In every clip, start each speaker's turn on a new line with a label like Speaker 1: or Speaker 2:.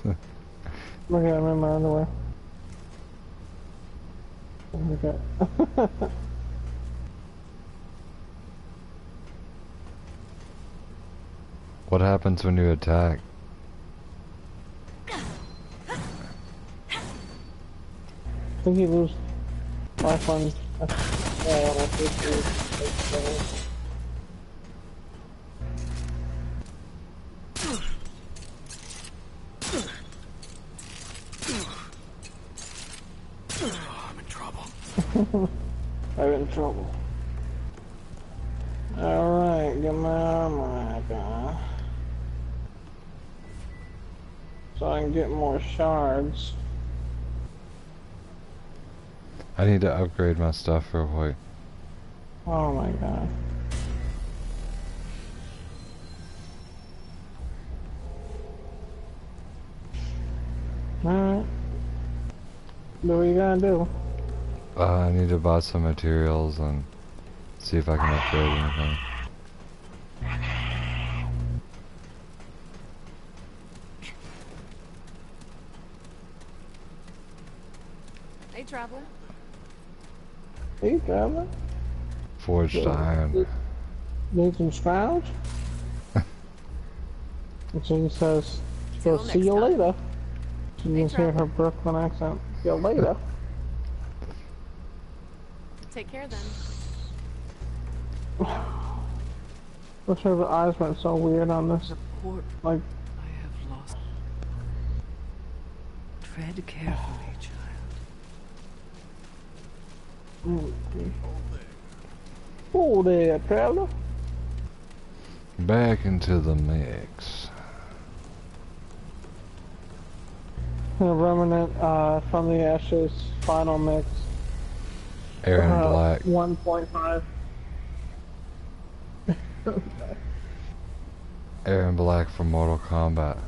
Speaker 1: Look at him in my underwear. Okay.
Speaker 2: What happens when you attack?
Speaker 1: I think he loses life on.
Speaker 3: I'm in trouble.
Speaker 1: I'm in trouble. Alright, get my armor back on. So I can get more shards.
Speaker 2: I need to upgrade my stuff real quick.
Speaker 1: Oh my god. Alright. Do what you gotta do.
Speaker 2: I need to buy some materials and see if I can upgrade anything.
Speaker 4: Hey, traveler.
Speaker 1: Hey, traveler.
Speaker 2: Forged iron.
Speaker 1: Need some scrounge? And she says, she'll see you later. She can hear her Brooklyn accent. See you later.
Speaker 4: Take care then.
Speaker 1: Wish her eyes went so weird on this. Like,
Speaker 3: I have lost. Tread carefully, child.
Speaker 1: oh there, traveler.
Speaker 2: Back into the mix.
Speaker 1: Remnant from the Ashes final mix.
Speaker 2: Aaron Black.
Speaker 1: 1.5.
Speaker 2: Aaron Black from Mortal Kombat.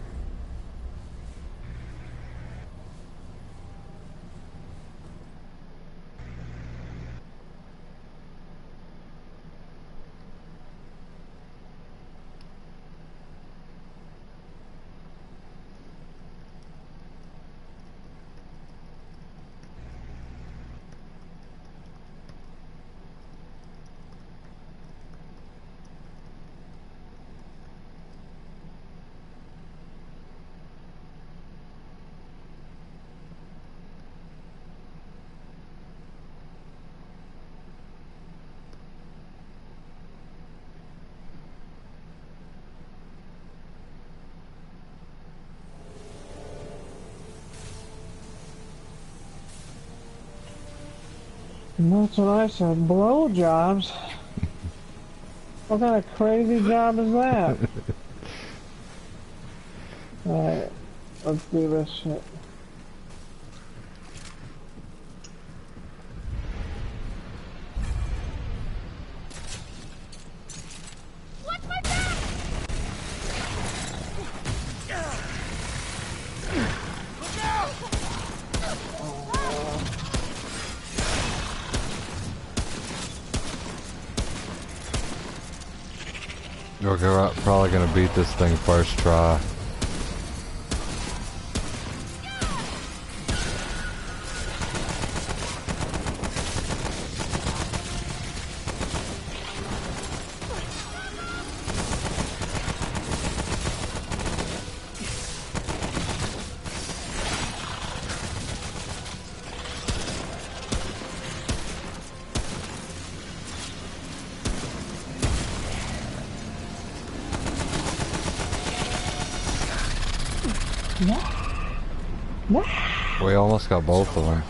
Speaker 1: And that's what I said, blowjobs. What kind of crazy job is that? Alright, let's do this shit.
Speaker 4: Watch my back!
Speaker 3: Look out!
Speaker 2: We're probably gonna beat this thing first try. We almost got both of them.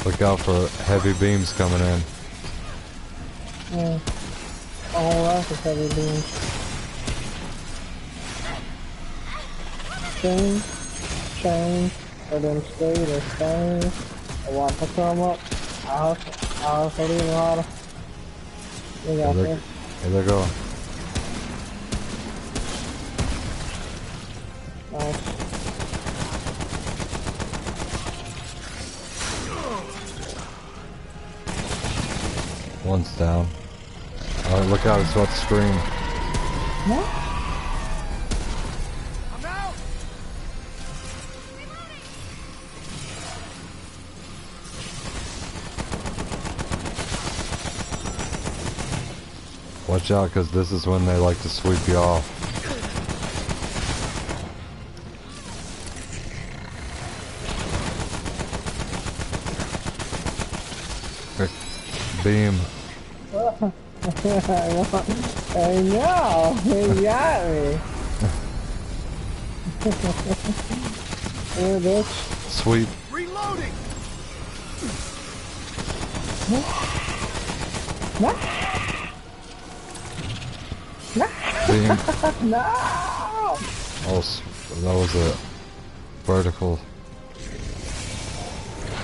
Speaker 2: Look out for heavy beams coming in.
Speaker 1: Yeah. Oh, that's a heavy beam. Dane. change, or them stay the same. I want to come up. I'll leave a lot of. We got this.
Speaker 2: Here they go.
Speaker 1: Nice.
Speaker 2: One's down. Alright, look out, it's about to scream.
Speaker 1: What?
Speaker 3: I'm out.
Speaker 2: Watch out, because this is when they like to sweep you off. Beam.
Speaker 1: I know, he got me. Here, bitch.
Speaker 2: Sweep.
Speaker 3: Reloading.
Speaker 2: Beam.
Speaker 1: No!
Speaker 2: Oh, that was a vertical.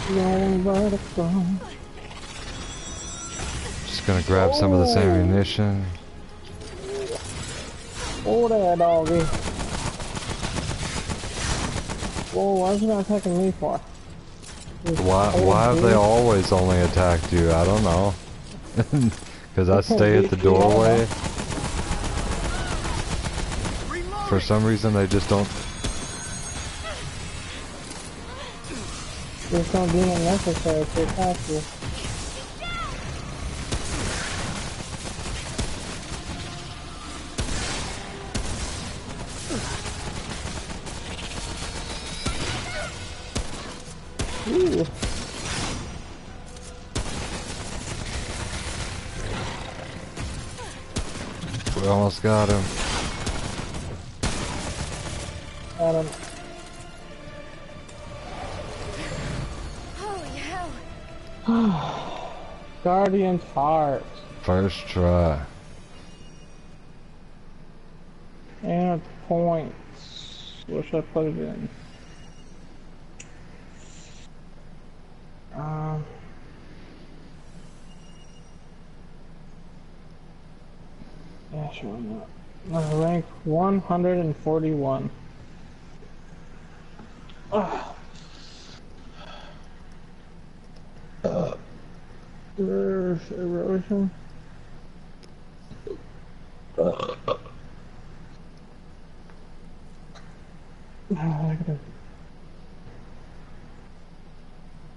Speaker 1: Going vertical.
Speaker 2: Just gonna grab some of this ammunition.
Speaker 1: Oh, there, doggy. Whoa, why is he not attacking me for?
Speaker 2: Why have they always only attacked you? I don't know. Because I stay at the doorway. For some reason they just don't.
Speaker 1: It's not being unnecessary to attack you. Ooh.
Speaker 2: We almost got him.
Speaker 1: Got him.
Speaker 4: Holy hell.
Speaker 1: Guardian's heart.
Speaker 2: First try.
Speaker 1: And points. Where should I put it in? Yeah, sure, why not? Rank 141. There's erosion.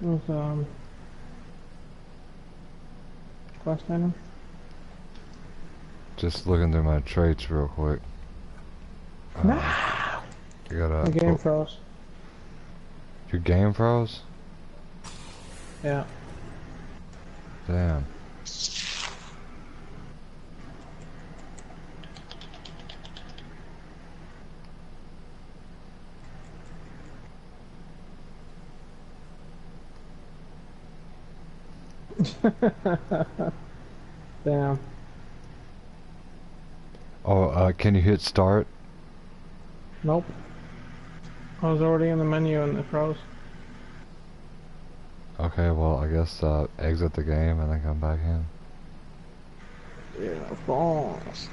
Speaker 1: There's quest item.
Speaker 2: Just looking through my traits real quick.
Speaker 1: No!
Speaker 2: You gotta.
Speaker 1: The game froze.
Speaker 2: Your game froze?
Speaker 1: Yeah.
Speaker 2: Damn.
Speaker 1: Damn.
Speaker 2: Oh, can you hit start?
Speaker 1: Nope. I was already in the menu and it froze.
Speaker 2: Okay, well, I guess exit the game and then come back in.
Speaker 1: Yeah, of course.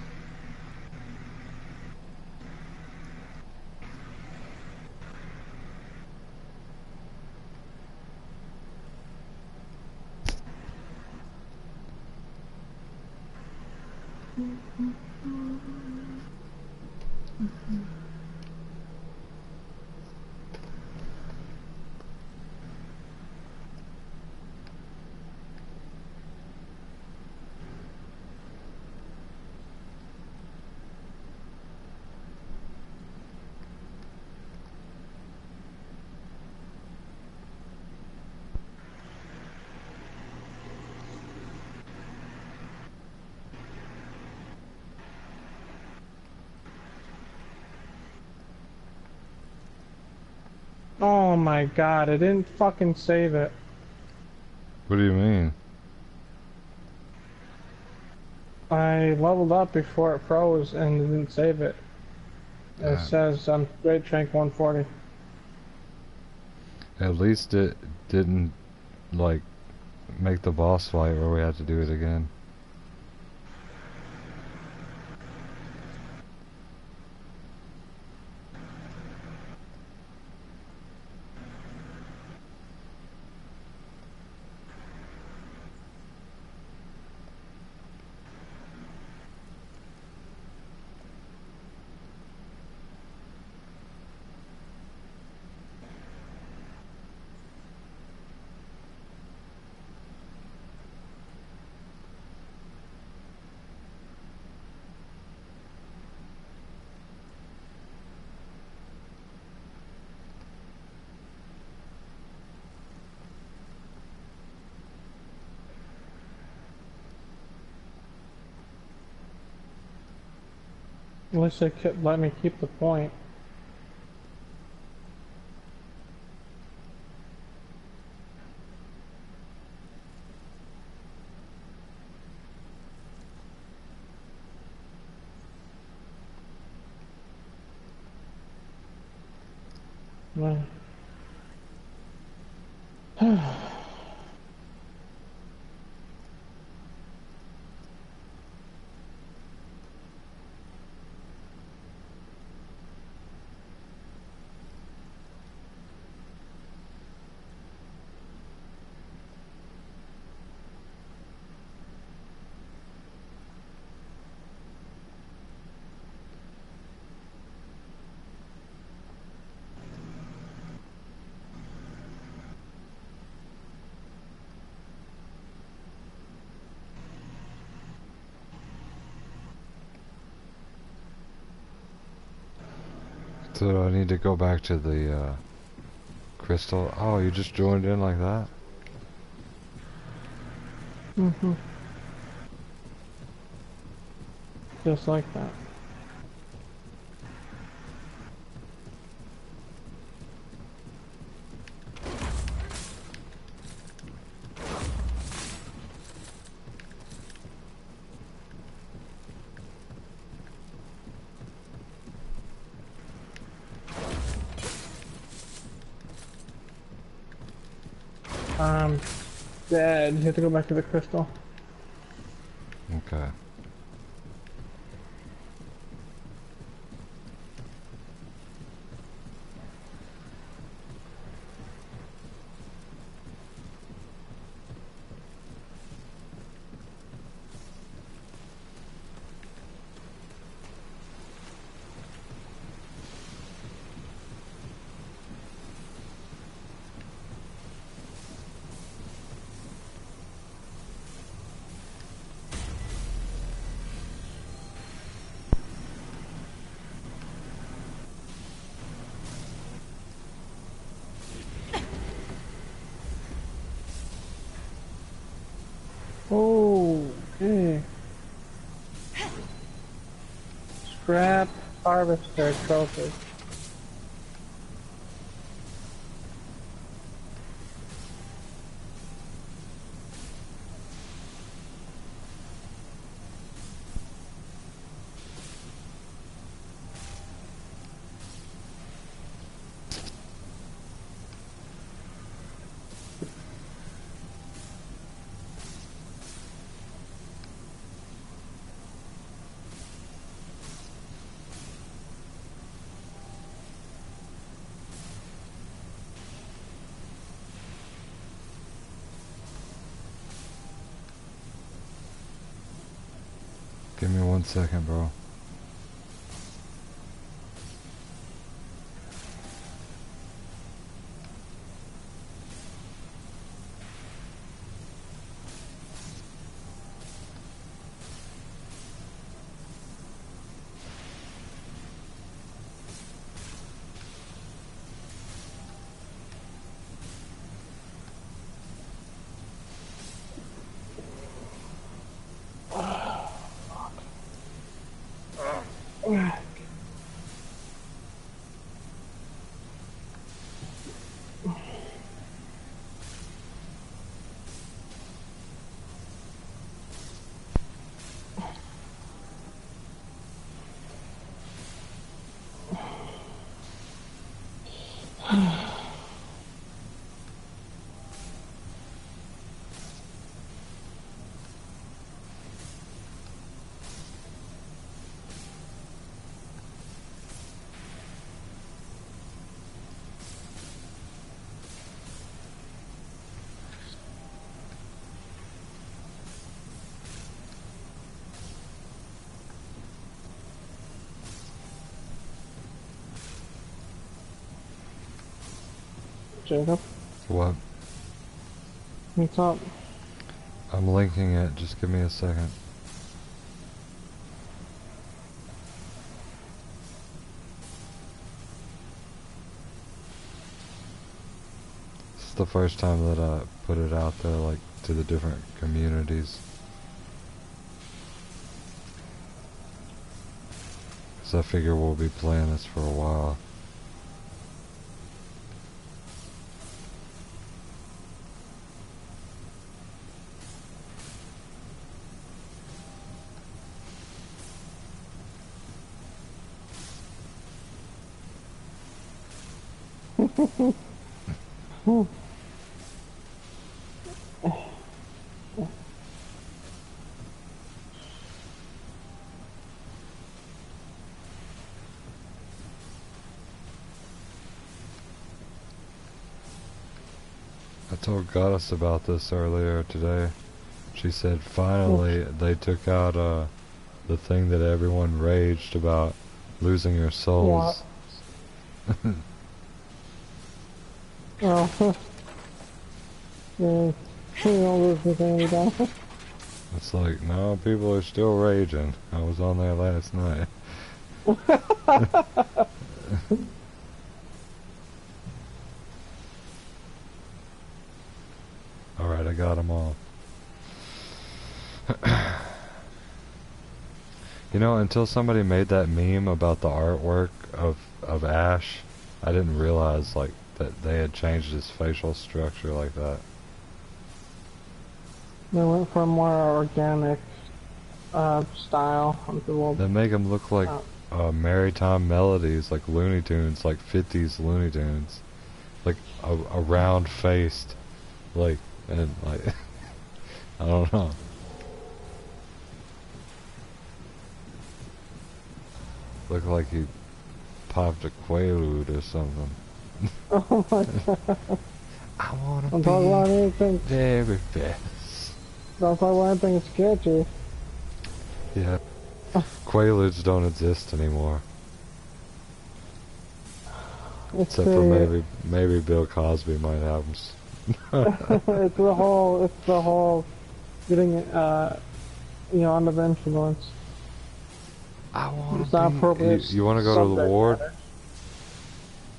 Speaker 1: Oh my god, I didn't fucking save it.
Speaker 2: What do you mean?
Speaker 1: I leveled up before it froze and didn't save it. It says I'm grade rank 140.
Speaker 2: At least it didn't, like, make the boss fight where we had to do it again.
Speaker 1: At least they kept let me keep the point. Man.
Speaker 2: So I need to go back to the crystal. Oh, you just joined in like that?
Speaker 1: Mm-hmm. Just like that. I'm dead. You have to go back to the crystal.
Speaker 2: Okay.
Speaker 1: Oh, okay. Scrap harvester trophy.
Speaker 2: Give me 1 second, bro.
Speaker 1: Jacob.
Speaker 2: What?
Speaker 1: What's up?
Speaker 2: I'm linking it. Just give me a second. This is the first time that I put it out there, like, to the different communities. Because I figure we'll be playing this for a while. I told Goddess about this earlier today. She said finally they took out the thing that everyone raged about, losing your souls.
Speaker 1: Oh, yeah, you don't lose anything anytime.
Speaker 2: It's like, no, people are still raging. I was on there last night. Alright, I got them all. You know, until somebody made that meme about the artwork of Ash, I didn't realize, like, that they had changed his facial structure like that.
Speaker 1: They went for a more organic style.
Speaker 2: They make him look like Maritime Melodies, like Looney Tunes, like 50s Looney Tunes. Like a round-faced, like, and like, I don't know. Look like he popped a Quaalude or something.
Speaker 1: Oh my god.
Speaker 2: I wanna
Speaker 1: Don't talk about
Speaker 2: be
Speaker 1: anything.
Speaker 2: very best.
Speaker 1: Don't talk about anything sketchy.
Speaker 2: Yeah. Quaaludes don't exist anymore. Except for maybe Bill Cosby might have them.
Speaker 1: It's the whole getting under the influence.
Speaker 2: I want
Speaker 1: It's not appropriate.
Speaker 2: You want to go to the ward?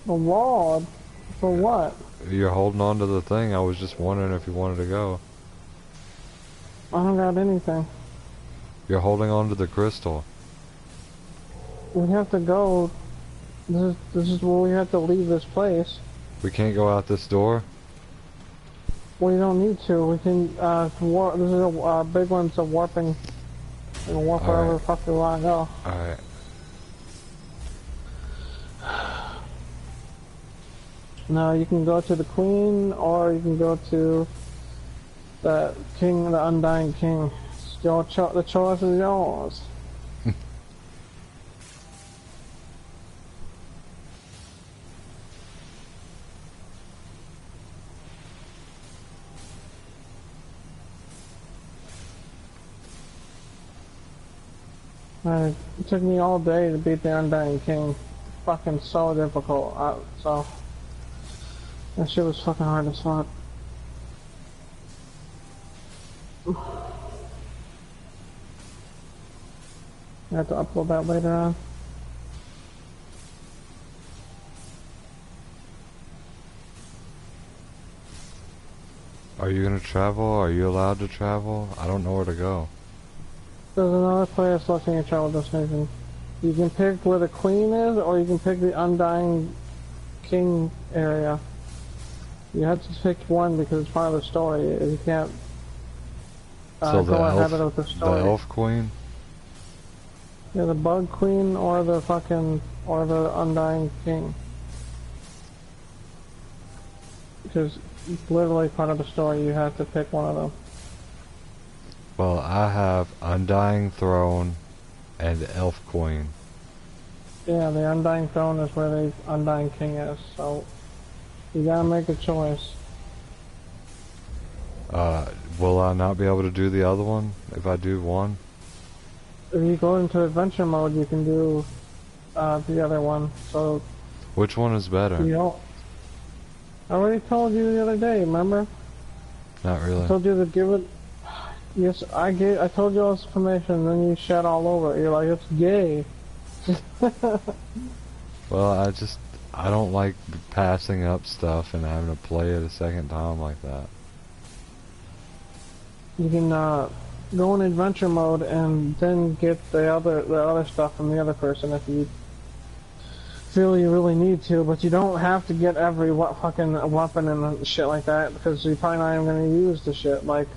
Speaker 1: The ward? For what?
Speaker 2: You're holding on to the thing. I was just wondering if you wanted to go.
Speaker 1: I don't got anything.
Speaker 2: You're holding on to the crystal.
Speaker 1: We have to go. This is where we have to leave this place.
Speaker 2: We can't go out this door?
Speaker 1: We don't need to. We can warp. This is a big one. It's a warping. We can warp wherever the fuck we want to go.
Speaker 2: Alright.
Speaker 1: No, you can go to the queen, or you can go to the king, the undying king. It's your the choice is yours. It took me all day to beat the undying king. Fucking so difficult. So that shit was fucking hard as fuck. I have to upload that later on.
Speaker 2: Are you gonna travel? Are you allowed to travel? I don't know where to go.
Speaker 1: There's another place looking at travel destination. You can pick where the queen is, or you can pick the undying king area. You have to pick one because it's part of the story. You can't
Speaker 2: So
Speaker 1: go ahead with the story.
Speaker 2: The elf queen?
Speaker 1: Yeah, the bug queen or the undying king. Because it's literally part of the story. You have to pick one of them.
Speaker 2: Well, I have Undying Throne and Elf Queen.
Speaker 1: Yeah, the undying throne is where the undying king is. So you gotta make a choice.
Speaker 2: Will I not be able to do the other one if I do one?
Speaker 1: If you go into adventure mode, you can do the other one. So
Speaker 2: which one is better?
Speaker 1: you don't. I already told you the other day, remember?
Speaker 2: Not
Speaker 1: I
Speaker 2: really.
Speaker 1: told you to give it... Yes, I told you all this information, and then you shat all over it. You're like, it's gay.
Speaker 2: Well, I don't like passing up stuff and having to play it a second time like that.
Speaker 1: You can go in adventure mode and then get the other stuff from the other person if you feel you really need to, but you don't have to get every fucking weapon and shit like that because you're probably not even gonna use the shit. Like,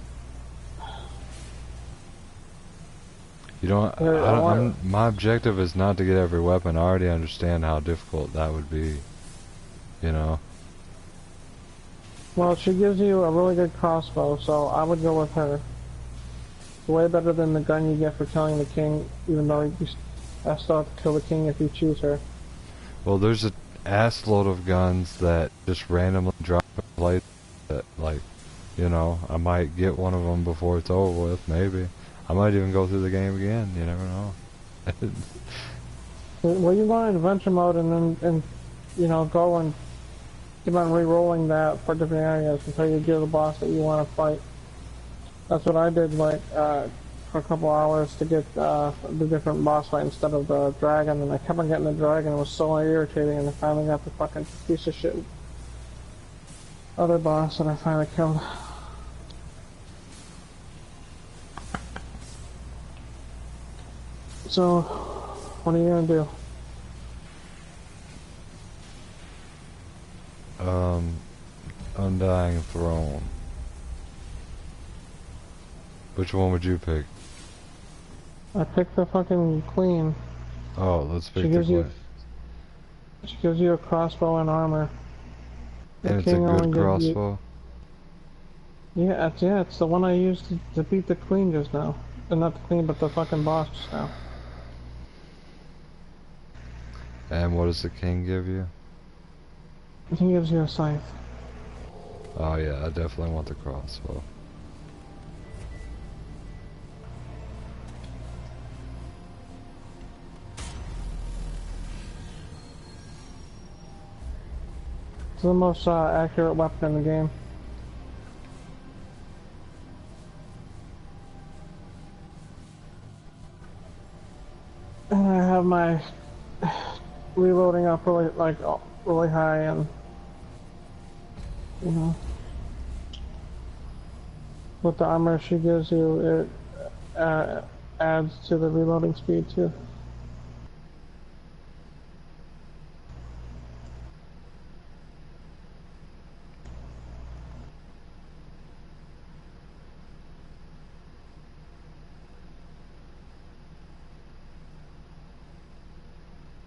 Speaker 2: You don't. My objective is not to get every weapon. I already understand how difficult that would be. You know.
Speaker 1: well, she gives you a really good crossbow, so I would go with her. It's way better than the gun you get for killing the king, even though you still have to kill the king if you choose her.
Speaker 2: Well, there's an ass load of guns that just randomly drop in place. That, like, you know, I might get one of them before it's over with. Maybe. I might even go through the game again. You never know.
Speaker 1: Well, you go in adventure mode and you know, go and keep on re-rolling that for different areas until you get the boss that you want to fight. That's what I did, like, for a couple hours to get the different boss fight instead of the dragon, and I kept on getting the dragon. It was so irritating, and I finally got the fucking piece of shit other boss that I finally killed. So, what are you gonna do?
Speaker 2: Undying Throne. Which one would you pick?
Speaker 1: I picked the fucking queen.
Speaker 2: Oh, let's pick the
Speaker 1: She
Speaker 2: queen.
Speaker 1: gives you a crossbow and armor.
Speaker 2: And it's a good crossbow?
Speaker 1: Yeah, it's the one I used to beat the queen just now. Not the queen, but the fucking boss just now.
Speaker 2: And what does the king give you?
Speaker 1: He gives you a scythe.
Speaker 2: Oh yeah, I definitely want the crossbow.
Speaker 1: It's the most accurate weapon in the game. And I have my reloading up really high, and you know, with the armor she gives you, it adds to the reloading speed too.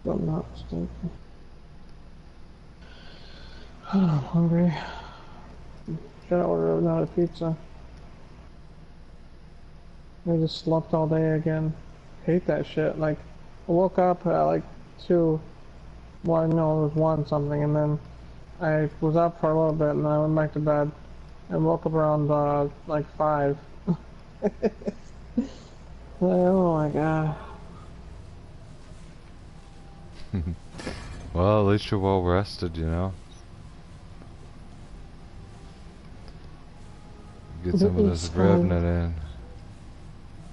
Speaker 1: If I'm not mistaken. I'm hungry. Should I order another pizza? I just slept all day again. Hate that shit. Like, I woke up at like 2, well, no, it was 1 something, and then I was up for a little bit, and I went back to bed, and woke up around like 5. Oh my god.
Speaker 2: Well, at least you're well rested, you know? Get some of this Remnant in.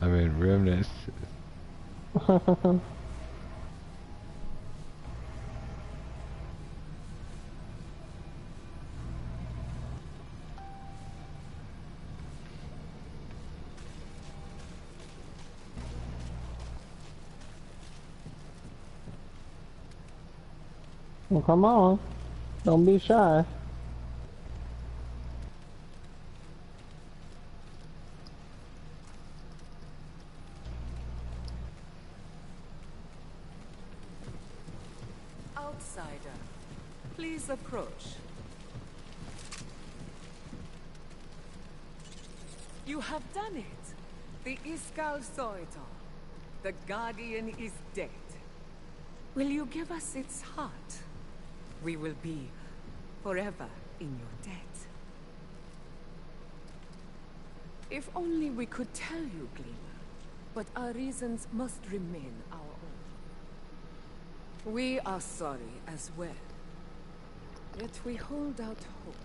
Speaker 2: I mean, Remnant.
Speaker 1: Well, come on. Don't be shy.
Speaker 3: Outsider, please approach. You have done it. The Iskal saw it all. The Guardian is dead. Will you give us its heart? We will be forever in your debt. If only we could tell you, Gleaner, but our reasons must remain our own. We are sorry as well. Yet we hold out hope.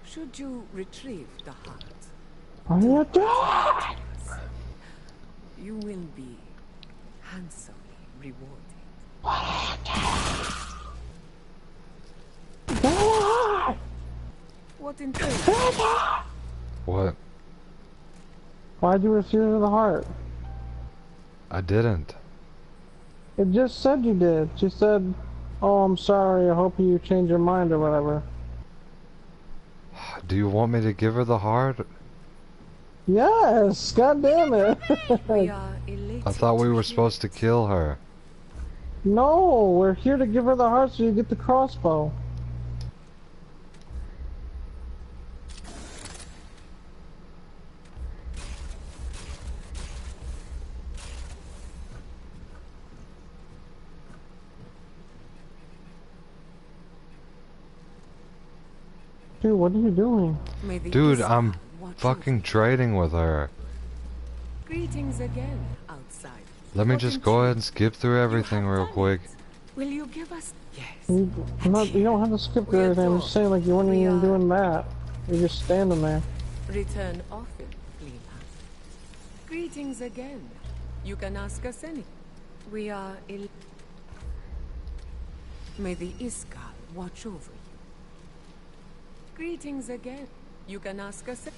Speaker 3: Should you retrieve the heart,
Speaker 1: What are you doing?
Speaker 3: you will be handsomely rewarded. What in
Speaker 2: What?
Speaker 1: Why'd you refuse the heart?
Speaker 2: I didn't.
Speaker 1: It just said you did. She said, oh, I'm sorry, I hope you change your mind or whatever.
Speaker 2: Do you want me to give her the heart?
Speaker 1: Yes, god damn it.
Speaker 3: We are elated.
Speaker 2: I thought we were supposed to kill her.
Speaker 1: No, we're here to give her the heart so you get the crossbow. Dude, what are you doing?
Speaker 2: Dude, I'm fucking trading with her.
Speaker 3: Greetings again, outside.
Speaker 2: Let me just go ahead and skip through everything real quick.
Speaker 3: Will you give us? Yes.
Speaker 1: You don't have to skip through everything. I'm just saying, like, you weren't even doing that. You're just standing there.
Speaker 3: Return often, Lena. Greetings again. You can ask us any. We are May the Iskal watch over you. Greetings again. You can ask us.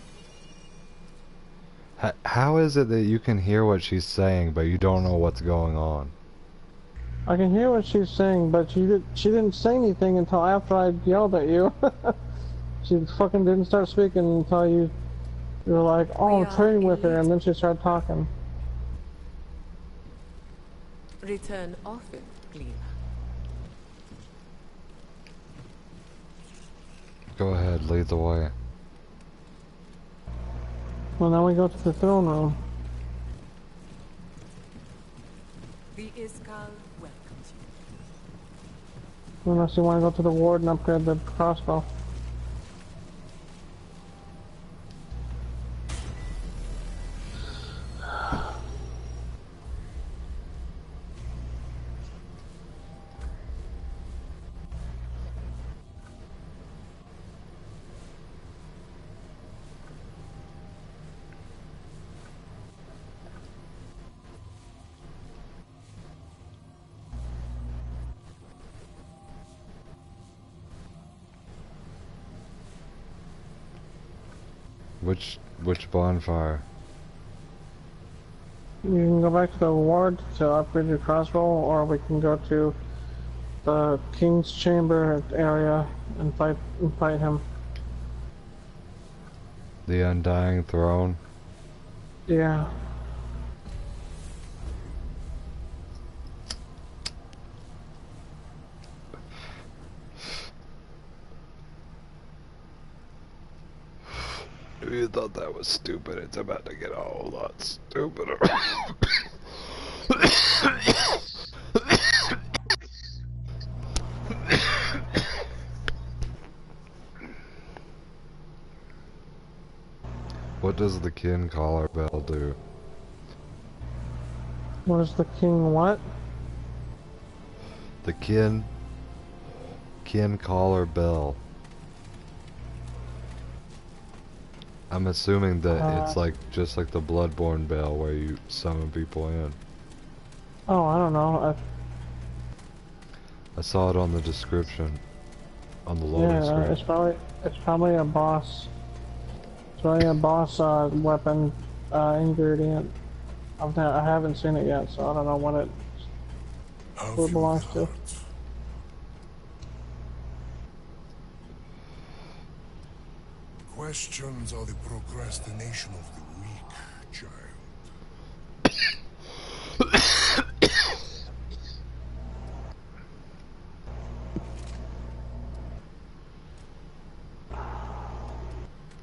Speaker 2: How is it that you can hear what she's saying, but you don't know what's going on?
Speaker 1: I can hear what she's saying, but she didn't say anything until after I yelled at you. She fucking didn't start speaking until you were like, oh, I'm trading with her, and then she started talking.
Speaker 3: Return often, Lena.
Speaker 2: Go ahead, lead the way.
Speaker 1: Well, now we go to the throne room.
Speaker 3: The Iskal welcomes you.
Speaker 1: Unless you want to go to the ward and upgrade the crossbow.
Speaker 2: Which bonfire?
Speaker 1: You can go back to the ward to upgrade your crossbow, or we can go to the King's Chamber area and fight him.
Speaker 2: The Undying Throne?
Speaker 1: Yeah.
Speaker 2: You thought that was stupid. It's about to get a whole lot stupider. What does the kin collar bell do?
Speaker 1: What is the king what?
Speaker 2: The kin collar bell. I'm assuming that it's like just like the Bloodborne bell where you summon people in.
Speaker 1: Oh, I don't know.
Speaker 2: I saw it on the description on the loading screen.
Speaker 1: It's probably a boss. It's probably a boss weapon ingredient. I haven't seen it yet, so I don't know what who it belongs to.
Speaker 5: Questions are the procrastination of the weak, child.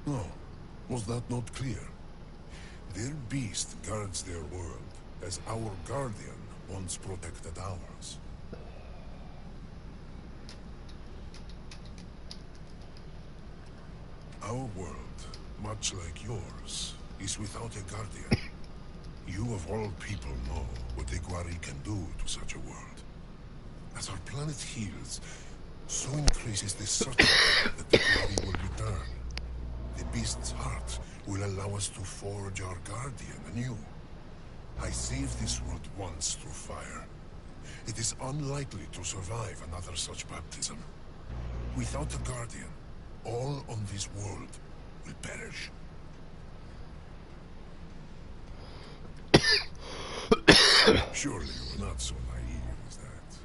Speaker 5: No, was that not clear? Their beast guards their world, as our guardian once protected ours. Our world, much like yours, is without a guardian. You of all people know what the Gwari can do to such a world. As our planet heals, So increases the certainty that the body will return. The beast's heart will allow us to forge our guardian anew. I saved this world once through fire. It is unlikely to survive another such baptism. Without the guardian, all on this world will perish. Surely you're not so naive as that.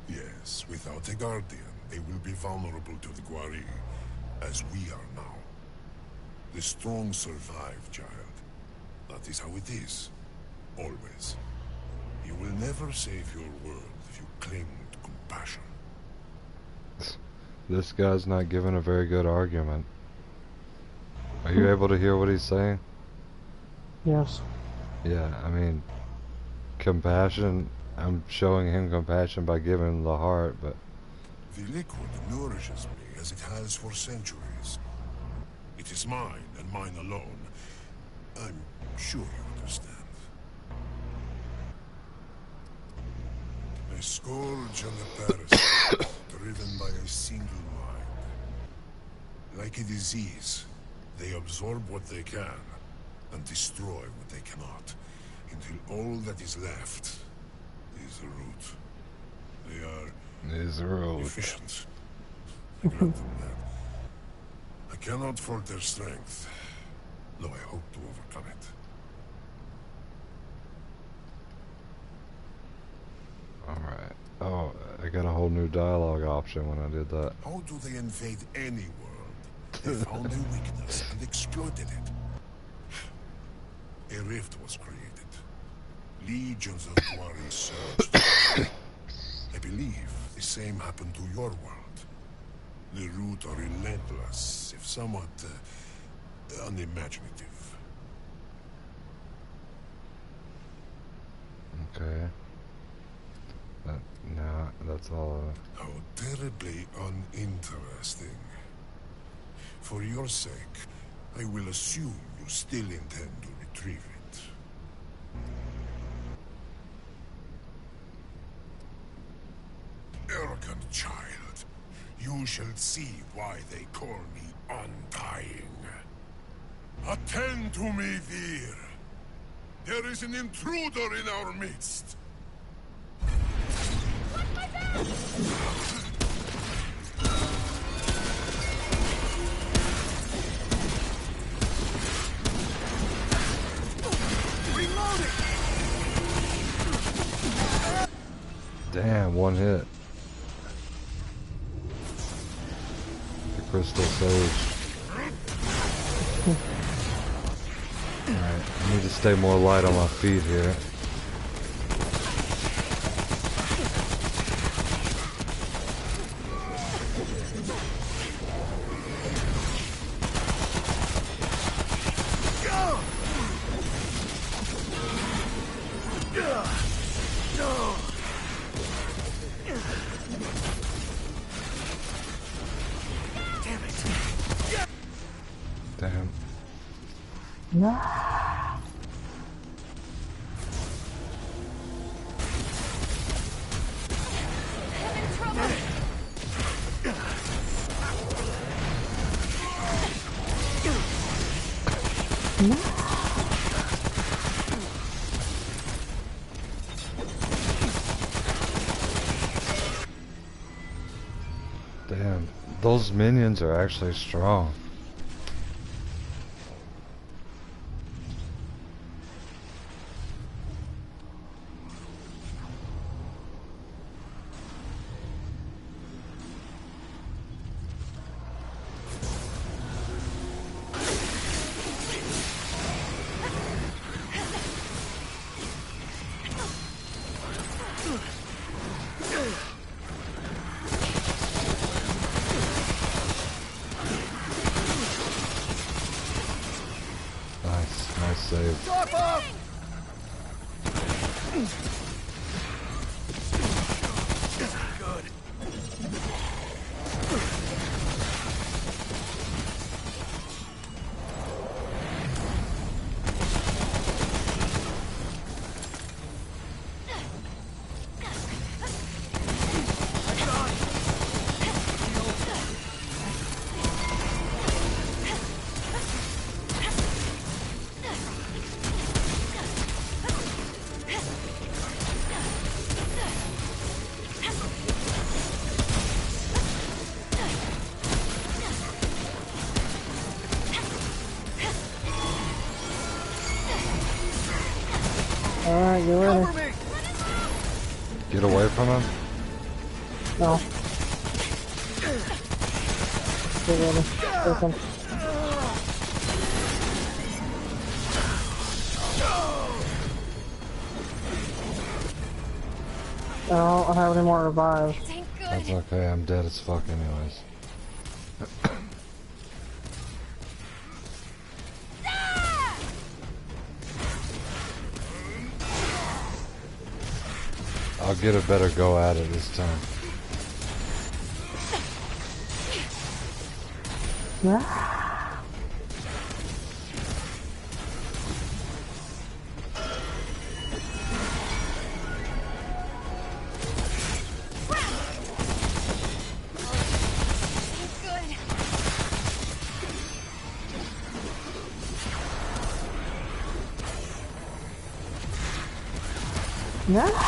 Speaker 5: Yes, without a guardian, they will be vulnerable to the Gwari, as we are now. The strong survive, child. That is how it is. Always. You will never save your world if you cling to compassion.
Speaker 2: This guy's not giving a very good argument. Are you able to hear what he's saying?
Speaker 1: Yes.
Speaker 2: Yeah, I mean, compassion, I'm showing him compassion by giving him the heart, but...
Speaker 5: The liquid nourishes me as it has for centuries. It is mine and mine alone. I'm sure you understand. A scourge and a parasite, driven by a single mind. Like a disease, they absorb what they can and destroy what they cannot, until all that is left is the root. They are efficient. I grant them that. I cannot fault their strength, though I hope to overcome it.
Speaker 2: Alright. Oh, I got a whole new dialogue option when I did that.
Speaker 5: How do they invade any world? They found a weakness and exploited it. A rift was created. Legions of Gwari surged. I believe the same happened to your world. The root are relentless, if somewhat unimaginative.
Speaker 2: Okay. Nah, that's all.
Speaker 5: How terribly uninteresting. For your sake, I will assume you still intend to retrieve it. Arrogant child, you shall see why they call me Undying. Attend to me, Vir. There is an intruder in our midst.
Speaker 2: Damn, one hit. The crystal sage. Alright, I need to stay more light on my feet here. Damn.
Speaker 1: No.
Speaker 2: Damn. Those minions are actually strong. Nice save.
Speaker 1: Get ready.
Speaker 6: Cover me!
Speaker 2: Get away from him.
Speaker 1: No. Get ready. Take him. I don't have any more revives.
Speaker 4: Thank
Speaker 2: That's
Speaker 4: good.
Speaker 2: okay, I'm dead as fuck anyways. I'll get a better go at it this time.
Speaker 4: Thank good.
Speaker 1: Yeah.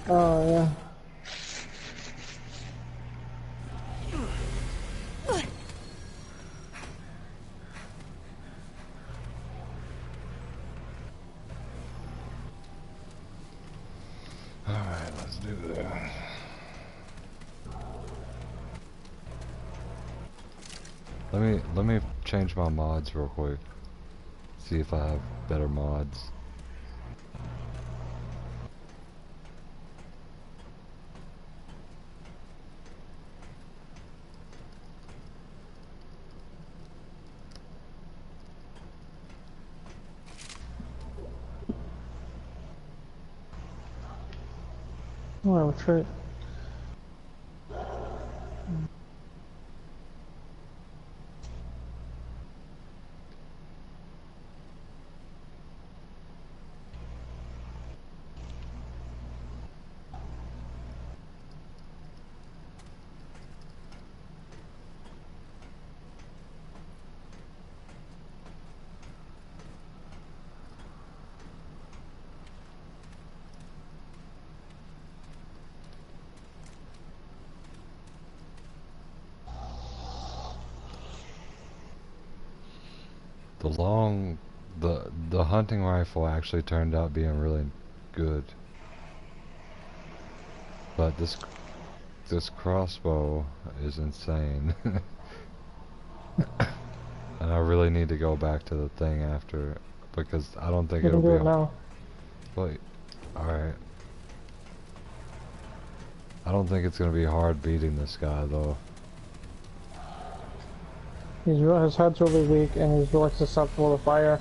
Speaker 1: Oh yeah.
Speaker 2: Alright, let's do that. Let me change my mods real quick. See if I have better mods.
Speaker 1: Oh, retreat.
Speaker 2: The hunting rifle actually turned out being really good. But this crossbow is insane. And I really need to go back to the thing after, because I don't think
Speaker 1: You
Speaker 2: it'll
Speaker 1: can do
Speaker 2: be
Speaker 1: it now.
Speaker 2: Wait, alright. I don't think it's gonna be hard beating this guy though.
Speaker 1: His head's really weak and he's really susceptible to fire.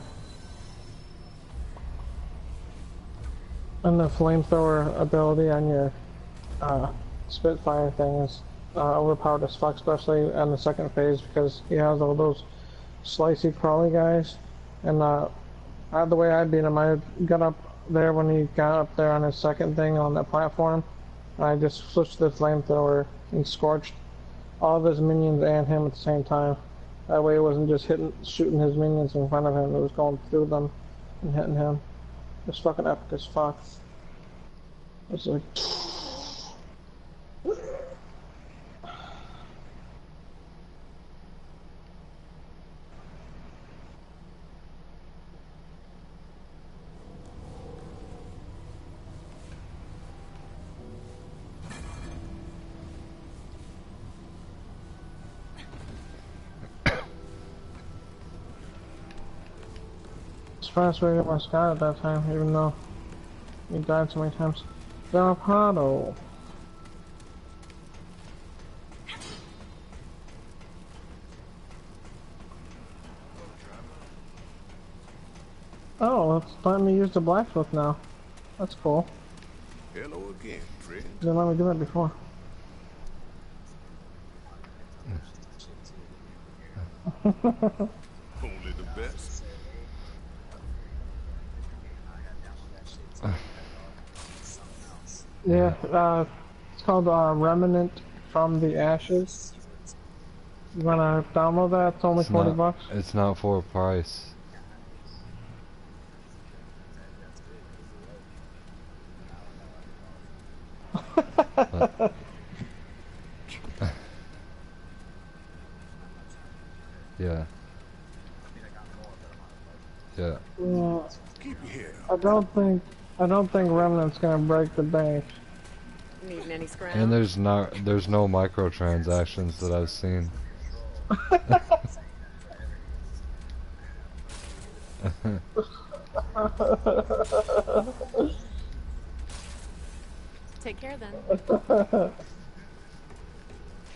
Speaker 1: And the flamethrower ability on your Spitfire thing is overpowered as fuck, especially on the second phase because he has all those slicey crawly guys. And the way I beat him, I got up there when he got up there on his second thing on that platform. And I just switched the flamethrower and scorched all of his minions and him at the same time. That way it wasn't just shooting his minions in front of him, it was going through them and hitting him. It's fucking epic as fuck. It's like... Fast way to get my Scott at that time, even though he died so many times. Zarapado. Oh, it's letting me use the blacksmith now. That's cool.
Speaker 5: Hello again, friend.
Speaker 1: Didn't let me do that before.
Speaker 5: Only the best.
Speaker 1: Yeah, it's called Remnant from the Ashes. You wanna download that? It's only 40 bucks.
Speaker 2: It's not for a price. Yeah.
Speaker 5: Keep here.
Speaker 1: I don't think Remnant's gonna break the bank.
Speaker 3: Needing any scram?
Speaker 2: And there's no microtransactions that I've seen.
Speaker 3: Take care then.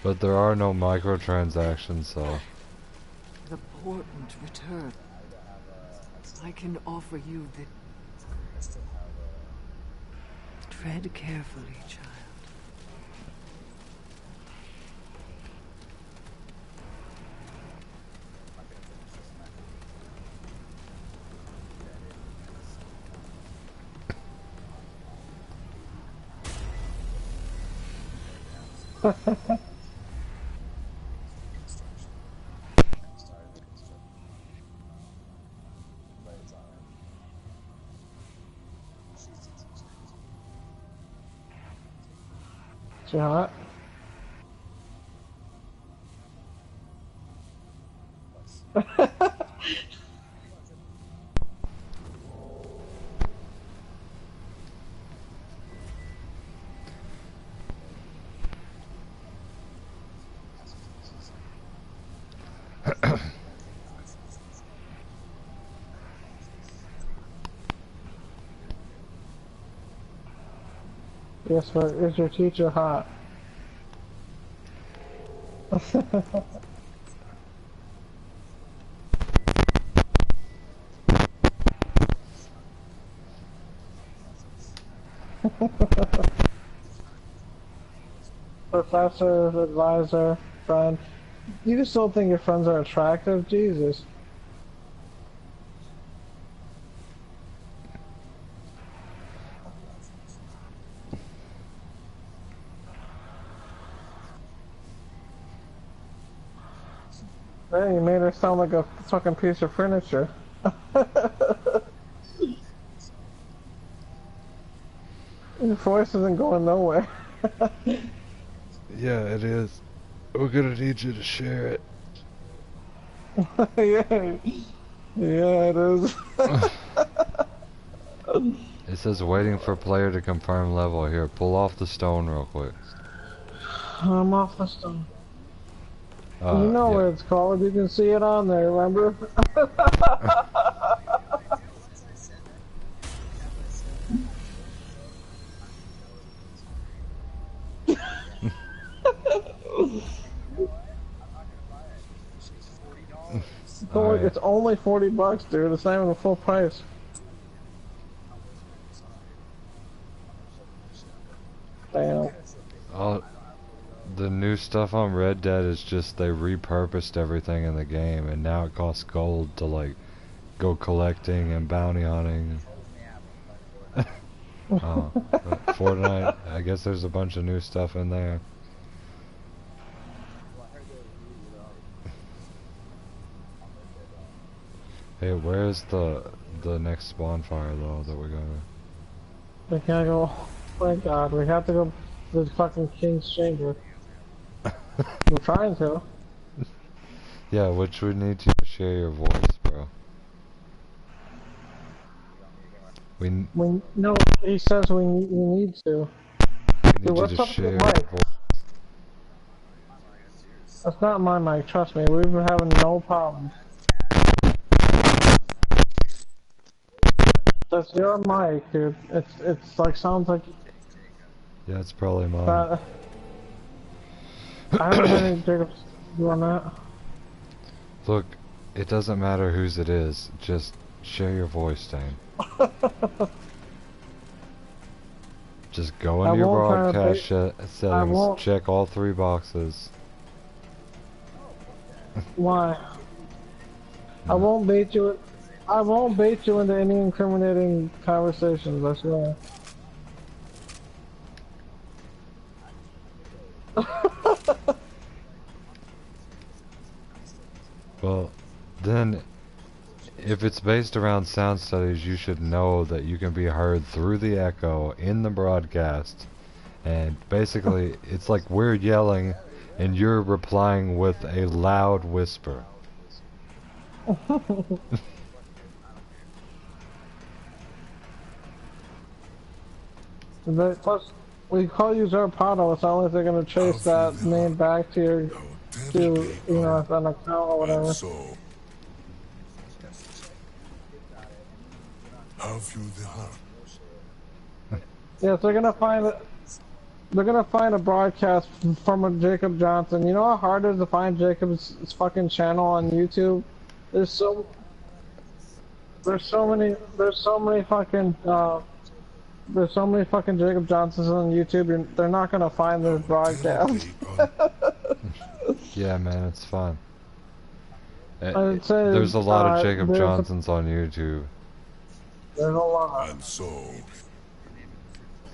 Speaker 2: But there are no microtransactions, so.
Speaker 3: The portent return. I can offer you the... Tread carefully, child.
Speaker 1: She hot? Yes, but is your teacher hot? Professor, advisor, friend. You just don't think your friends are attractive? Jesus. Man, you made her sound like a fucking piece of furniture. Your voice isn't going nowhere.
Speaker 2: Yeah, it is. We're gonna need you to share it.
Speaker 1: Yeah. Yeah, it is.
Speaker 2: It says waiting for player to confirm level. Here, pull off the stone real quick.
Speaker 1: I'm off the stone. You know
Speaker 2: Yeah.
Speaker 1: what it's called. You can see it on there, remember?
Speaker 2: Alright.
Speaker 1: It's only $40, dude. It's not even a full price. Damn.
Speaker 2: The new stuff on Red Dead is just they repurposed everything in the game, and now it costs gold to like go collecting and bounty hunting. But Fortnite, I guess there's a bunch of new stuff in there. Hey, where's the next bonfire though that we're gonna?
Speaker 1: We gotta go. Oh my god, we have to go to the fucking King's Chamber. We're trying to.
Speaker 2: Yeah, which we need you to share your voice, bro.
Speaker 1: No, he says we need to.
Speaker 2: We need
Speaker 1: Dude,
Speaker 2: you
Speaker 1: what's
Speaker 2: to
Speaker 1: up with
Speaker 2: share
Speaker 1: the
Speaker 2: your
Speaker 1: mic?
Speaker 2: voice.
Speaker 1: That's not my mic, trust me. We've been having no problems. That's your mic, dude. It's like sounds like.
Speaker 2: Yeah, it's probably mine.
Speaker 1: I haven't heard any Jacobs doing that.
Speaker 2: Look, it doesn't matter whose it is. Just share your voice, Dane. Just go into your broadcast settings, check all 3 boxes.
Speaker 1: Why? I won't bait you. I won't bait you into any incriminating conversations, I swear.
Speaker 2: Well, then, if it's based around sound studies, you should know that you can be heard through the echo in the broadcast. And basically, it's like we're yelling and you're replying with a loud whisper.
Speaker 1: Plus, we call you Zarpado, it's not like they're gonna chase that name back to your, to, you know, an account or
Speaker 5: And
Speaker 1: whatever.
Speaker 5: so, have you the heart?
Speaker 1: Yes, they're gonna find a broadcast from a Jacob Johnson. You know how hard it is to find Jacob's fucking channel on YouTube? There's so many fucking Jacob Johnsons on YouTube. They're not gonna find this broadcast.
Speaker 2: Yeah, man, it's fun.
Speaker 1: I'd say,
Speaker 2: There's a lot of Jacob
Speaker 1: there's
Speaker 2: Johnsons on YouTube.
Speaker 1: There's a lot.
Speaker 5: And so,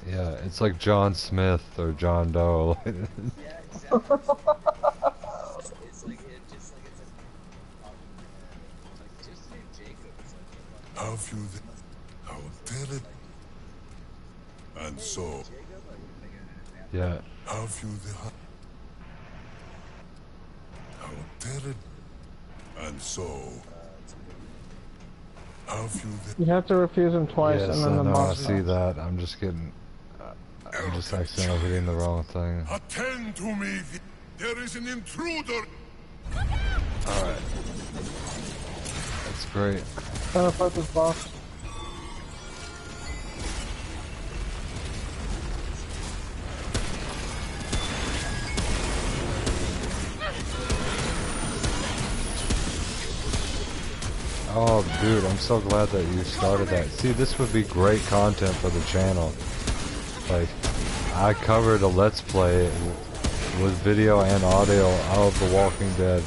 Speaker 2: Yeah, it's like John Smith or John Doe.
Speaker 5: have you the... How dare it? And so,
Speaker 2: Yeah,
Speaker 5: have you the heart? How dare it? And so, have you the...
Speaker 1: You have to refuse him twice,
Speaker 2: yes,
Speaker 1: and then
Speaker 2: I
Speaker 1: the
Speaker 2: know, I
Speaker 1: boss.
Speaker 2: see that. I'm just getting... I'm just accidentally hitting the wrong thing.
Speaker 5: Attend to me! There is an intruder!
Speaker 2: Alright. That's great.
Speaker 1: Trying to fight this boss.
Speaker 2: Oh, dude, I'm so glad that you started that. See, this would be great content for the channel. Like, I covered a Let's Play with video and audio of The Walking Dead.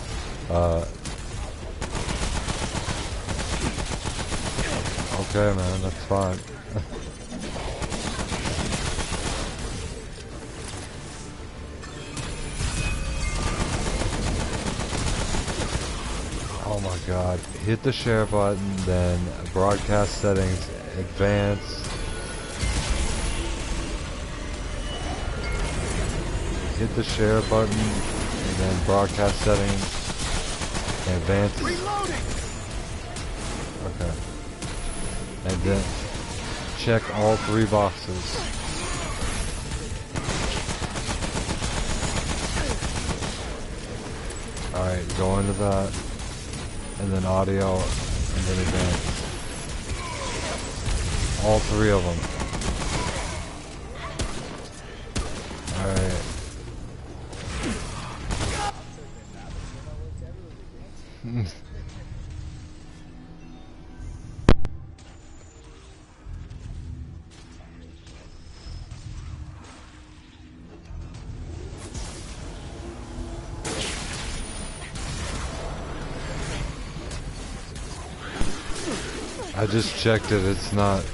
Speaker 2: Okay, man, that's fine. Oh my god. Hit the share button, then broadcast settings, advanced. Hit the share button, and then broadcast settings, advanced.
Speaker 5: Reloading!
Speaker 2: Okay. And then check all 3 boxes. Alright, go into that. And then audio, and then advanced. All 3 of them. Alright. I just checked it, it's not.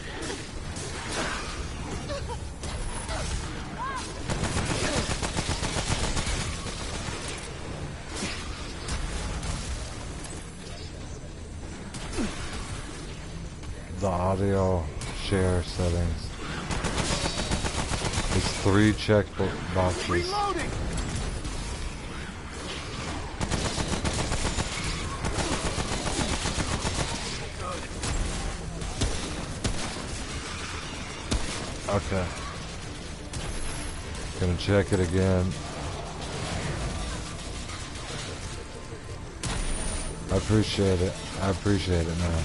Speaker 2: The audio share settings. It's 3 check boxes.
Speaker 5: Reloading!
Speaker 2: Okay. Gonna check it again. I appreciate it. I appreciate it, man.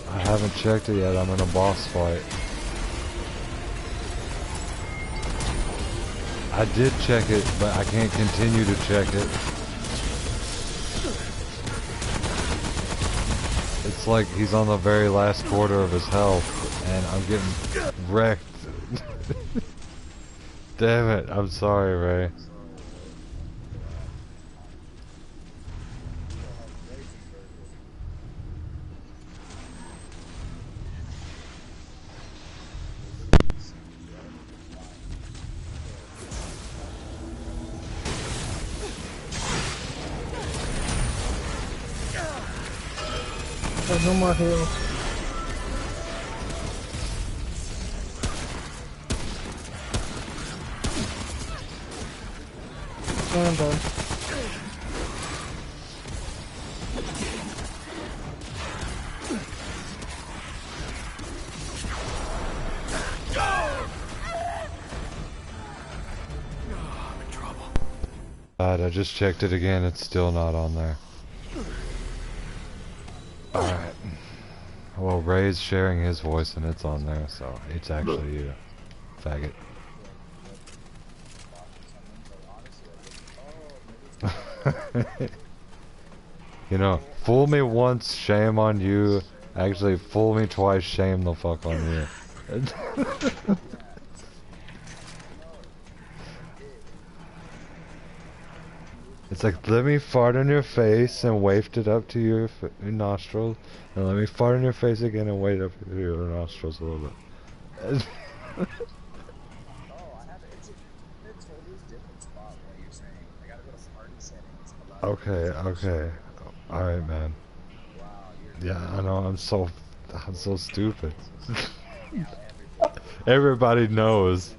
Speaker 2: I haven't checked it yet. I'm in a boss fight. I did check it, but I can't continue to check it. It's like he's on the very last quarter of his health, and I'm getting wrecked. Damn it, I'm sorry, Ray.
Speaker 1: There's no more heals. And I'm done.
Speaker 2: I just checked it again, it's still not on there. Alright. Well, Ray's sharing his voice and it's on there, so it's actually you, faggot. You know, fool me once, shame on you. Actually, fool me twice, shame the fuck on you. It's like, let me fart on your face and wafted it up to your nostrils, and let me fart on your face again and wait up to your nostrils a little bit. Okay, okay. Alright, man. Yeah, I know, I'm so stupid. Everybody knows.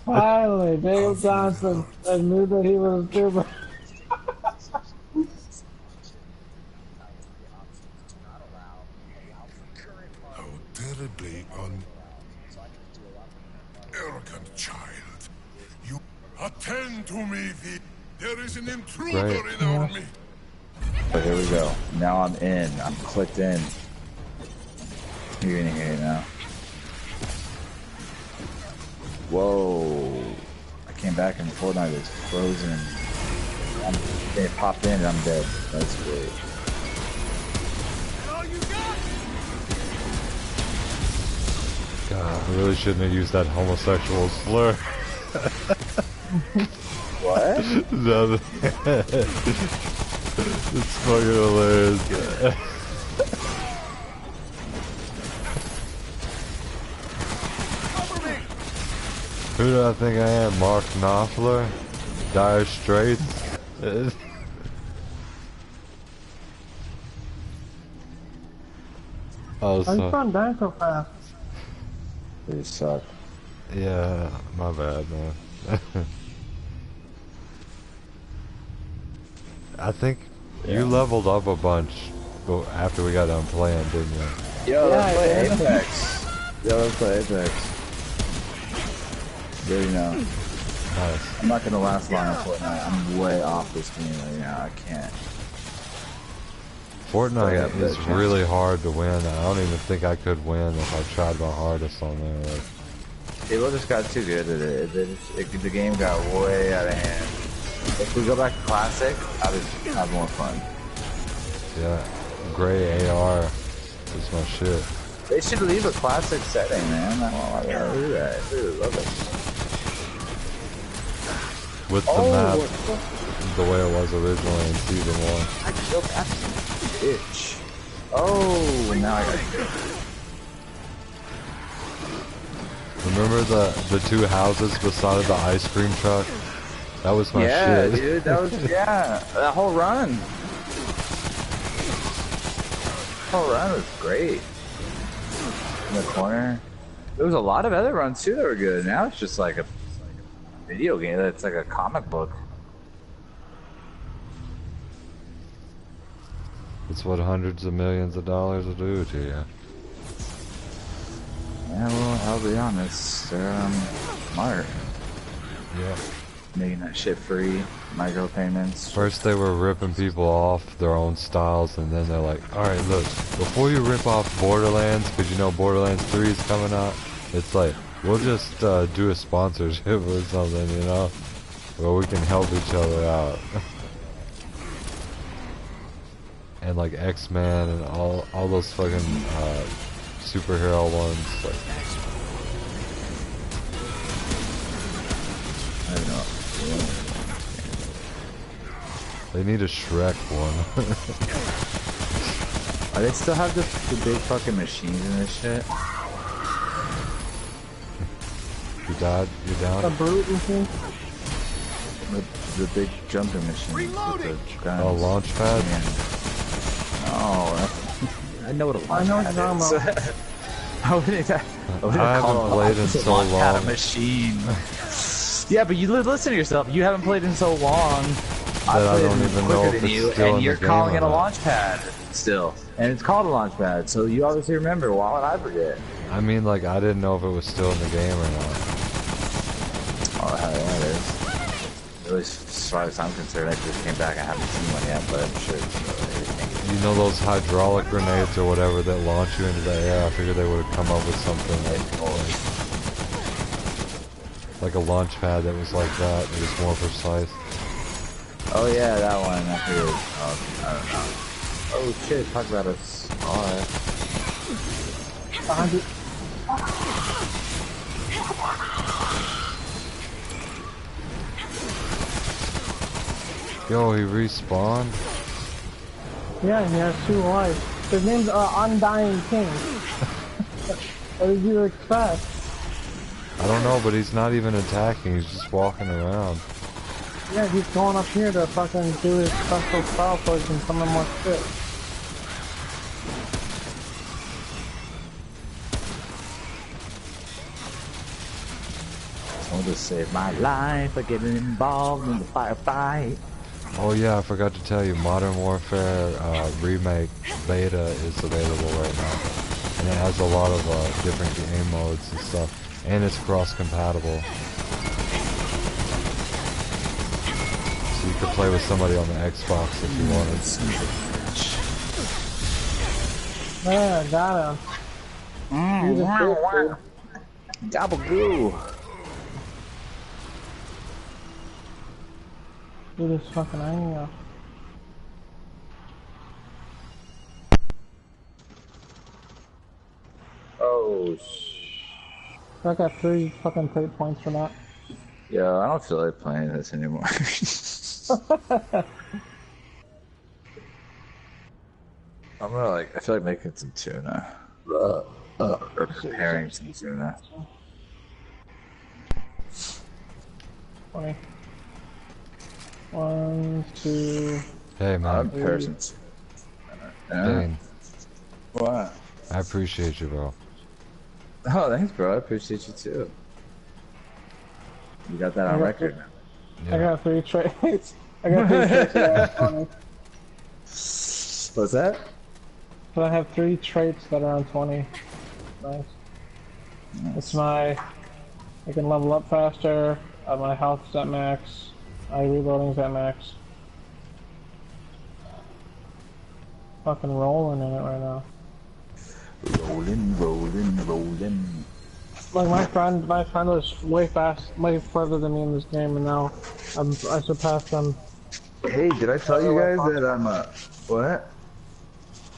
Speaker 1: Finally, Dave Johnson admitted that he was a stupid.
Speaker 5: How terribly arrogant child. You attend to me, there is an intruder in our midst.
Speaker 6: But here we go. Now I'm in. I'm clicked in. You're gonna hear it now. Whoa. I came back and Fortnite is frozen. It popped in and I'm dead. That's great.
Speaker 2: God, I really shouldn't have used that homosexual slur.
Speaker 6: What?
Speaker 2: No, it's fucking hilarious. Who do I think I am? Mark Knopfler? Dire Straits? Oh,
Speaker 1: How you gone down so fast?
Speaker 6: They suck.
Speaker 2: Yeah, my bad, man. I think you leveled up a bunch after we got done playing, didn't you?
Speaker 6: Yo, let's play Apex. Yo, let's play Apex. There you know.
Speaker 2: Nice.
Speaker 6: I'm not gonna last long in Fortnite. I'm way off this game right now. I can't.
Speaker 2: Fortnite is really hard to win. I don't even think I could win if I tried my hardest on there. Like,
Speaker 6: People just got too good at it. The game got way out of hand. If we go back to Classic, I'll just have more fun.
Speaker 2: yeah, gray AR is my shit.
Speaker 6: They should leave a Classic setting, man. I don't want to do that. I really love it.
Speaker 2: With the map, the way it was originally in Season 1.
Speaker 6: I killed that bitch. Oh, now I gotta go.
Speaker 2: Remember the two houses beside the ice cream truck? That was my shit.
Speaker 6: Yeah, dude, that was, yeah, that whole run. Whole run was great. In the corner. There was a lot of other runs too that were good. Now it's just like a video game that's like a comic book.
Speaker 2: It's what hundreds of millions of dollars will do to you.
Speaker 6: Yeah, well, I'll be honest, they're smart.
Speaker 2: Yeah.
Speaker 6: Making that shit free, micropayments.
Speaker 2: First they were ripping people off their own styles, and then they're like, alright, look, before you rip off Borderlands, because you know Borderlands 3 is coming out, it's like, we'll just do a sponsorship or something, you know, where we can help each other out. And like X-Men and all those fucking superhero ones, like.
Speaker 6: I don't know.
Speaker 2: They need a Shrek one.
Speaker 6: Oh, they still have the big fucking machines and this shit?
Speaker 2: You died? You down?
Speaker 1: The brute machine?
Speaker 6: The big jumping machine. Reloading!
Speaker 2: Oh, launch pad?
Speaker 6: Oh, I know what a launch pad is. I wouldn't
Speaker 2: haven't played in so long.
Speaker 6: A machine. Yeah, but you listen to yourself. You haven't played in so long.
Speaker 2: That I don't even know if it's still
Speaker 6: and
Speaker 2: in
Speaker 6: you're
Speaker 2: the game
Speaker 6: calling
Speaker 2: or
Speaker 6: it a
Speaker 2: not.
Speaker 6: launch pad still, and it's called a launch pad. So you obviously remember. Why would I forget?
Speaker 2: I mean, like, I didn't know if it was still in the game or not.
Speaker 6: Oh, hell yeah, it is. At least as far as I'm concerned, I just came back. I haven't seen one yet, but I'm sure it's
Speaker 2: You know those hydraulic grenades or whatever that launch you into the air? I figured they would have come up with something like a launch pad that was like that. It was more precise.
Speaker 6: Oh yeah, that one. I figured. I don't know. Oh shit! Talk about a scar.
Speaker 2: Yo, he respawned?
Speaker 1: Yeah, he has 2 lives. His name's Undying King. What did you expect?
Speaker 2: I don't know, but he's not even attacking, he's just walking around.
Speaker 1: Yeah, he's going up here to fucking do his special spell so he can summon more shit.
Speaker 6: Someone just saved my life by getting involved in the firefight.
Speaker 2: Oh yeah, I forgot to tell you, Modern Warfare Remake Beta is available right now. And it has a lot of different game modes and stuff. And it's cross-compatible. So you could play with somebody on the Xbox if you wanted.
Speaker 1: Yeah, got him.
Speaker 6: Gabagoo.
Speaker 1: Do this fucking angle.
Speaker 6: Oh
Speaker 1: I got 3 fucking fate points for that.
Speaker 6: yeah, I don't feel like playing this anymore. I'm gonna I feel like making some tuna. Or preparing some tuna.
Speaker 1: 20. 1, 2.
Speaker 2: Hey man,
Speaker 6: Prepare some
Speaker 2: Dane,
Speaker 6: What?
Speaker 2: I appreciate you, bro.
Speaker 6: Oh, thanks, bro. I appreciate you too. You got that on record now.
Speaker 2: Yeah.
Speaker 1: I got 3 traits. I got 3 traits that are on 20.
Speaker 6: What's that?
Speaker 1: But I have 3 traits that are on 20. Nice. It's my... I can level up faster, my health's at max, my reloading's at max. Fucking rolling in it right now.
Speaker 6: Rolling.
Speaker 1: Like my friend was way further than me in this game, and now I surpassed them.
Speaker 6: Hey, did I tell you guys that I'm what?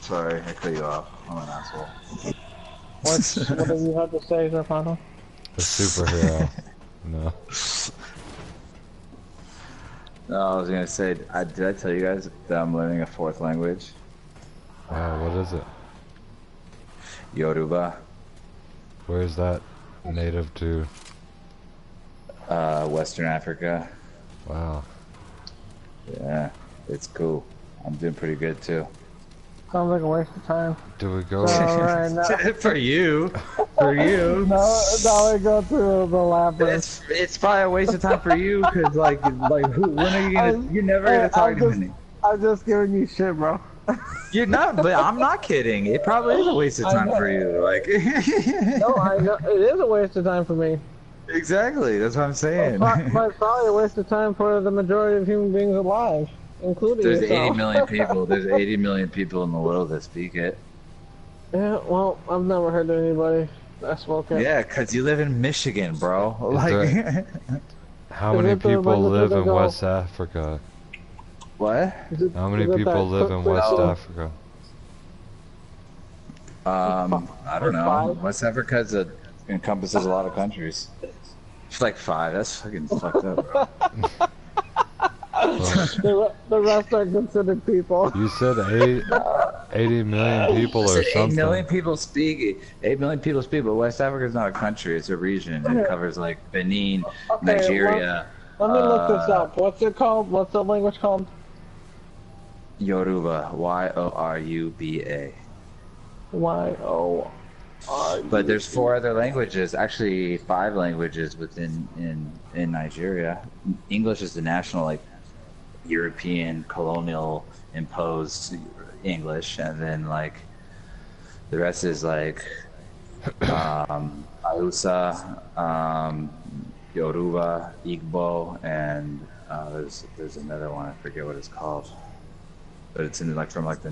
Speaker 6: Sorry, I cut you off. I'm an asshole.
Speaker 1: What did you have to say, Zarpano?
Speaker 2: A superhero. No.
Speaker 6: No, I was gonna say, did I tell you guys that I'm learning a 4th language?
Speaker 2: Wow, what is it?
Speaker 6: Yoruba.
Speaker 2: Where is that native to?
Speaker 6: Western Africa.
Speaker 2: Wow.
Speaker 6: Yeah, it's cool. I'm doing pretty good too.
Speaker 1: Sounds like a waste of time.
Speaker 2: Do we go?
Speaker 1: Alright, now,
Speaker 6: For you.
Speaker 1: now we go through the labyrinth.
Speaker 6: It's probably a waste of time for you, cause when are you gonna? You're never gonna talk to me.
Speaker 1: I'm just giving you shit, bro.
Speaker 6: You're not, but I'm not kidding. It probably is a waste of time for you.
Speaker 1: No, I know it is a waste of time for me.
Speaker 6: Exactly. That's what I'm saying.
Speaker 1: But it's probably a waste of time for the majority of human beings alive, including
Speaker 6: There's
Speaker 1: yourself.
Speaker 6: 80 million people. There's 80 million people in the world that speak it.
Speaker 1: Yeah, well, I've never heard of anybody that spoke it.
Speaker 6: Yeah, cause you live in Michigan, bro.
Speaker 2: How many people live in West Africa?
Speaker 6: What?
Speaker 2: How many people live in West Africa?
Speaker 6: I don't know.
Speaker 1: 5?
Speaker 6: West Africa encompasses a lot of countries. It's like 5. That's fucking fucked up, bro.
Speaker 1: The rest are considered people.
Speaker 2: You said 80 million people or
Speaker 6: 8
Speaker 2: something.
Speaker 6: million people speak. 8 million people speak, but West Africa is not a country. It's a region. It covers like Benin, Nigeria.
Speaker 1: Let me look this up. What's it called? What's the language called?
Speaker 6: Yoruba. Yoruba.
Speaker 1: Y-O-R.
Speaker 6: But there's 4 other languages, actually 5 languages within in Nigeria. English is the national European colonial imposed English, and then the rest is Hausa, Yoruba, Igbo, and There's another one. I forget what it's called, but it's in like from like the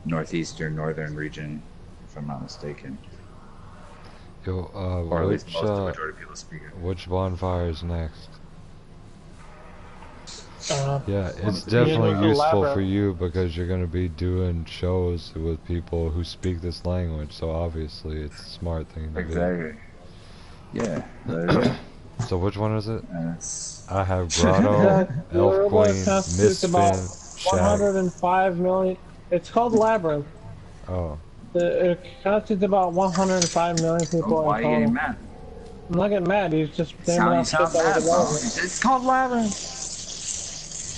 Speaker 6: northeastern northern region, if I'm not mistaken.
Speaker 2: Yo,
Speaker 6: Or at least most of the majority of people speak it.
Speaker 2: which bonfire is next? Yeah, it's
Speaker 1: What's the
Speaker 2: definitely
Speaker 1: beautiful
Speaker 2: useful
Speaker 1: labyrinth?
Speaker 2: for you because you're gonna be doing shows with people who speak this language, so obviously it's a smart thing to do.
Speaker 6: Exactly. Yeah. There you go.
Speaker 2: So which one is it?
Speaker 6: And it's
Speaker 2: I have Grotto, Elf Queen,
Speaker 1: Constitutes about
Speaker 2: Mistfin, Shag.
Speaker 1: 105 million. It's called Labyrinth.
Speaker 2: Oh,
Speaker 1: It constitutes about 105 million people
Speaker 6: why are
Speaker 1: in
Speaker 6: you
Speaker 1: total.
Speaker 6: getting mad?
Speaker 1: I'm not getting mad. He's just naming
Speaker 6: You
Speaker 1: off shit
Speaker 6: sound
Speaker 1: that
Speaker 6: mad,
Speaker 1: was
Speaker 6: bro.
Speaker 1: irrelevant.
Speaker 6: It's called Labyrinth.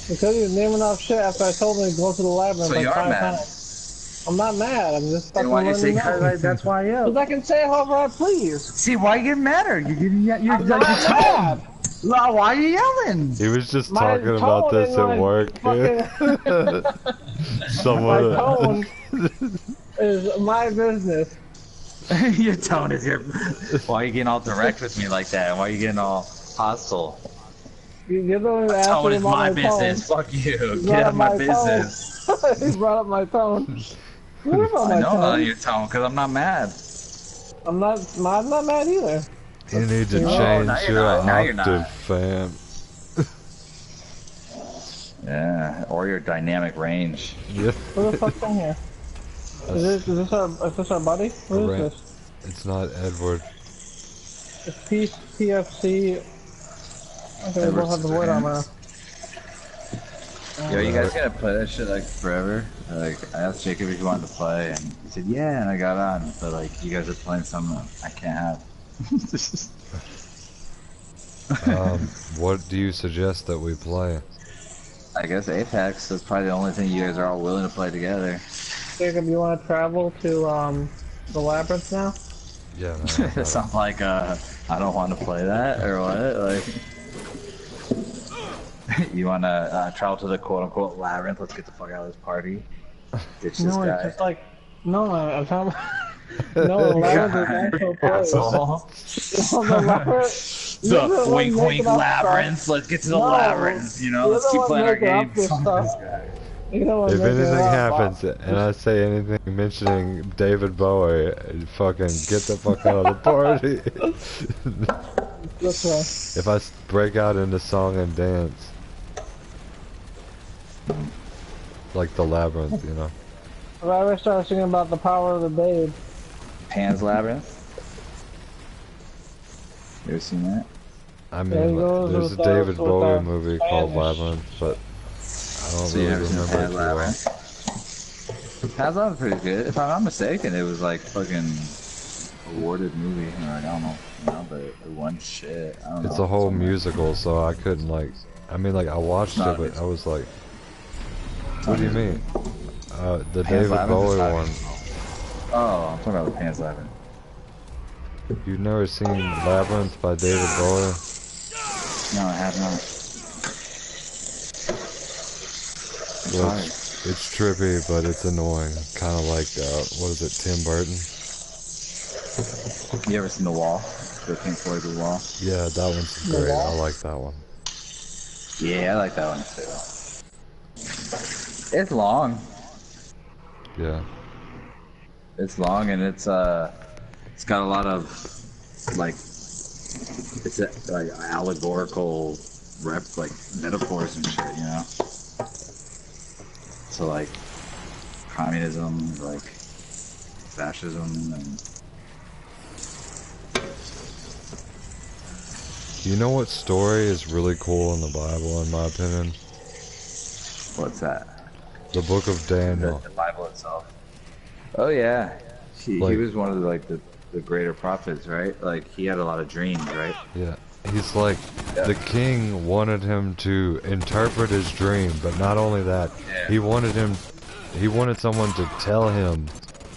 Speaker 1: Because he was naming off shit after I told him to go to the labyrinth
Speaker 6: So
Speaker 1: like
Speaker 6: you are
Speaker 1: 5
Speaker 6: mad.
Speaker 1: times. I'm not mad. I'm just
Speaker 6: Then
Speaker 1: fucking
Speaker 6: why you
Speaker 1: letting
Speaker 6: say
Speaker 1: you know.
Speaker 6: cause that's why you.
Speaker 1: Because I can say however I please.
Speaker 6: See, why you getting madder? You're
Speaker 1: I'm not mad.
Speaker 6: No, why are you yelling?
Speaker 2: he was just
Speaker 1: My
Speaker 2: talking about
Speaker 1: tone
Speaker 2: this
Speaker 1: and
Speaker 2: at
Speaker 1: my
Speaker 2: work.
Speaker 1: fucking- My
Speaker 2: Someone.
Speaker 1: tone is my business.
Speaker 6: Your tone is your. Why are you getting all direct with me like that? Why are you getting all hostile?
Speaker 1: You're the one who asked
Speaker 6: Tone
Speaker 1: me
Speaker 6: is
Speaker 1: about
Speaker 6: my
Speaker 1: my
Speaker 6: business.
Speaker 1: tone.
Speaker 6: Fuck you.
Speaker 1: You
Speaker 6: Get
Speaker 1: brought
Speaker 6: out
Speaker 1: up
Speaker 6: of my
Speaker 1: my
Speaker 6: business.
Speaker 1: tone. He brought up my tone. What about
Speaker 6: I
Speaker 1: my
Speaker 6: know
Speaker 1: tone?
Speaker 6: about your tone because I'm not mad.
Speaker 1: I'm not mad either.
Speaker 2: You need to
Speaker 1: No,
Speaker 2: change
Speaker 6: now you're
Speaker 2: your
Speaker 6: not. Now you're
Speaker 2: octave,
Speaker 6: not.
Speaker 2: fam.
Speaker 6: Yeah, or your dynamic range.
Speaker 2: Yeah.
Speaker 1: Who the fuck's in here? Is this our buddy? Who is
Speaker 2: Right.
Speaker 1: this?
Speaker 2: It's not Edward.
Speaker 1: It's PFC. Okay, we both have the void armor.
Speaker 6: Yo, you guys gotta play that shit like forever. Like, I asked Jacob if he wanted to play, and he said yeah, and I got on. But like, you guys are playing something I can't have.
Speaker 2: What do you suggest that we play?
Speaker 6: I guess Apex is probably the only thing you guys are all willing to play together.
Speaker 1: Jacob, you want to travel to the labyrinth now?
Speaker 2: Yeah, man.
Speaker 6: It sounds like I don't want to play that or what? Like, you want to travel to the quote-unquote labyrinth? Let's get the fuck out of this party. Ditch this
Speaker 1: No,
Speaker 6: guy.
Speaker 1: it's just like I'm talking about. No, the labyrinth is actual place.
Speaker 6: Asshole.
Speaker 1: No, the labyrinth.
Speaker 6: The wink wink labyrinth. Let's get to the
Speaker 1: No,
Speaker 6: labyrinth. You know,
Speaker 1: you're
Speaker 6: let's
Speaker 1: the
Speaker 6: keep
Speaker 1: one
Speaker 6: playing our
Speaker 1: making up
Speaker 6: games.
Speaker 1: this
Speaker 6: Fuck
Speaker 1: stuff.
Speaker 6: this guy.
Speaker 1: You know what?
Speaker 2: If anything happens and I say anything mentioning David Bowie, fucking get the fuck out of the party.
Speaker 1: This way.
Speaker 2: If I break out into song and dance, like the labyrinth, you know.
Speaker 1: If I ever start singing about the power of the babe,
Speaker 6: Pan's Labyrinth. You ever seen that?
Speaker 2: I
Speaker 1: There he
Speaker 2: mean,
Speaker 1: goes
Speaker 2: there's a
Speaker 1: with
Speaker 2: David
Speaker 1: with
Speaker 2: Bowie
Speaker 1: the
Speaker 2: movie called
Speaker 1: Spanish.
Speaker 2: Labyrinth, but I don't
Speaker 6: So you
Speaker 2: really
Speaker 6: ever seen
Speaker 2: remember it
Speaker 6: Pan's
Speaker 2: too well.
Speaker 6: Labyrinth? Pan's Labyrinth pretty good. If I'm not mistaken, it was like fucking awarded movie. Or like, I don't know, but it won shit. I don't know.
Speaker 2: It's a whole
Speaker 6: Something.
Speaker 2: musical, so I couldn't like. I mean, like I watched
Speaker 6: Not
Speaker 2: it, but
Speaker 6: a
Speaker 2: I was like,
Speaker 6: It's
Speaker 2: "What
Speaker 6: not
Speaker 2: do you
Speaker 6: a
Speaker 2: mean?" The
Speaker 6: Pan's
Speaker 2: David
Speaker 6: Labyrinth
Speaker 2: Bowie
Speaker 6: is not-
Speaker 2: one.
Speaker 6: Oh, I'm talking about the Pan's Labyrinth.
Speaker 2: You've never seen Labyrinth by David Bowie?
Speaker 6: No, I have not.
Speaker 2: Well, it's trippy, but it's annoying. Kind of like what is it, Tim Burton?
Speaker 6: You ever seen The Wall? The Pink Floyd The Wall?
Speaker 2: Yeah, that one's great. I like that one.
Speaker 6: Yeah, I like that one too. It's long.
Speaker 2: Yeah.
Speaker 6: It's long and it's got a lot of like it's like allegorical like metaphors and shit, you know. So like communism, like fascism, and
Speaker 2: You know what story is really cool in the Bible, in my opinion?
Speaker 6: what's that?
Speaker 2: The Book of Daniel.
Speaker 6: The Bible itself. Oh yeah, he
Speaker 2: Like-
Speaker 6: was one of the greater prophets, right? Like he had a lot of dreams, right?
Speaker 2: Yeah. He's like, the king wanted him to interpret his dream, but not only that,
Speaker 6: Yeah.
Speaker 2: he wanted someone to tell him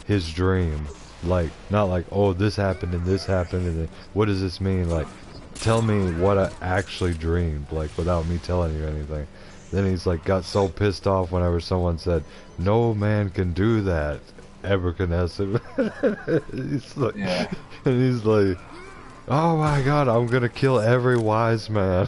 Speaker 2: his dream. Like, not like, oh, this happened, and then, what does this mean? Like, tell me what I actually dreamed, like, without me telling you anything. Then he's like, got so pissed off whenever someone said, no man can do that, Nebuchadnezzar. He's like,
Speaker 6: Yeah.
Speaker 2: and he's like, oh my god, I'm gonna kill every wise man.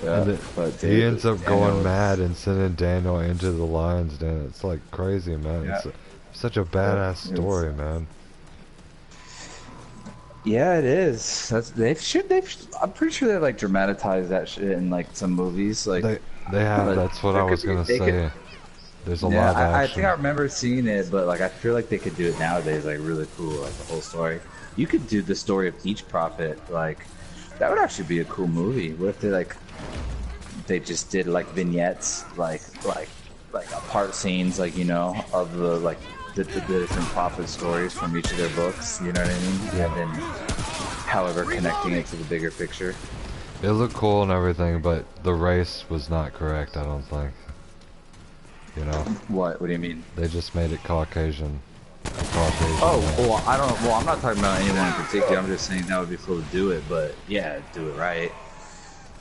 Speaker 6: Yeah,
Speaker 2: And
Speaker 6: but
Speaker 2: he
Speaker 6: dude,
Speaker 2: ends up
Speaker 6: Daniel
Speaker 2: going
Speaker 6: was-
Speaker 2: mad and sending Daniel into the lion's den. It's like crazy, man.
Speaker 6: Yeah.
Speaker 2: It's such a badass story, man.
Speaker 6: Yeah, it is. I'm pretty sure they like dramatized that shit in like some movies. Like
Speaker 2: They have.
Speaker 6: but
Speaker 2: That's what
Speaker 6: there
Speaker 2: I
Speaker 6: could
Speaker 2: was
Speaker 6: be-
Speaker 2: gonna
Speaker 6: they
Speaker 2: say.
Speaker 6: could-
Speaker 2: There's a
Speaker 6: yeah,
Speaker 2: live
Speaker 6: I
Speaker 2: action.
Speaker 6: think I remember seeing it, but like I feel like they could do it nowadays, like really cool, like the whole story. You could do the story of each prophet, like that would actually be a cool movie. What if they just did like vignettes, like part scenes, like you know, of the like the different prophet stories from each of their books. You know what I mean? Yeah. And then, however, connecting it to the bigger picture.
Speaker 2: It looked cool and everything, but the race was not correct. I don't think. You know.
Speaker 6: What? What do you mean?
Speaker 2: They just made it Caucasian. Caucasian.
Speaker 6: Oh, well, I don't. Well, I'm not talking about anyone in particular. I'm just saying that would be cool to do it, but yeah, do it right.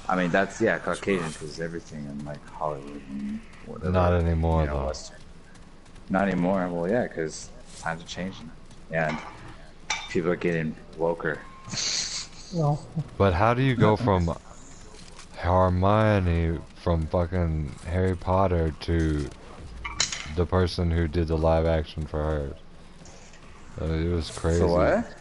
Speaker 6: I mean, that's Caucasian because everything in like Hollywood and whatever.
Speaker 2: Not anymore,
Speaker 6: you know,
Speaker 2: though.
Speaker 6: Western. Not anymore. Well, yeah, because times are changing, and people are getting woker.
Speaker 1: No.
Speaker 2: But how do you go from Hermione from fucking Harry Potter to the person who did the live action for her? It was crazy.
Speaker 6: For what?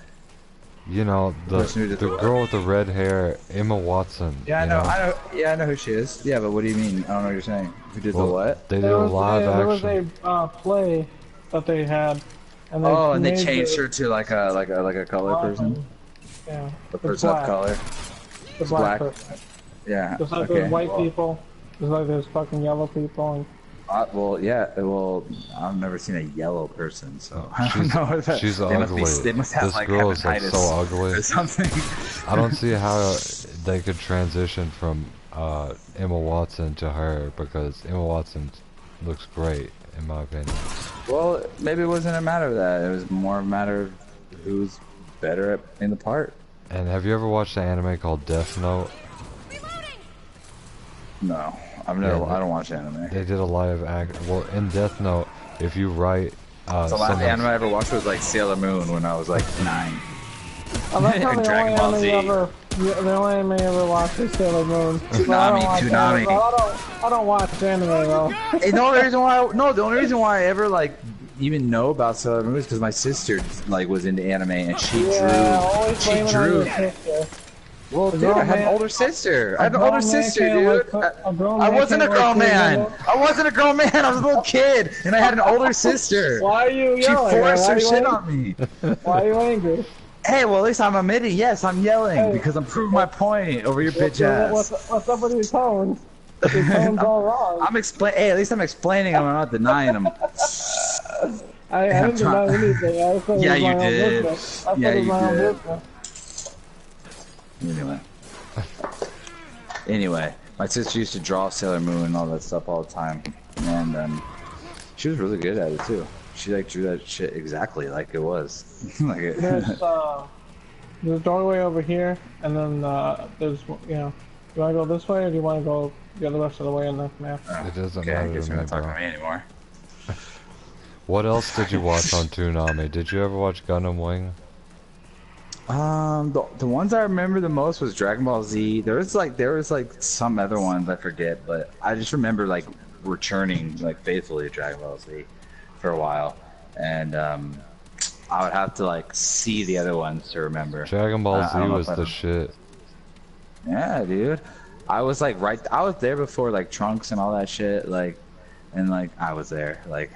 Speaker 2: You know, the
Speaker 6: person who did the what?
Speaker 2: girl with the red hair, Emma Watson.
Speaker 6: Yeah, I
Speaker 2: you
Speaker 6: know. I know. Yeah, I know who she is. Yeah, but what do you mean? I don't know what you're saying. Who did the what?
Speaker 2: They did a live
Speaker 1: there
Speaker 2: action.
Speaker 1: was a play that they had, and they
Speaker 6: Oh, and they
Speaker 1: made
Speaker 6: changed
Speaker 1: the-
Speaker 6: her to like a color person,
Speaker 1: Yeah,
Speaker 6: a
Speaker 1: the
Speaker 6: person of
Speaker 1: black,
Speaker 6: color.
Speaker 1: the black
Speaker 6: black.
Speaker 1: person.
Speaker 6: Yeah.
Speaker 1: Just like
Speaker 6: Okay.
Speaker 1: there's white people, just like there's fucking yellow people, and
Speaker 6: Well, yeah. Well, I've never seen a yellow person, so I don't
Speaker 2: She's-
Speaker 6: know. If that,
Speaker 2: she's
Speaker 6: they
Speaker 2: ugly.
Speaker 6: they must have
Speaker 2: This
Speaker 6: like
Speaker 2: girl is, like,
Speaker 6: hepatitis
Speaker 2: so ugly.
Speaker 6: or something.
Speaker 2: I don't see how they could transition from Emma Watson to her because Emma Watson looks great in my opinion.
Speaker 6: Well, maybe it wasn't a matter of that. It was more a matter of who's better in the part.
Speaker 2: And have you ever watched the anime called Death Note?
Speaker 6: No, I've never.
Speaker 2: Yeah,
Speaker 6: I don't watch anime.
Speaker 2: They did a live act. Well, in Death Note, if you write,
Speaker 6: The last
Speaker 2: someone's-
Speaker 6: anime I ever watched was like Sailor Moon when I was like 9.
Speaker 1: oh, that's not the
Speaker 6: Dragon
Speaker 1: only
Speaker 6: Ball
Speaker 1: anime
Speaker 6: Z.
Speaker 1: the only anime I ever watched is Sailor Moon.
Speaker 6: Toonami.
Speaker 1: I don't watch anime though.
Speaker 6: And the only reason why I ever like even know about Sailor Moon is because my sister like was into anime and she
Speaker 1: Yeah, always
Speaker 6: drew.
Speaker 1: blame
Speaker 6: She
Speaker 1: it on
Speaker 6: drew.
Speaker 1: your sister.
Speaker 6: Well, dude, I had an older sister. I had an older sister, dude. I wasn't a grown man. I wasn't a grown man. I was a little kid, and I had an older sister.
Speaker 1: Why are you
Speaker 6: She
Speaker 1: yelling?
Speaker 6: forced
Speaker 1: Why
Speaker 6: her
Speaker 1: are you
Speaker 6: shit
Speaker 1: angry?
Speaker 6: on me.
Speaker 1: Why are you angry?
Speaker 6: Hey, well, at least I'm admitting, yes, I'm yelling
Speaker 1: Hey.
Speaker 6: because I'm proving my point over your bitch ass.
Speaker 1: What's up with your tones? Your tone's all wrong.
Speaker 6: I'm Hey, at least I'm explaining them. I'm not denying them.
Speaker 1: I didn't deny anything. I said
Speaker 6: Yeah,
Speaker 1: it was
Speaker 6: you
Speaker 1: my own
Speaker 6: did.
Speaker 1: business. I
Speaker 6: Yeah,
Speaker 1: said it was
Speaker 6: you
Speaker 1: my own
Speaker 6: did.
Speaker 1: business.
Speaker 6: Anyway, my sister used to draw Sailor Moon and all that stuff all the time, and she was really good at it too. She like drew that shit exactly like it was. Like it.
Speaker 1: There's a doorway over here, and then there's you want to go this way or do you want to go the other rest of the way in the map?
Speaker 2: It doesn't
Speaker 6: Okay, I
Speaker 2: matter
Speaker 6: guess
Speaker 2: to
Speaker 6: you're
Speaker 2: me,
Speaker 6: not talking
Speaker 2: bro.
Speaker 6: to me anymore.
Speaker 2: What else did you watch on Toonami? Did you ever watch Gundam Wing?
Speaker 6: The ones I remember the most was Dragon Ball Z. There was like some other ones I forget, but I just remember like returning like faithfully to Dragon Ball Z for a while, and I would have to like see the other ones to remember.
Speaker 2: Dragon Ball
Speaker 6: I
Speaker 2: Z
Speaker 6: don't know
Speaker 2: was
Speaker 6: if I
Speaker 2: the
Speaker 6: don't-
Speaker 2: shit.
Speaker 6: Yeah, dude. I was like I was there before like Trunks and all that shit, like, and like I was there, like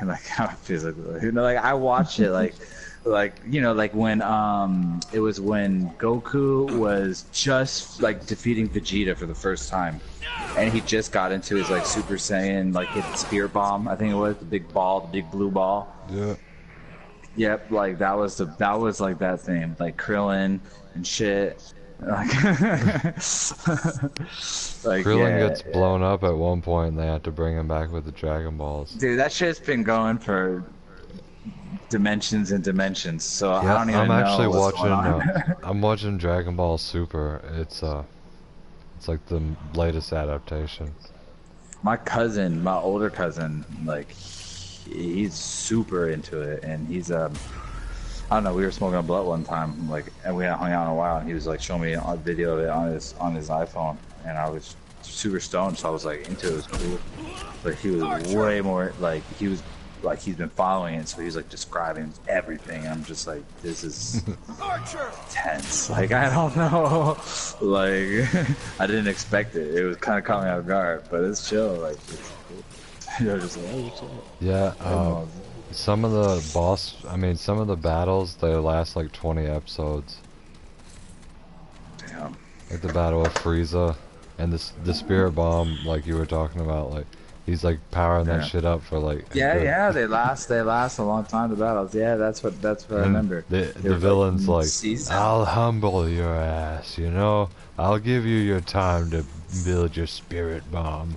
Speaker 6: physically, like I watched it, like like when it was when Goku was just like defeating Vegeta for the first time, and he just got into his like Super Saiyan, like hit the Spirit Bomb, I think it was the big blue ball.
Speaker 2: Yeah.
Speaker 6: Yep, like that was like that thing, like Krillin and shit. Like,
Speaker 2: Krillin gets blown up at one point and they have to bring him back with the Dragon Balls.
Speaker 6: Dude, that shit's been going for dimensions and dimensions, so I don't even
Speaker 2: I'm
Speaker 6: know
Speaker 2: actually
Speaker 6: what's
Speaker 2: watching
Speaker 6: going on.
Speaker 2: I'm watching Dragon Ball Super. It's like the latest adaptation.
Speaker 6: My older cousin, like he's super into it, and he's I don't know. We were smoking a blunt one time, like, and we hadn't hung out in a while. And he was like showing me a video of it on his iPhone, and I was super stoned, so I was like into it. It was cool, but he was way more like he's been following it, so he was like describing everything. I'm just like, this is tense. Like, I don't know. Like, I didn't expect it. It was kind of caught me off guard, but it's chill. Like, it's cool. You're just like, oh, chill.
Speaker 2: Yeah. Some of the battles, they last like 20 episodes.
Speaker 6: Damn.
Speaker 2: Like the Battle of Frieza, and the Spirit Bomb, like you were talking about, like he's like powering that shit up for like.
Speaker 6: Yeah, they last a long time. The battles, yeah, that's what I remember.
Speaker 2: The villain's like,
Speaker 6: season.
Speaker 2: I'll humble your ass, you know. I'll give you your time to build your Spirit Bomb,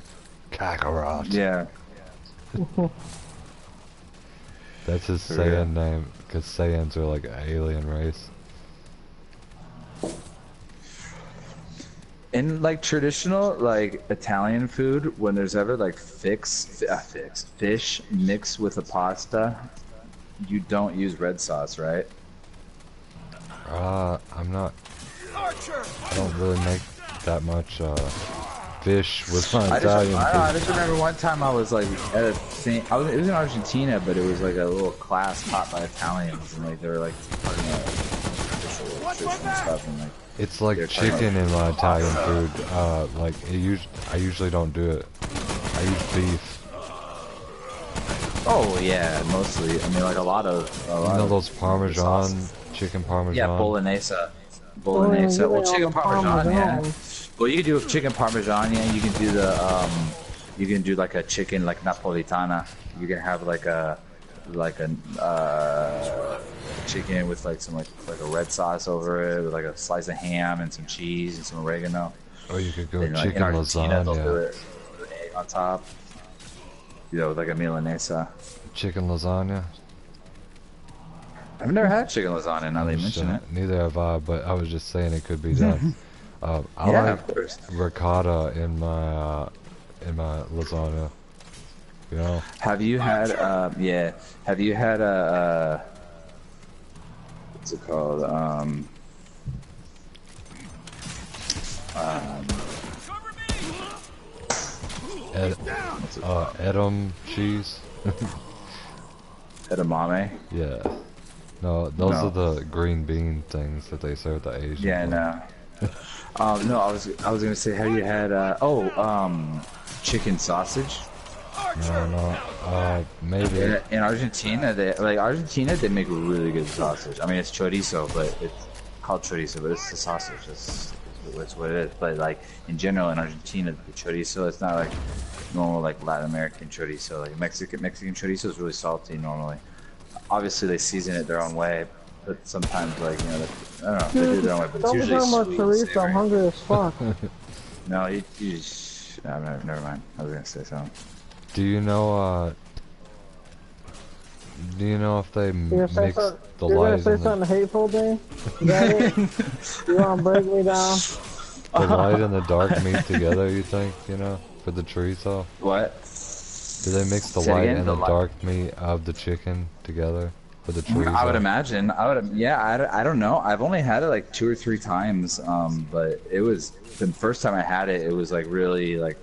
Speaker 2: Kakarot.
Speaker 6: Yeah.
Speaker 2: That's his Saiyan name, because Saiyans are like an alien race.
Speaker 6: In like traditional like Italian food, when there's ever like fish mixed with a pasta, you don't use red sauce, right?
Speaker 2: I don't really make that much fish with my Italian food.
Speaker 6: I just remember one time I was like at a thing. It was in Argentina, but it was like a little class taught by Italians, and like they were like talking about traditional stuff and like.
Speaker 2: It's like chicken in my Italian food. Like I usually don't do it. I use beef.
Speaker 6: Oh yeah, mostly. I mean, like a lot of
Speaker 2: those Parmesan, chicken Parmesan.
Speaker 6: Yeah, bolognese. Well, chicken Parmesan, yeah. Well, you can do chicken Parmesan, yeah. You can do you can do like a chicken like Napolitana. You can have like a chicken with like some like a red sauce over it, with like a slice of ham and some cheese and some oregano.
Speaker 2: Or you could go
Speaker 6: and,
Speaker 2: chicken
Speaker 6: like, in Argentina, they'll do
Speaker 2: lasagna.
Speaker 6: it with an egg on top. You know, with like a milanesa.
Speaker 2: Chicken lasagna.
Speaker 6: I've never had chicken lasagna. Now they mention it.
Speaker 2: Neither have I, but I was just saying it could be done. I
Speaker 6: Yeah,
Speaker 2: like
Speaker 6: of course.
Speaker 2: ricotta in my lasagna. You know.
Speaker 6: Have you had Have you had what's it called?
Speaker 2: Edam cheese.
Speaker 6: Edamame?
Speaker 2: Yeah. No, those are the green bean things that they serve the Asians.
Speaker 6: Yeah, no. No, I was gonna say, have you had chicken sausage?
Speaker 2: No, maybe.
Speaker 6: In Argentina, they make really good sausage. I mean, it's chorizo, but it's called chorizo, but it's the sausage. It's what it is. But like in general, in Argentina, the chorizo, it's not like normal like Latin American chorizo. Like Mexican chorizo is really salty normally. Obviously, they season it their own way, but sometimes like I don't know, they do it their own way. But it's usually sweet.
Speaker 1: Chorizo, I'm hungry as fuck.
Speaker 6: No, never mind. I was gonna say something.
Speaker 2: Do you know if they mix the
Speaker 1: You're
Speaker 2: light
Speaker 1: gonna say
Speaker 2: and
Speaker 1: something hateful, Dane? Is that it? You wanna break me down?
Speaker 2: the light and the dark meat together? You think, for the chorizo?
Speaker 6: What?
Speaker 2: Do they mix the light and the dark meat of the chicken together for the chorizo?
Speaker 6: I would imagine. I don't know. I've only had it like 2 or 3 times. But it was the first time I had it. It was like really like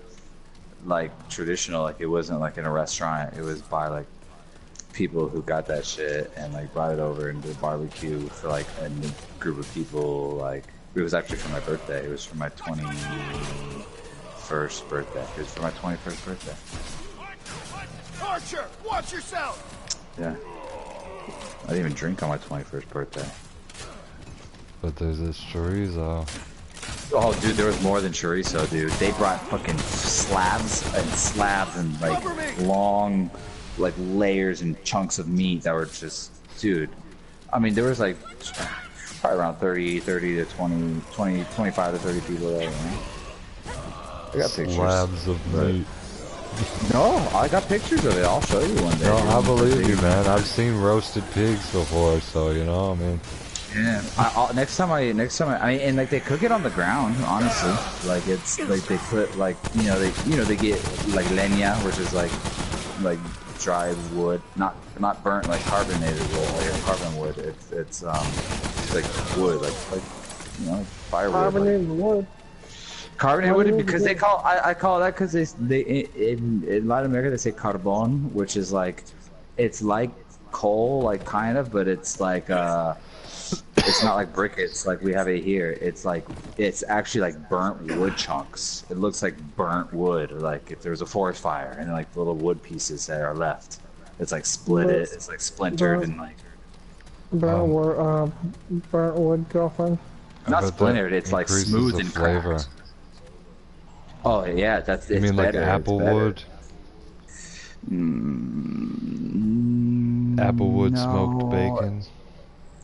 Speaker 6: traditional. Like it wasn't like in a restaurant. It was by like people who got that shit and like brought it over and did barbecue for like a group of people. Like it was actually for my birthday. It was for my 21st birthday. It was for my 21st birthday.
Speaker 5: Archer, watch yourself!
Speaker 6: Yeah. I didn't even drink on my 21st birthday.
Speaker 2: But there's this chorizo.
Speaker 6: Oh, dude, there was more than chorizo, dude. They brought fucking slabs and like long, like layers and chunks of meat that were just, dude. I mean, there was like probably around 30 to 20, 25 to 30 people there, I got pictures.
Speaker 2: Slabs of meat.
Speaker 6: No, I got pictures of it. I'll show you one day.
Speaker 2: No, I believe you, man. I've seen roasted pigs before, so I mean.
Speaker 6: Yeah. Next time I mean, and like they cook it on the ground, honestly. Like it's like they put like they get like leña, which is like dry wood, not burnt like carbonated wood, like carbon wood. It's like wood, like you know, firewood.
Speaker 1: Carbonated wood.
Speaker 6: Carbonated wood because they call I call that because they in Latin America they say carbon, which is like it's like coal, like kind of, but it's like it's not like briquettes like we have it here. It's like it's actually like burnt wood chunks. It looks like burnt wood, like if there was a forest fire and like little wood pieces that are left. It's like it's like splintered and like
Speaker 1: burnt wood, girlfriend.
Speaker 6: not splintered. It's like smooth and
Speaker 2: flavor.
Speaker 6: cracked. Oh yeah, that's.
Speaker 2: You mean like applewood? Applewood smoked bacon.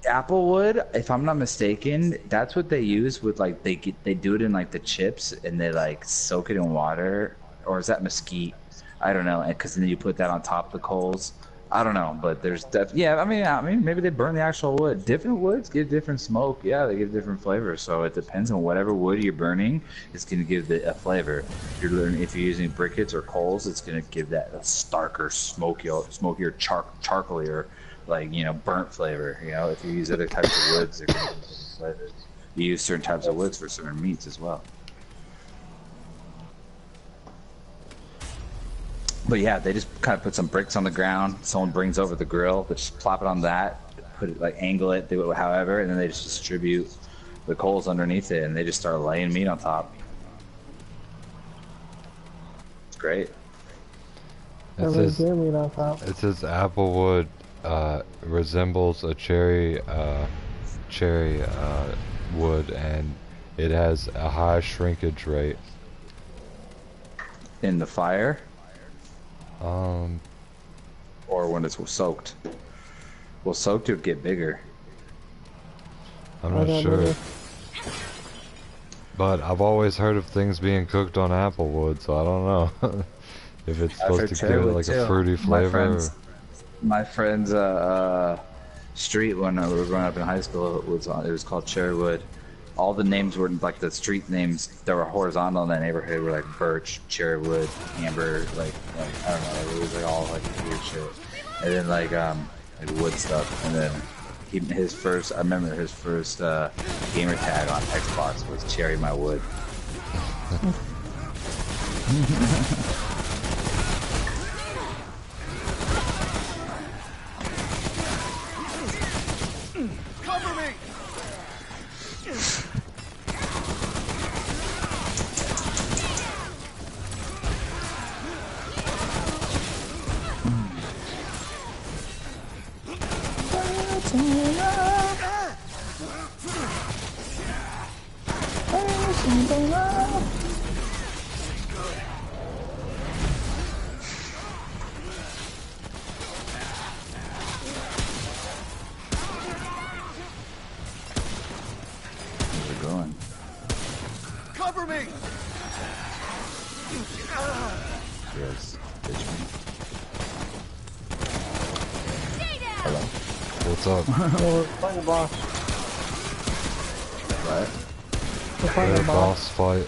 Speaker 6: Applewood, if I'm not mistaken, that's what they use with like they do it in like the chips and they like soak it in water, or is that mesquite? I don't know, because then you put that on top of the coals. I don't know, but there's yeah. I mean, maybe they burn the actual wood. Different woods give different smoke. Yeah, they give different flavors. So it depends on whatever wood you're burning. It's going to give a flavor. If you're using briquettes or coals, it's going to give that a starker, smokier, charcoalier, like burnt flavor. If you use other types of woods, they're going to give different flavors. You use certain types of woods for certain meats as well. But yeah, they just kind of put some bricks on the ground. Someone brings over the grill, they just plop it on that, put it angle it, do it however, and then they just distribute the coals underneath it, and they just start laying meat on top. It's great.
Speaker 2: It says applewood resembles a cherry wood, and it has a high shrinkage rate.
Speaker 6: In the fire? Or when it's soaked. Well, soaked it would get bigger.
Speaker 2: I'm not sure. But I've always heard of things being cooked on applewood, so I don't know if it's supposed to give it like a fruity flavor.
Speaker 6: My friend's street when I was growing up in high school, it was called Cherrywood. All the names were like the street names that were horizontal in that neighborhood were like Birch, Cherrywood, Amber, like I don't know, it was like all like weird shit. And then like wood stuff. And then I remember his first gamer tag on Xbox was Cherry My Wood.
Speaker 7: Cover me! Cover me!
Speaker 6: Yes,
Speaker 2: Hello. What's up?
Speaker 1: We're playing a boss.
Speaker 6: What?
Speaker 1: We're playing a
Speaker 2: boss fight.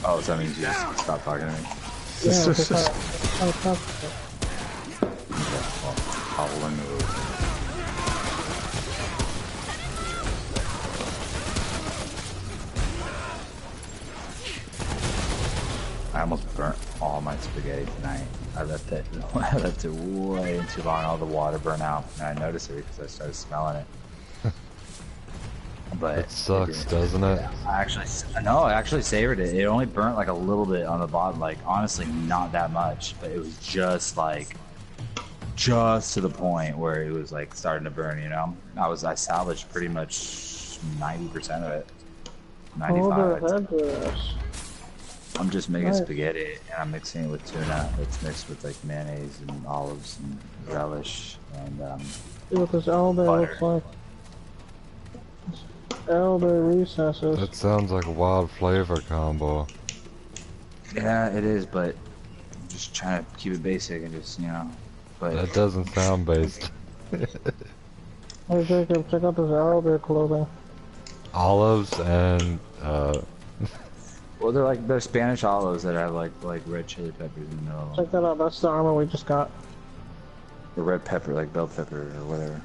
Speaker 6: Oh, so that means you just stop talking to me.
Speaker 1: Yeah,
Speaker 6: I'll remove. I almost burnt all my spaghetti tonight. I left it way too long. All the water burned out, and I noticed it because I started smelling it. But
Speaker 2: it sucks, doesn't it?
Speaker 6: I actually savored it. It only burnt like a little bit on the bottom, like honestly not that much, but it was just to the point where it was like starting to burn. I salvaged pretty much 90% of it. 95. I'm just making spaghetti and I'm mixing it with tuna. It's mixed with like mayonnaise and olives and relish and
Speaker 1: see what this elder looks like. Elder recesses.
Speaker 2: That sounds like a wild flavor combo.
Speaker 6: Yeah, it is, but I'm just trying to keep it basic and just but
Speaker 2: that doesn't sound based.
Speaker 1: Hey Jacob, check out this elder clothing.
Speaker 2: Olives and
Speaker 6: well, they're Spanish olives that have like red chili peppers in the middle.
Speaker 1: Check that out. That's the armor we just got.
Speaker 6: Or red pepper, like bell pepper or whatever.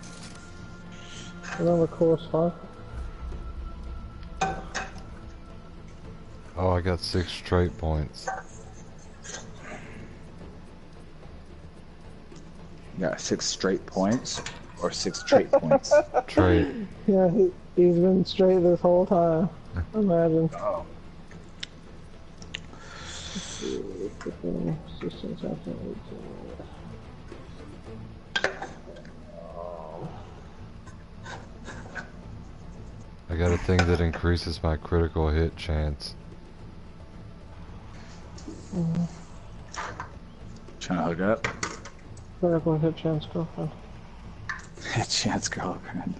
Speaker 1: Another cool as fuck.
Speaker 2: Oh, I got 6 straight points.
Speaker 6: You got 6 straight points? Or 6 trait points?
Speaker 2: Trait.
Speaker 1: Yeah, he's been straight this whole time. Imagine.
Speaker 6: Oh.
Speaker 2: I got a thing that increases my critical hit chance.
Speaker 6: Trying to hook up?
Speaker 1: Critical hit chance girlfriend.
Speaker 6: Hit chance girlfriend.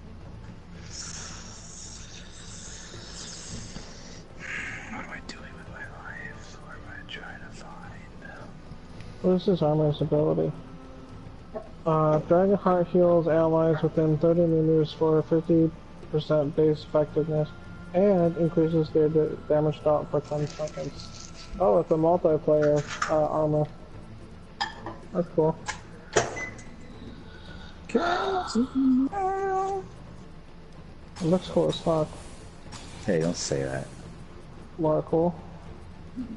Speaker 6: What am I doing with my life? What am I trying to find?
Speaker 1: What is this armor's ability? Dragonheart heals allies within 30 meters for 50% base effectiveness and increases their damage dealt for 10 seconds. Oh, it's a multiplayer armor. That's cool. It looks cool as fuck.
Speaker 6: Hey, don't say that.
Speaker 1: More cool.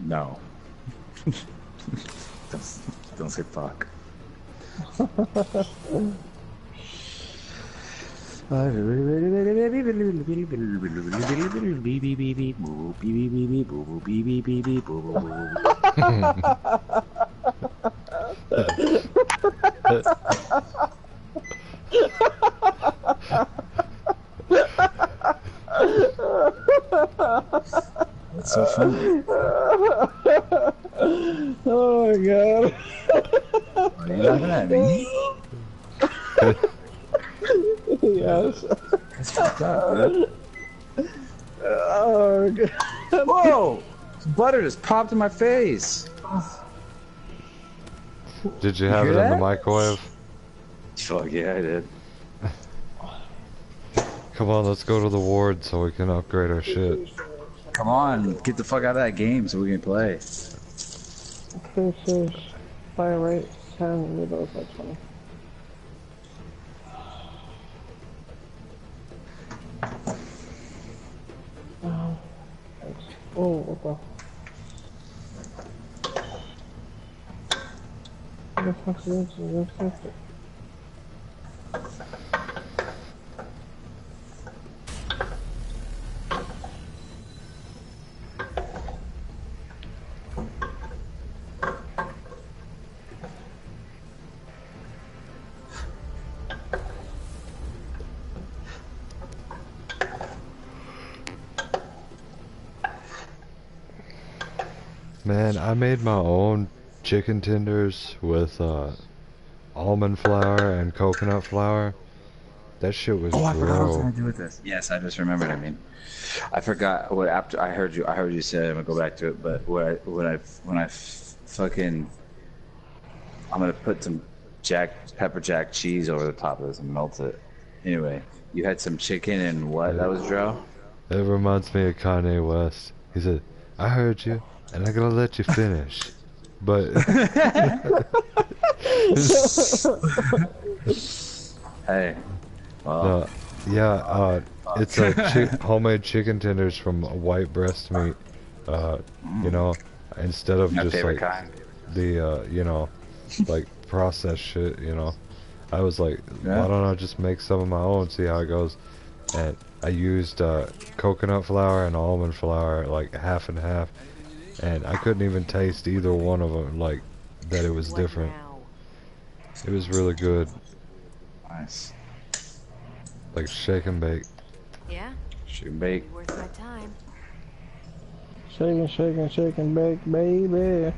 Speaker 6: No. don't say fuck. That's so funny.
Speaker 1: Oh my god.
Speaker 6: Are you laughing at me?
Speaker 1: Yes.
Speaker 6: That's fucked up, dude.
Speaker 1: Oh god.
Speaker 6: Whoa! Butter just popped in my face.
Speaker 2: Did you have
Speaker 6: hear
Speaker 2: it in the
Speaker 6: that?
Speaker 2: microwave?
Speaker 6: Fuck yeah, I did.
Speaker 2: Come on, let's go to the ward so we can upgrade our shit.
Speaker 6: Come on, get the fuck out of that game so we can play.
Speaker 1: Fish, fire rate 10, middle by 20. Oh, thanks. Oh, what the? What the fuck is this?
Speaker 2: Man, I made my own chicken tenders with almond flour and coconut flour. That shit was
Speaker 6: Oh, I forgot what I was
Speaker 2: bro.
Speaker 6: gonna do with this. Yes, I just remembered. I mean, I forgot what after I heard you say. I'm gonna go back to it. But when I fucking, I'm gonna put some pepper jack cheese over the top of this and melt it. Anyway, you had some chicken and what? That was Dro?
Speaker 2: It reminds me of Kanye West. He said, "I heard you, and I'm gonna let you finish." But
Speaker 6: Hey. Well,
Speaker 2: yeah, it's like homemade chicken tenders from white breast meat. You know, instead of
Speaker 6: my
Speaker 2: just
Speaker 6: favorite
Speaker 2: like
Speaker 6: kind.
Speaker 2: the you know, like processed shit. You know, I was like,
Speaker 6: Yeah.
Speaker 2: why don't I just make some of my own, see how it goes? And I used coconut flour and almond flour, like half and half, and I couldn't even taste either one of them, like that it was
Speaker 3: What
Speaker 2: different.
Speaker 3: now?
Speaker 2: It was really good,
Speaker 6: Nice.
Speaker 2: like shake and bake.
Speaker 3: Yeah,
Speaker 6: Shoot and bake.
Speaker 3: worth my time.
Speaker 1: Shaking, shaking, shaking, bake, baby.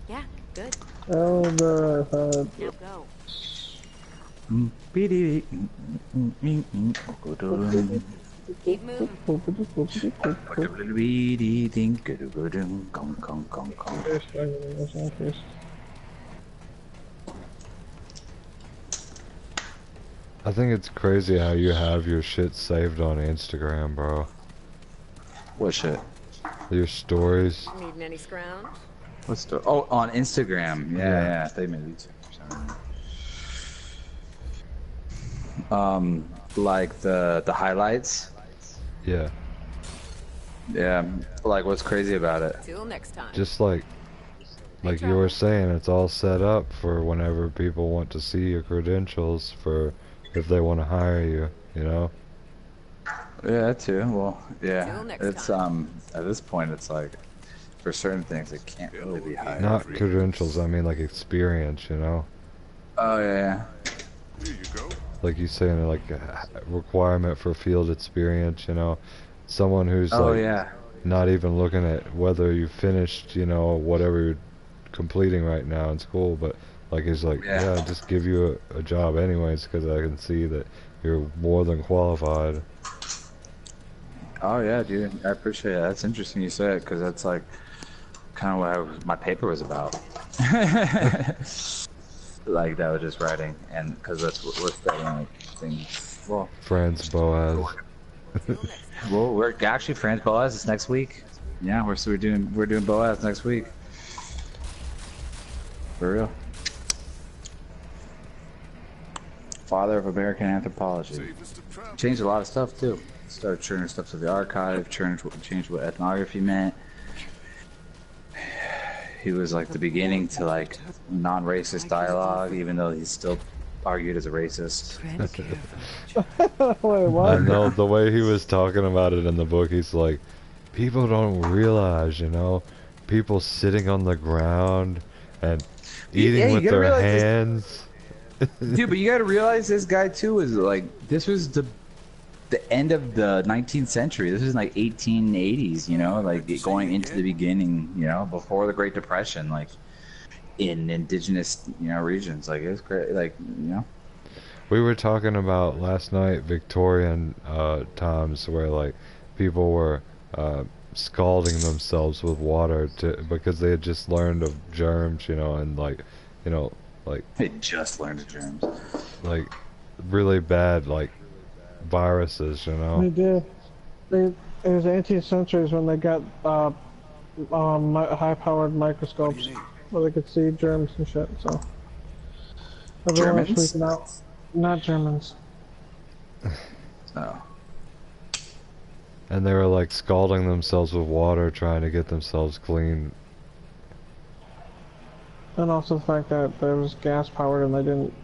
Speaker 3: Yeah, good.
Speaker 1: Elder,
Speaker 3: Now go. Keep moving.
Speaker 2: I think it's crazy how you have your shit saved on Instagram, bro.
Speaker 6: What shit?
Speaker 2: Your stories.
Speaker 3: Needing any scrounge?
Speaker 6: What's the? Oh, on Instagram. Yeah. They made YouTube. Like the highlights.
Speaker 2: Yeah.
Speaker 6: Yeah. Like, what's crazy about it?
Speaker 3: Till next time.
Speaker 2: Just like you were saying, it's all set up for whenever people want to see your credentials for if they want to hire you, you know?
Speaker 6: Yeah, that too. Well, yeah.
Speaker 3: Till next
Speaker 6: It's at this point, it's like for certain things it can't really be high.
Speaker 2: Not credentials, I mean like experience, you know?
Speaker 6: Oh yeah.
Speaker 5: Here you go.
Speaker 2: Like you saying, like a requirement for field experience, you know? Someone who's
Speaker 6: Oh
Speaker 2: like
Speaker 6: yeah.
Speaker 2: not even looking at whether you finished, you know, whatever you're completing right now in school, but like he's like,
Speaker 6: Yeah.
Speaker 2: yeah, just give you a job anyways because I can see that you're more than qualified.
Speaker 6: Oh yeah, dude. I appreciate it. That's interesting you say it because that's like kind of what my paper was about. Like that was just writing, and because that's what we're studying like things. Well,
Speaker 2: Friends, Boaz.
Speaker 6: well, we're actually friends. Boaz is next week. Yeah, we're doing Boaz next week. For real. Father of American anthropology.
Speaker 5: Save us to travel.
Speaker 6: Changed a lot of stuff too. Started churning stuff to the archive. Changed what ethnography meant. He was like the beginning to like non-racist dialogue, even though he's still argued as a racist.
Speaker 1: Wait, what?
Speaker 2: I know the way he was talking about it in the book, he's like, people don't realize, you know, people sitting on the ground and eating
Speaker 6: Yeah, you
Speaker 2: with
Speaker 6: gotta
Speaker 2: their
Speaker 6: realize this-
Speaker 2: hands.
Speaker 6: Dude, but you gotta realize this guy too was like, this was the end of the 19th century. This is like 1880s, you know, like going into the beginning, you know, before the Great Depression, like in indigenous, you know, regions. Like it's great, like, you know.
Speaker 2: We were talking about last night Victorian times where like people were scalding themselves with water because they had just learned of germs, you know, and like, you know, like
Speaker 6: They just learned the germs.
Speaker 2: like really bad like viruses, you
Speaker 1: They
Speaker 2: know.
Speaker 1: did. It was 18th centuries when they got high-powered microscopes where they could see germs and shit. So everyone was
Speaker 6: Germans?
Speaker 1: freaking out. Not Germans.
Speaker 6: Oh.
Speaker 2: And they were like scalding themselves with water trying to get themselves clean.
Speaker 1: And also the fact that there was gas powered and they didn't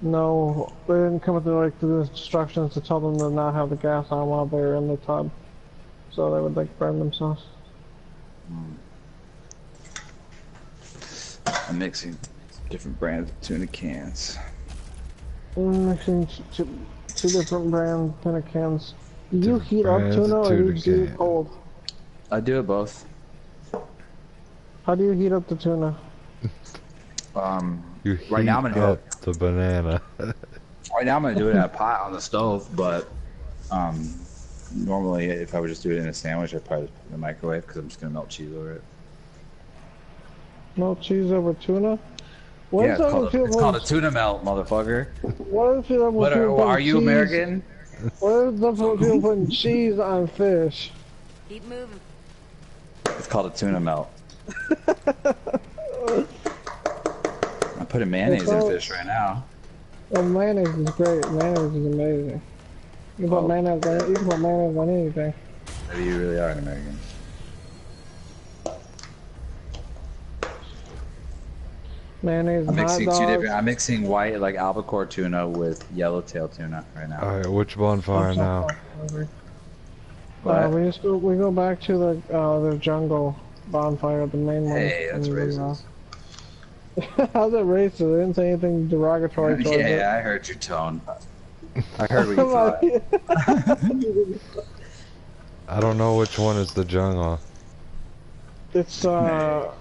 Speaker 1: know, they didn't come with like the instructions to tell them to not have the gas on while they were in the tub. So they would like burn themselves.
Speaker 6: I'm mixing different brands of tuna cans.
Speaker 1: Mixing two different brand tuna cans. Do you
Speaker 2: Different
Speaker 1: heat up
Speaker 2: brands of
Speaker 1: tuna or do you
Speaker 2: tuna
Speaker 1: do it
Speaker 2: can.
Speaker 1: cold?
Speaker 6: I do it both.
Speaker 1: How do you heat up the tuna?
Speaker 2: You
Speaker 6: Right now I'm
Speaker 2: heat
Speaker 6: gonna
Speaker 2: up the banana.
Speaker 6: Right now I'm gonna do it in a pot on the stove, but normally if I would just do it in a sandwich, I'd probably just put it in the microwave because I'm just gonna melt cheese over it.
Speaker 1: Melt cheese over tuna? What
Speaker 6: Yeah,
Speaker 1: is
Speaker 6: it's
Speaker 1: up with people
Speaker 6: called a
Speaker 1: putting-
Speaker 6: tuna melt, motherfucker.
Speaker 1: What is it up with
Speaker 6: What
Speaker 1: people putting
Speaker 6: are you
Speaker 1: cheese-
Speaker 6: American?
Speaker 1: What is up with people putting cheese on fish?
Speaker 3: Keep moving.
Speaker 6: It's called a tuna melt. I'm putting mayonnaise in fish right now.
Speaker 1: Well, mayonnaise is great. Mayonnaise is amazing. You can put
Speaker 6: Oh.
Speaker 1: mayonnaise on, you can put mayonnaise on anything.
Speaker 6: Maybe you really are an American.
Speaker 1: Mayonnaise
Speaker 6: I'm
Speaker 1: and hot
Speaker 6: mixing
Speaker 1: dogs.
Speaker 6: two different. I'm mixing white like albacore tuna with yellowtail tuna right now.
Speaker 2: Alright, which bonfire now?
Speaker 6: What?
Speaker 1: We go back to the jungle bonfire, the main one.
Speaker 6: Hey, that's racist.
Speaker 1: How's that racist? I didn't say anything derogatory towards it.
Speaker 6: Yeah, I heard your tone. I heard what you thought.
Speaker 2: I don't know which one is the jungle.
Speaker 1: It's the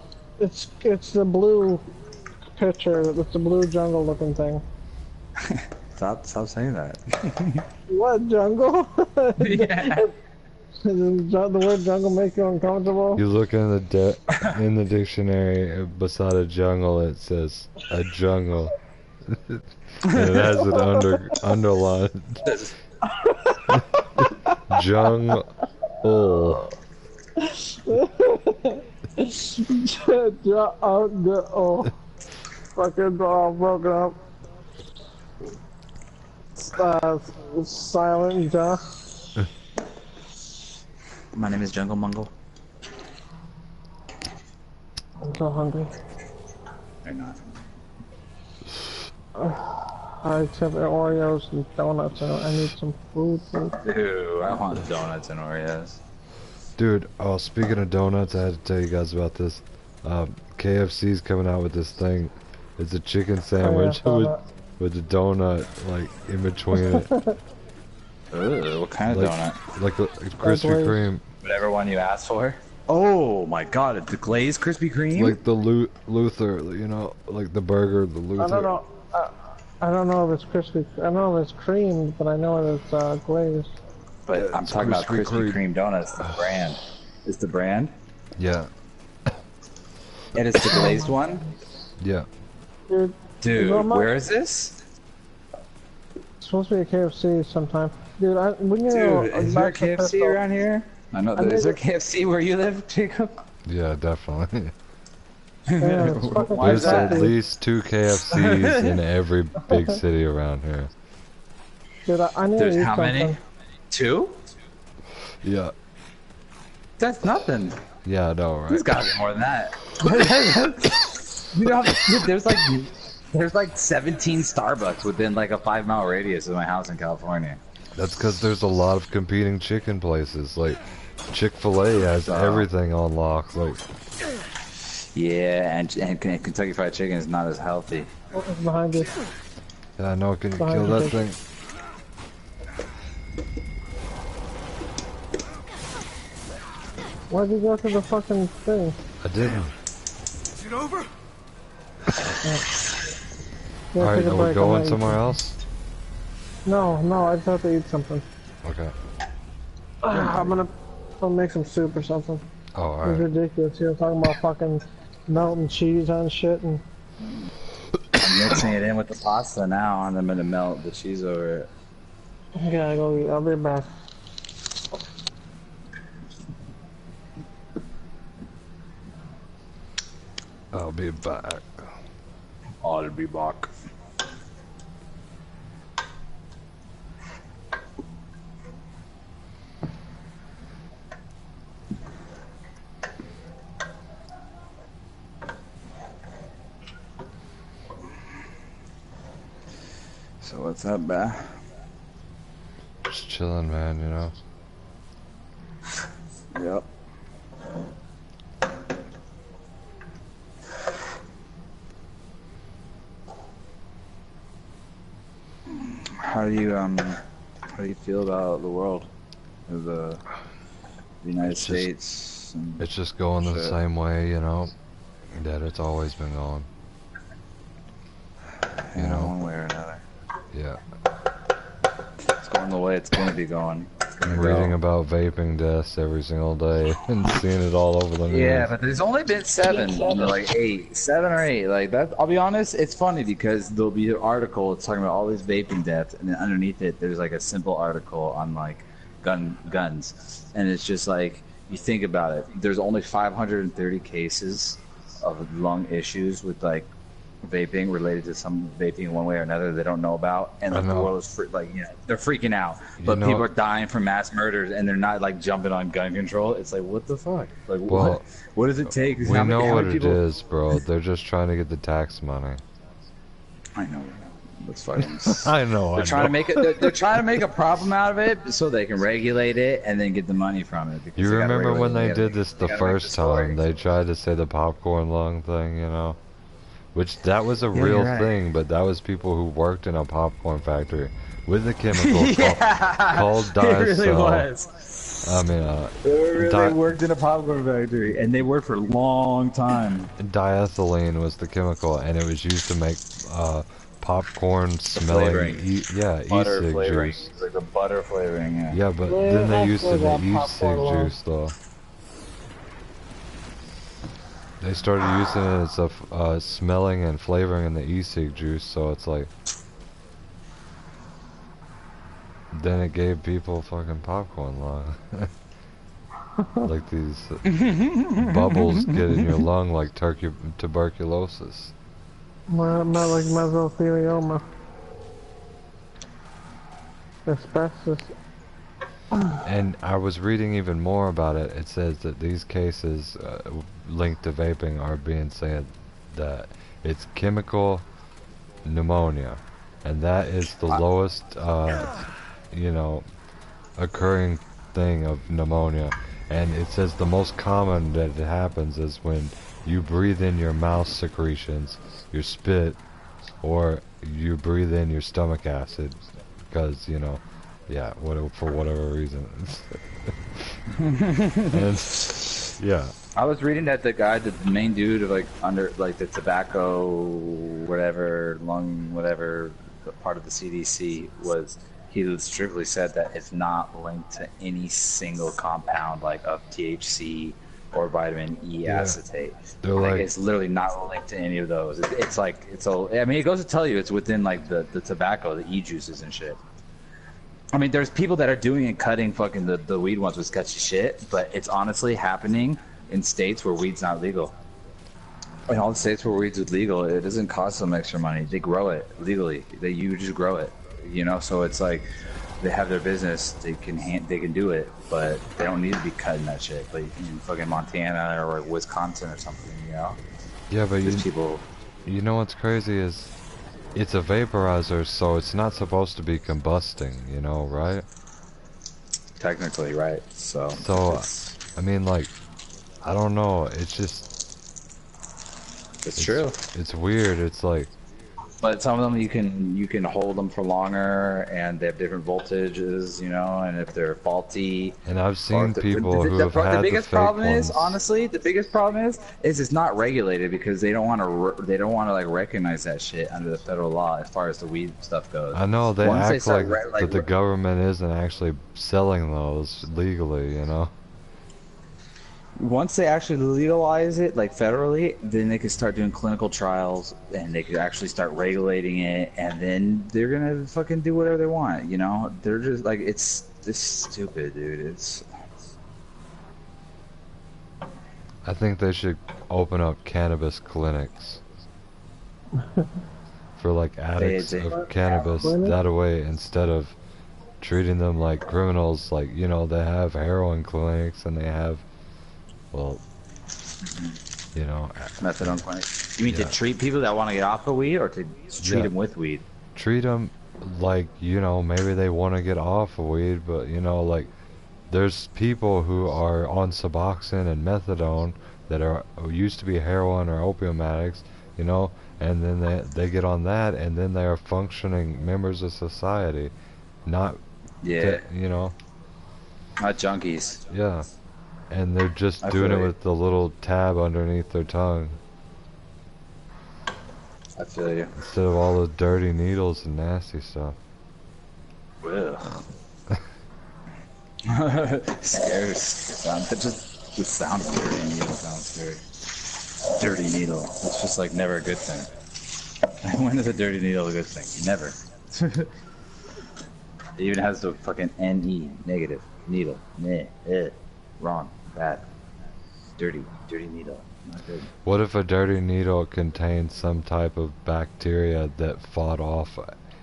Speaker 1: blue picture. It's the blue jungle looking thing.
Speaker 6: Stop saying that.
Speaker 1: What jungle?
Speaker 6: Yeah.
Speaker 1: Does the word jungle make you uncomfortable?
Speaker 2: You look in in the dictionary beside a jungle, it says a jungle. And it has it underlined. Jungle.
Speaker 1: Oh, fucking broken up. Silent,
Speaker 6: My name is Jungle Mungle.
Speaker 1: I'm so hungry.
Speaker 6: Or not.
Speaker 1: I accept Oreos and donuts. I need some food.
Speaker 6: Dude, I want donuts and Oreos.
Speaker 2: Dude, oh, speaking of donuts, I had to tell you guys about this. KFC's coming out with this thing. It's a chicken sandwich with a donut, like, in between it.
Speaker 6: Ooh, what kind of donut?
Speaker 2: Like a Krispy Kreme.
Speaker 6: Whatever one you asked for. Oh my god, the glazed Krispy Kreme?
Speaker 2: Like the Luther, you know, like the burger, the Luther.
Speaker 1: I don't know. I don't know if it's crispy. I don't know if it's creamed, but I know it's glazed.
Speaker 6: But I'm talking about Krispy Kreme donuts, the brand. Is the brand?
Speaker 2: Yeah.
Speaker 6: And it's the glazed one?
Speaker 2: Yeah.
Speaker 6: Dude, where is this?
Speaker 1: It's supposed to be a KFC sometime. Dude,
Speaker 6: is there a KFC around here? I know. Is there KFC where you live, Jacob?
Speaker 2: Yeah, definitely.
Speaker 1: Yeah,
Speaker 2: There's at least 2 KFCs in every big city around here.
Speaker 1: Dude, I need
Speaker 6: There's
Speaker 1: to eat
Speaker 6: how
Speaker 1: something.
Speaker 6: many? 2?
Speaker 2: Yeah.
Speaker 6: That's nothing.
Speaker 2: Yeah, I know, right?
Speaker 6: There's gotta be more than that. You know, there's like 17 Starbucks within like a 5-mile radius of my house in California.
Speaker 2: That's because there's a lot of competing chicken places. Like, Chick-fil-A has everything on lock. Like,
Speaker 6: yeah, and Kentucky Fried Chicken is not as healthy.
Speaker 1: Oh, it's behind you.
Speaker 2: yeah, I know. Can you kill that thing?
Speaker 1: Why'd you go to the fucking thing?
Speaker 2: I didn't.
Speaker 5: Is it over?
Speaker 2: Alright, are we going somewhere else?
Speaker 1: No, I just have to eat something.
Speaker 2: Okay.
Speaker 1: I'm gonna make some soup or something.
Speaker 2: Oh,
Speaker 1: It's
Speaker 2: alright.
Speaker 1: ridiculous. You're talking about fucking melting cheese on shit and...
Speaker 6: I'm mixing it in with the pasta now, and I'm gonna melt the cheese over it.
Speaker 1: I gotta go eat. I'll be back.
Speaker 2: I'll be back.
Speaker 6: I'll be back. So what's up, bah?
Speaker 2: Just chilling, man, you know?
Speaker 6: Yep. How do you feel about the world, of the United States?
Speaker 2: It's just going the same way, you know, that it's always been going. You know,
Speaker 6: one way or another.
Speaker 2: Yeah.
Speaker 6: It's going the way it's going to be going.
Speaker 2: I'm reading about vaping deaths every single day and seeing it all over the news.
Speaker 6: Yeah, but there's only been 7, like 8, 7 or 8. Like that. I'll be honest, it's funny because there'll be an article it's talking about all these vaping deaths, and then underneath it, there's like a simple article on like guns, and it's just like you think about it. There's only 530 cases of lung issues with like vaping related to some vaping one way or another they don't know about, and like, the world is they're freaking out, but people are dying from mass murders and they're not like jumping on gun control. It's like, what the fuck? Like, what does it take?
Speaker 2: We know what it is, bro. They're just trying to get the tax money.
Speaker 6: I know. That's fucking.
Speaker 2: I know.
Speaker 6: They're trying to make it. They're trying to make a problem out of it so they can regulate it and then get the money from it.
Speaker 2: You remember when they did this the first time? They tried to say the popcorn lung thing, you know? Which, that was a real thing, but that was people who worked in a popcorn factory with a chemical called diacel.
Speaker 6: It really was.
Speaker 2: I mean,
Speaker 6: they worked in a popcorn factory, and they worked for a long time.
Speaker 2: Diethylene was the chemical, and it was used to make popcorn smelling, e-cig juice.
Speaker 6: Like the butter flavoring, yeah.
Speaker 2: Yeah, but then they used it in e-cig juice, though. They started using it as a smelling and flavoring in the e-cig juice, so it's like... Then it gave people fucking popcorn lung. Like these bubbles get in your lung like tuberculosis.
Speaker 1: Not like mesothelioma. Asbestos.
Speaker 2: And I was reading even more about it. It says that these cases linked to vaping are being said that it's chemical pneumonia, and that is the lowest, occurring thing of pneumonia. And it says the most common that it happens is when you breathe in your mouth secretions, your spit, or you breathe in your stomach acid, because yeah, for whatever reason. And, yeah.
Speaker 6: I was reading that the guy, the main dude of the tobacco, whatever, lung, whatever, part of the CDC he strictly said that it's not linked to any single compound of THC or vitamin E acetate. It's literally not linked to any of those. It goes to tell you it's within the tobacco, the e-juices and shit. I mean, there's people that are doing and cutting fucking the weed ones with sketchy shit, but it's honestly happening in states where weed's not legal. In all the states where weed's legal, it doesn't cost them extra money. They grow it legally. You just grow it, So it's like they have their business. They can do it, but they don't need to be cutting that shit. Like in fucking Montana or Wisconsin or something,
Speaker 2: Yeah, but
Speaker 6: people.
Speaker 2: You know what's crazy is, it's a vaporizer, so it's not supposed to be combusting, right?
Speaker 6: Technically, right. So
Speaker 2: I mean, I don't know. It's just.
Speaker 6: It's true.
Speaker 2: It's weird. It's like.
Speaker 6: But some of them you can hold them for longer, and they have different voltages, and if they're faulty.
Speaker 2: And I've seen people who have had the biggest
Speaker 6: problem
Speaker 2: ones.
Speaker 6: is, honestly, the biggest problem is it's not regulated because they don't want to recognize that shit under the federal law as far as the weed stuff goes.
Speaker 2: I know they act like that the government isn't actually selling those legally,
Speaker 6: Once they actually legalize it, federally, then they can start doing clinical trials, and they could actually start regulating it, and then they're gonna fucking do whatever they want, They're just it's stupid, dude.
Speaker 2: I think they should open up cannabis clinics for addicts of cannabis that way, instead of treating them like criminals. They have heroin clinics, and they have. Well,
Speaker 6: methadone clinic. You mean to treat people that want to get off of weed, or to treat them with weed?
Speaker 2: Treat them maybe they want to get off of weed, but there's people who are on Suboxone and methadone that are used to be heroin or opium addicts, and then they get on that, and then they are functioning members of society, not
Speaker 6: not junkies.
Speaker 2: Yeah. And they're just doing it with the little tab underneath their tongue.
Speaker 6: I feel you.
Speaker 2: Instead of all the dirty needles and nasty stuff.
Speaker 6: Ugh. Scary. The sound of dirty needle sounds scary. Dirty needle. It's just never a good thing. When is a dirty needle a good thing? Never. It even has the fucking NE, negative, needle, wrong. Bad. Dirty needle. Not good.
Speaker 2: What if a dirty needle contained some type of bacteria that fought off?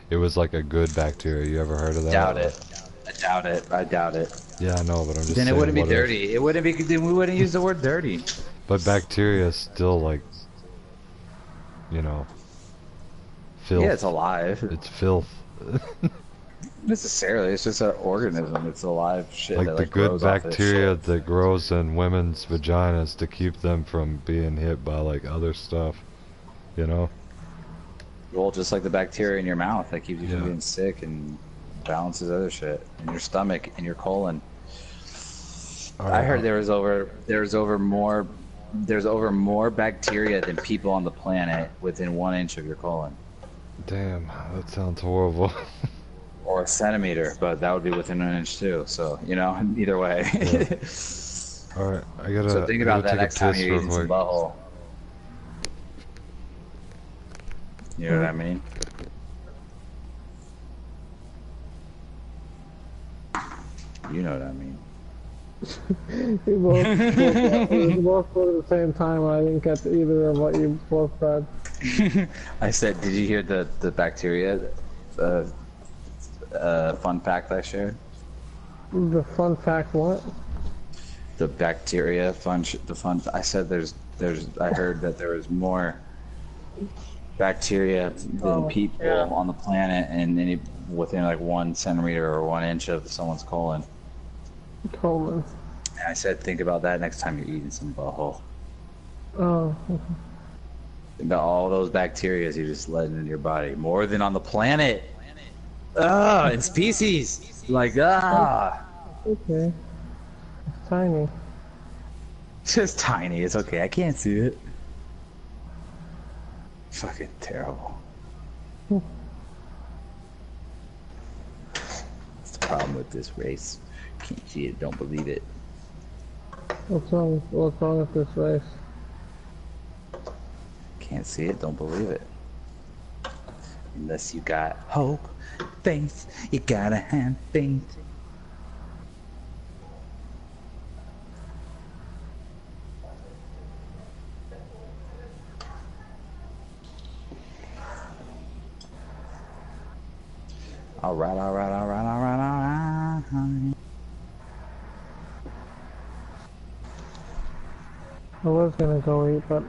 Speaker 2: It was like a good bacteria. You ever heard of that?
Speaker 6: I doubt it.
Speaker 2: Yeah, I know, but I'm just
Speaker 6: saying.
Speaker 2: Then
Speaker 6: it wouldn't be dirty. It wouldn't be. Then we wouldn't use the word dirty.
Speaker 2: But bacteria is still filth.
Speaker 6: Yeah, it's alive.
Speaker 2: It's filth.
Speaker 6: Necessarily, it's just an organism. It's alive shit.
Speaker 2: Like the good bacteria that grows in women's vaginas to keep them from being hit by other stuff,
Speaker 6: Well, just like the bacteria in your mouth that keeps you from being sick and balances other shit in your stomach, in your colon. I heard there's over more bacteria than people on the planet within 1 inch of your colon.
Speaker 2: Damn, that sounds horrible.
Speaker 6: Or a centimeter, but that would be within 1 inch too. So either way.
Speaker 2: Yeah. All right, I gotta.
Speaker 6: So think about that next time you're eating some butthole. You know what I mean? You know what I mean.
Speaker 1: We both spoke at the same time, and I didn't get either of what you both said.
Speaker 6: I said, did you hear the bacteria fun fact I shared?
Speaker 1: The fun fact, what?
Speaker 6: The bacteria I said I heard that there was more bacteria than people
Speaker 1: yeah.
Speaker 6: on the planet, and within like 1 centimeter or 1 inch of someone's colon.
Speaker 1: Colon.
Speaker 6: And I said, think about that next time you're eating some butthole.
Speaker 1: Oh.
Speaker 6: About all those bacteria you're just letting in your body, more than on the planet. In species. Like,
Speaker 1: Okay. It's tiny.
Speaker 6: just tiny. It's okay. I can't see it. Fucking terrible. That's the problem with this race. Can't see it, don't believe it.
Speaker 1: What's wrong with this race?
Speaker 6: Can't see it, don't believe it. Unless you got hope, faith, you gotta have faith. Alright.
Speaker 1: I was gonna go eat, but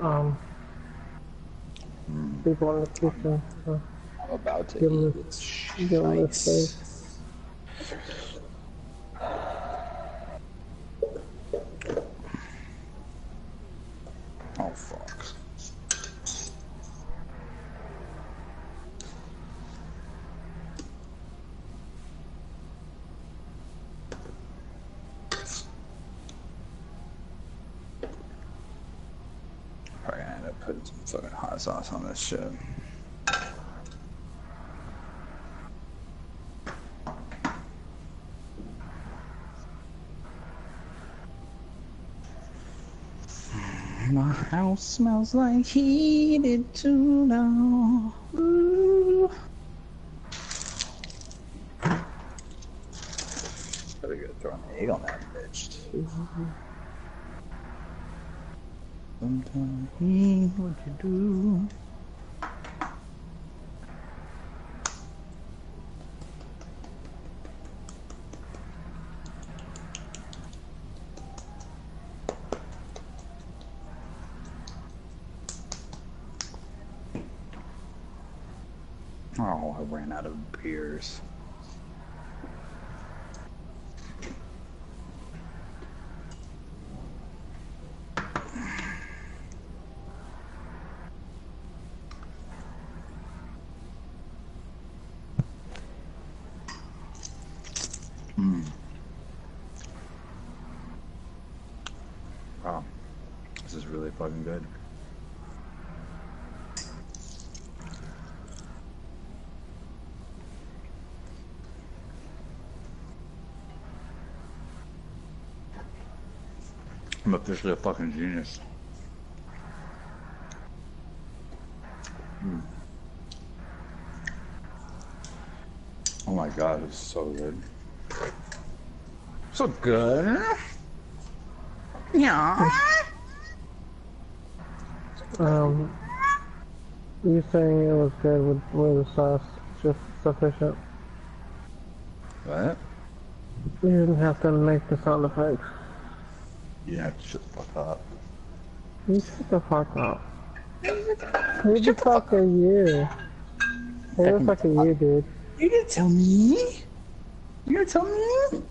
Speaker 1: people in the kitchen. So
Speaker 6: I'm about to
Speaker 1: give them
Speaker 6: eat this
Speaker 1: space.
Speaker 6: Oh fuck. Probably gonna end up putting some fucking hot sauce on this shit. My house smells like heated tuna. Ooh. Better go throw an egg on that bitch too. Sometimes eat what you do. Oh, I ran out of beers. Wow, this is really fucking good. I'm officially a fucking genius. Oh my god, it's so good. So good. Yeah.
Speaker 1: You saying it was good with the sauce just sufficient?
Speaker 6: What?
Speaker 1: You didn't have to make the sound effects.
Speaker 6: You have to shut the fuck up.
Speaker 1: You shut the fuck up. Who the fuck are you? Who the fuck are you, dude?
Speaker 6: You didn't tell me. You gonna tell me?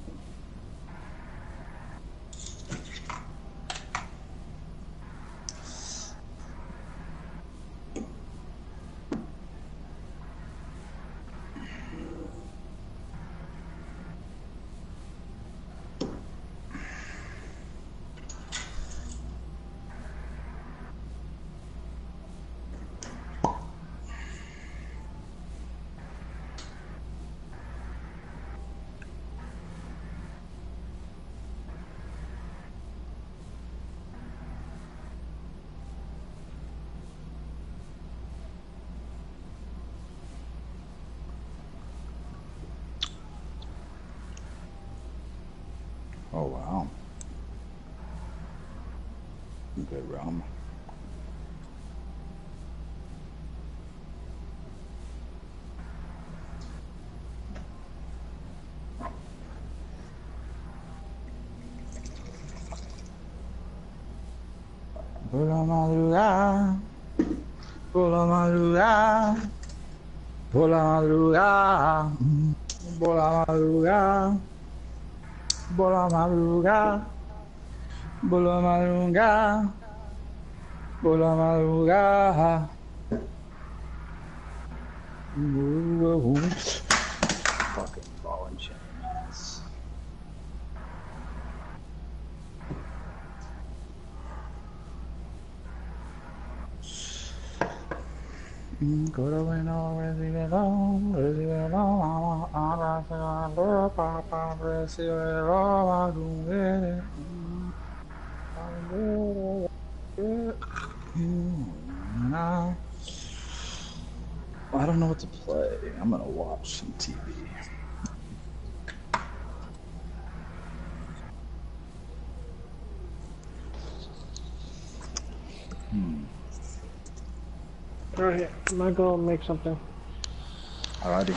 Speaker 6: Oh wow.
Speaker 7: rum. Por la madrugada, por la madrugada, por la madrugada, por la madrugada, por la madrugada, por la madrugada, por la madrugada. Fucking ball and chain ass. Coro bueno, recíbelo, recíbelo, abrazando, papá, recíbelo, I don't know what to play. I'm gonna watch some TV.
Speaker 1: Alright, I'm gonna go make something.
Speaker 7: Howdy.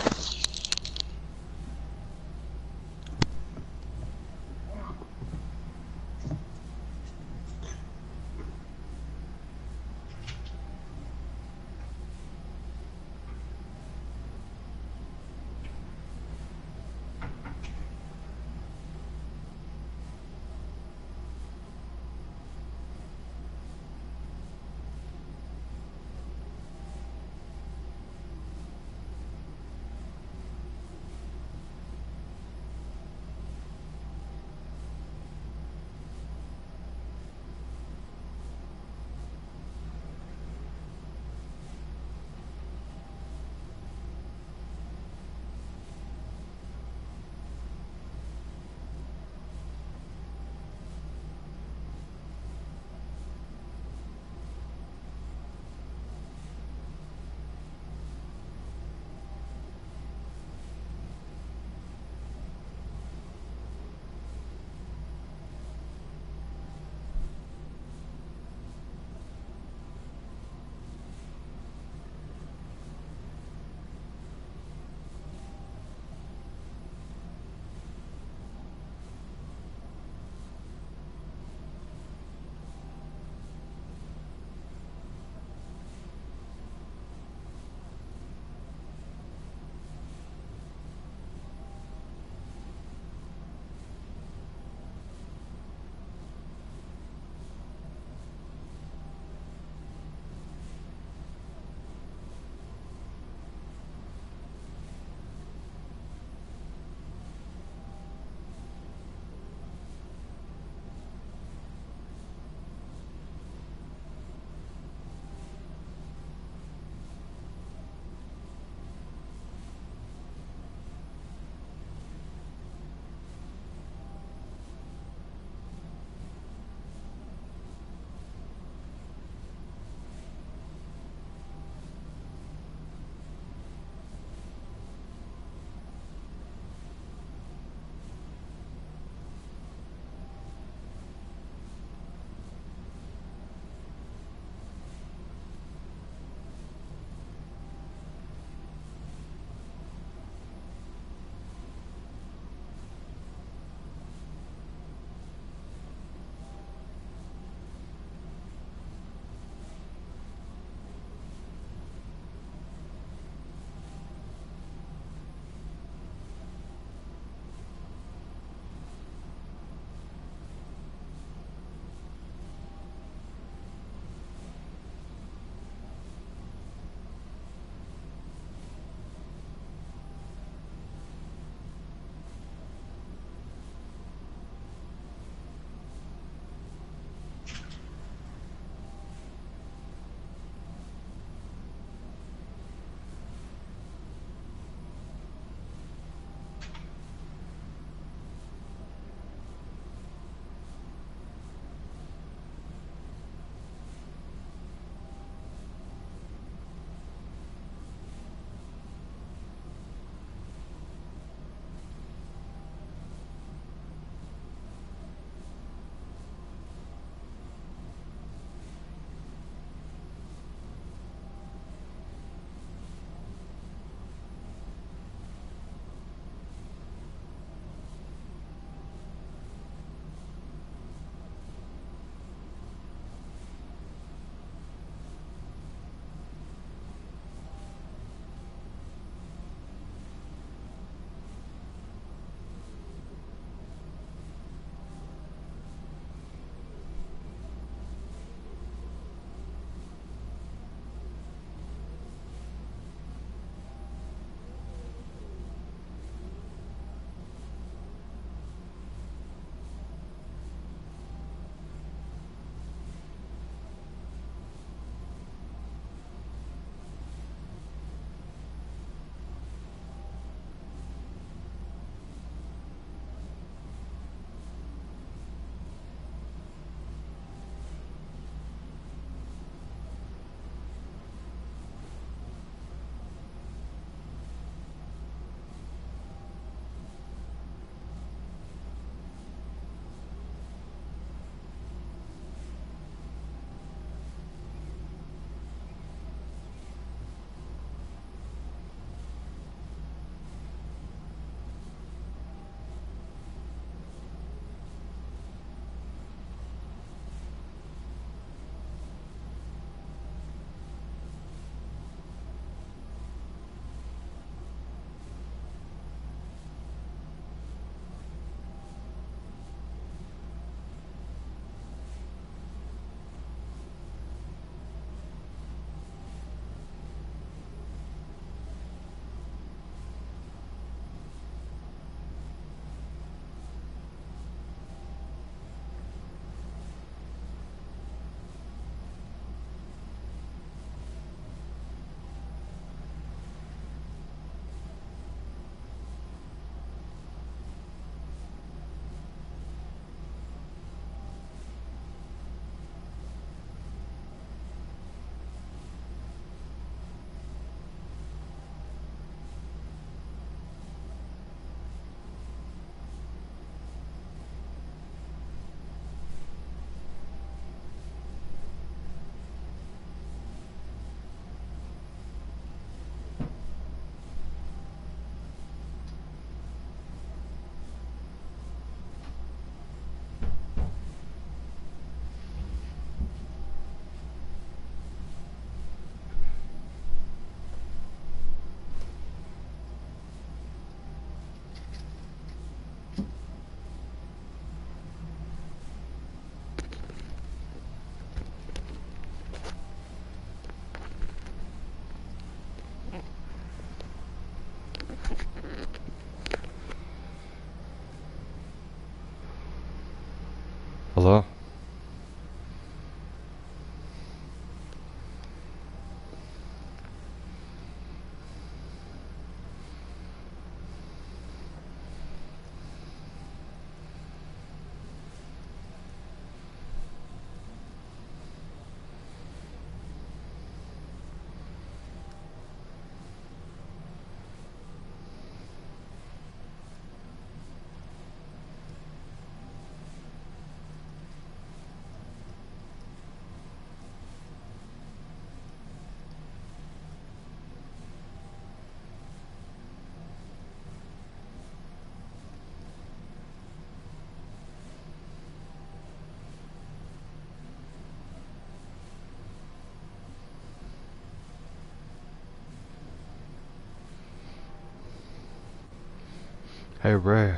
Speaker 2: Hey Ray.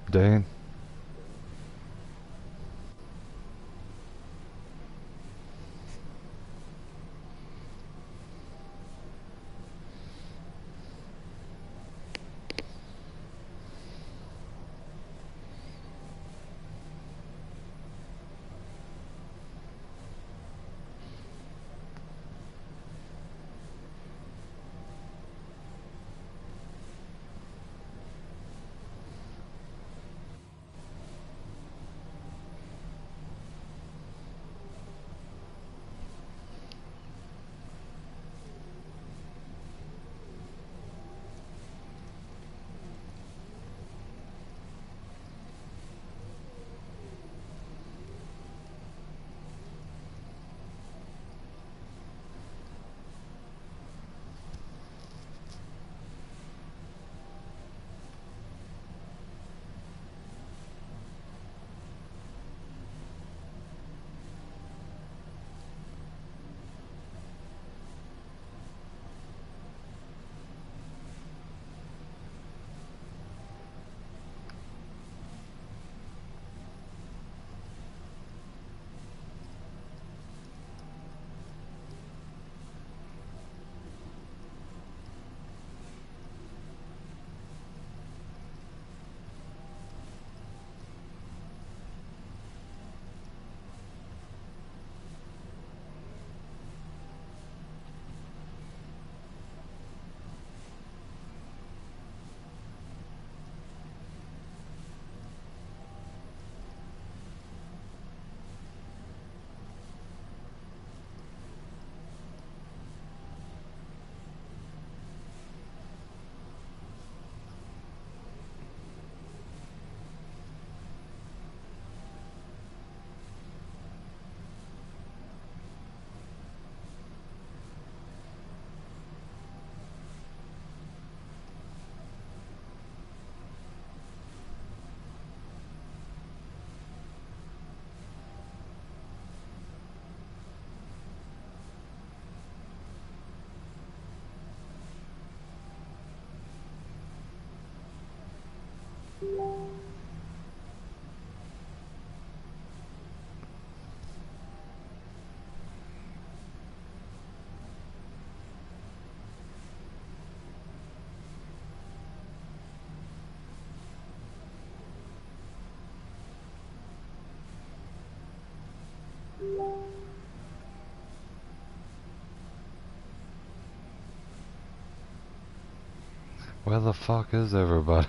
Speaker 2: Dane. Where the fuck is everybody?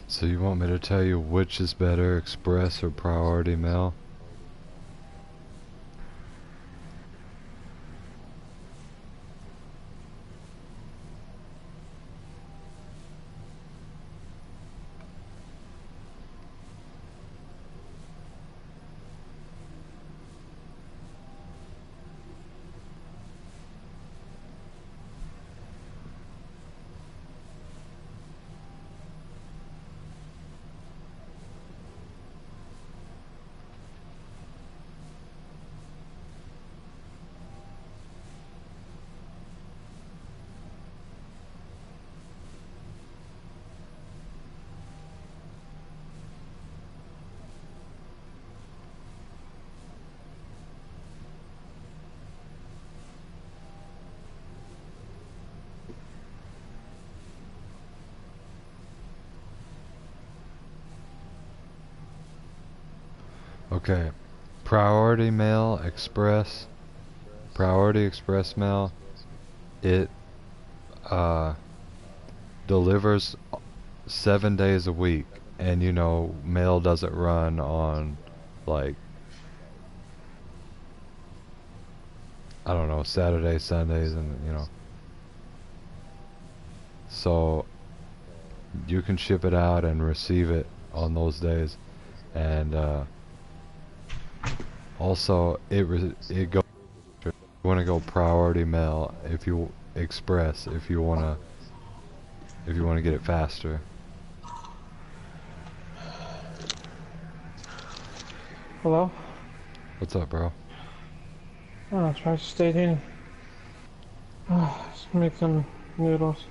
Speaker 2: So you want me to tell you which is better, express or priority mail? Okay, priority mail express, priority express mail, it delivers 7 days a week, and you know, mail doesn't run on, like, I don't know, Saturdays, Sundays, and you know, so you can ship it out and receive it on those days, and also it goes. You want to go priority mail if you express if you want to get it faster.
Speaker 1: Hello?
Speaker 2: What's up, bro?
Speaker 1: Oh, try to stay in. Oh, let's make some noodles.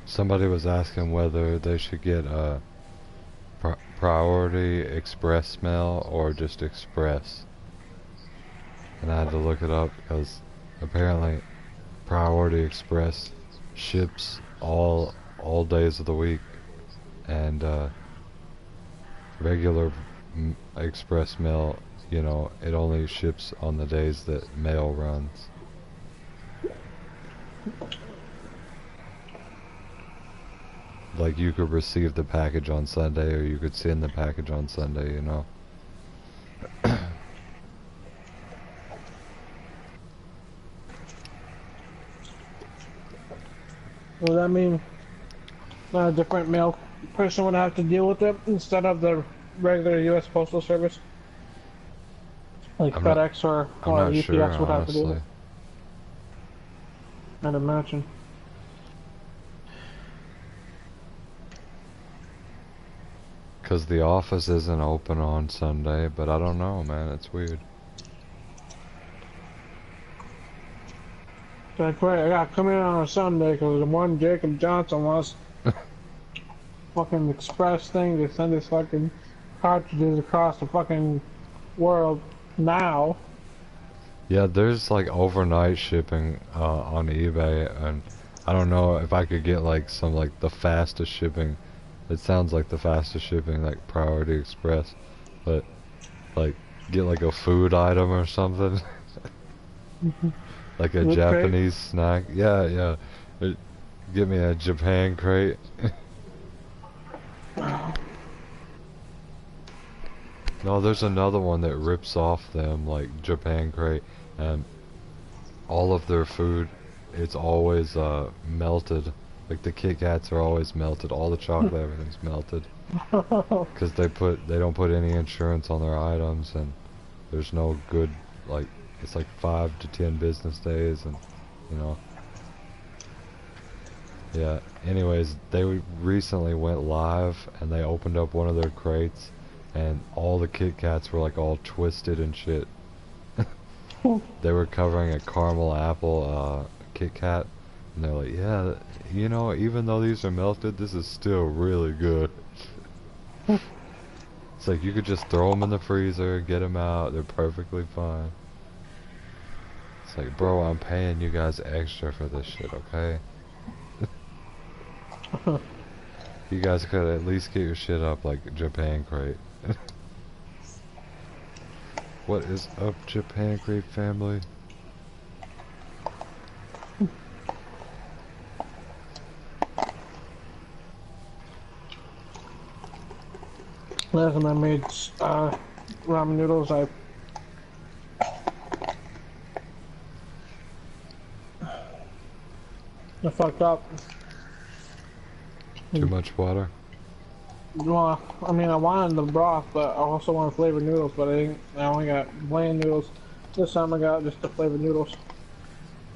Speaker 2: Somebody was asking whether they should get a priority express mail or just express, and I had to look it up because apparently priority express ships all days of the week, and regular express mail, you know, it only ships on the days that mail runs. Like, you could receive the package on Sunday, or you could send the package on Sunday, you know.
Speaker 1: Will that mean a different mail person would have to deal with it instead of the regular U.S. Postal Service? Like FedEx or UPS
Speaker 2: sure,
Speaker 1: would have to do
Speaker 2: honestly.
Speaker 1: it. I'd imagine.
Speaker 2: Because the office isn't open on Sunday, but I don't know, man, it's weird.
Speaker 1: Like, wait, I gotta come in on a Sunday because the one Jacob Johnson wants fucking express thing to send his fucking cartridges across the fucking world now.
Speaker 2: Yeah, there's like overnight shipping on eBay, and I don't know if I could get like some, like, the fastest shipping. It sounds like the fastest shipping, like Priority Express, but like get like a food item or something. Like a
Speaker 1: Food
Speaker 2: Japanese snack. Yeah, yeah. Get me a Japan crate. No, there's another one that rips off them, like Japan crate, and all of their food, it's always melted. Like the Kit Kats are always melted. All the chocolate, everything's melted. Because they don't put any insurance on their items, and there's no good, like, it's like 5 to 10 business days, and you know. Yeah. Anyways, they recently went live, and they opened up one of their crates, and all the Kit Kats were like all twisted and shit. They were covering a caramel apple Kit Kat, and they're like, yeah, you know, even though these are melted, this is still really good. It's like you could just throw them in the freezer, get them out, they're perfectly fine. It's like, bro, I'm paying you guys extra for this shit, okay? You guys could at least get your shit up like Japan crate. What is up, Japan crate family?
Speaker 1: Last time I made ramen noodles, I fucked up.
Speaker 2: Too much water?
Speaker 1: Well, I mean, I wanted the broth, but I also wanted flavored noodles, but I only got bland noodles. This time I got just the flavored noodles.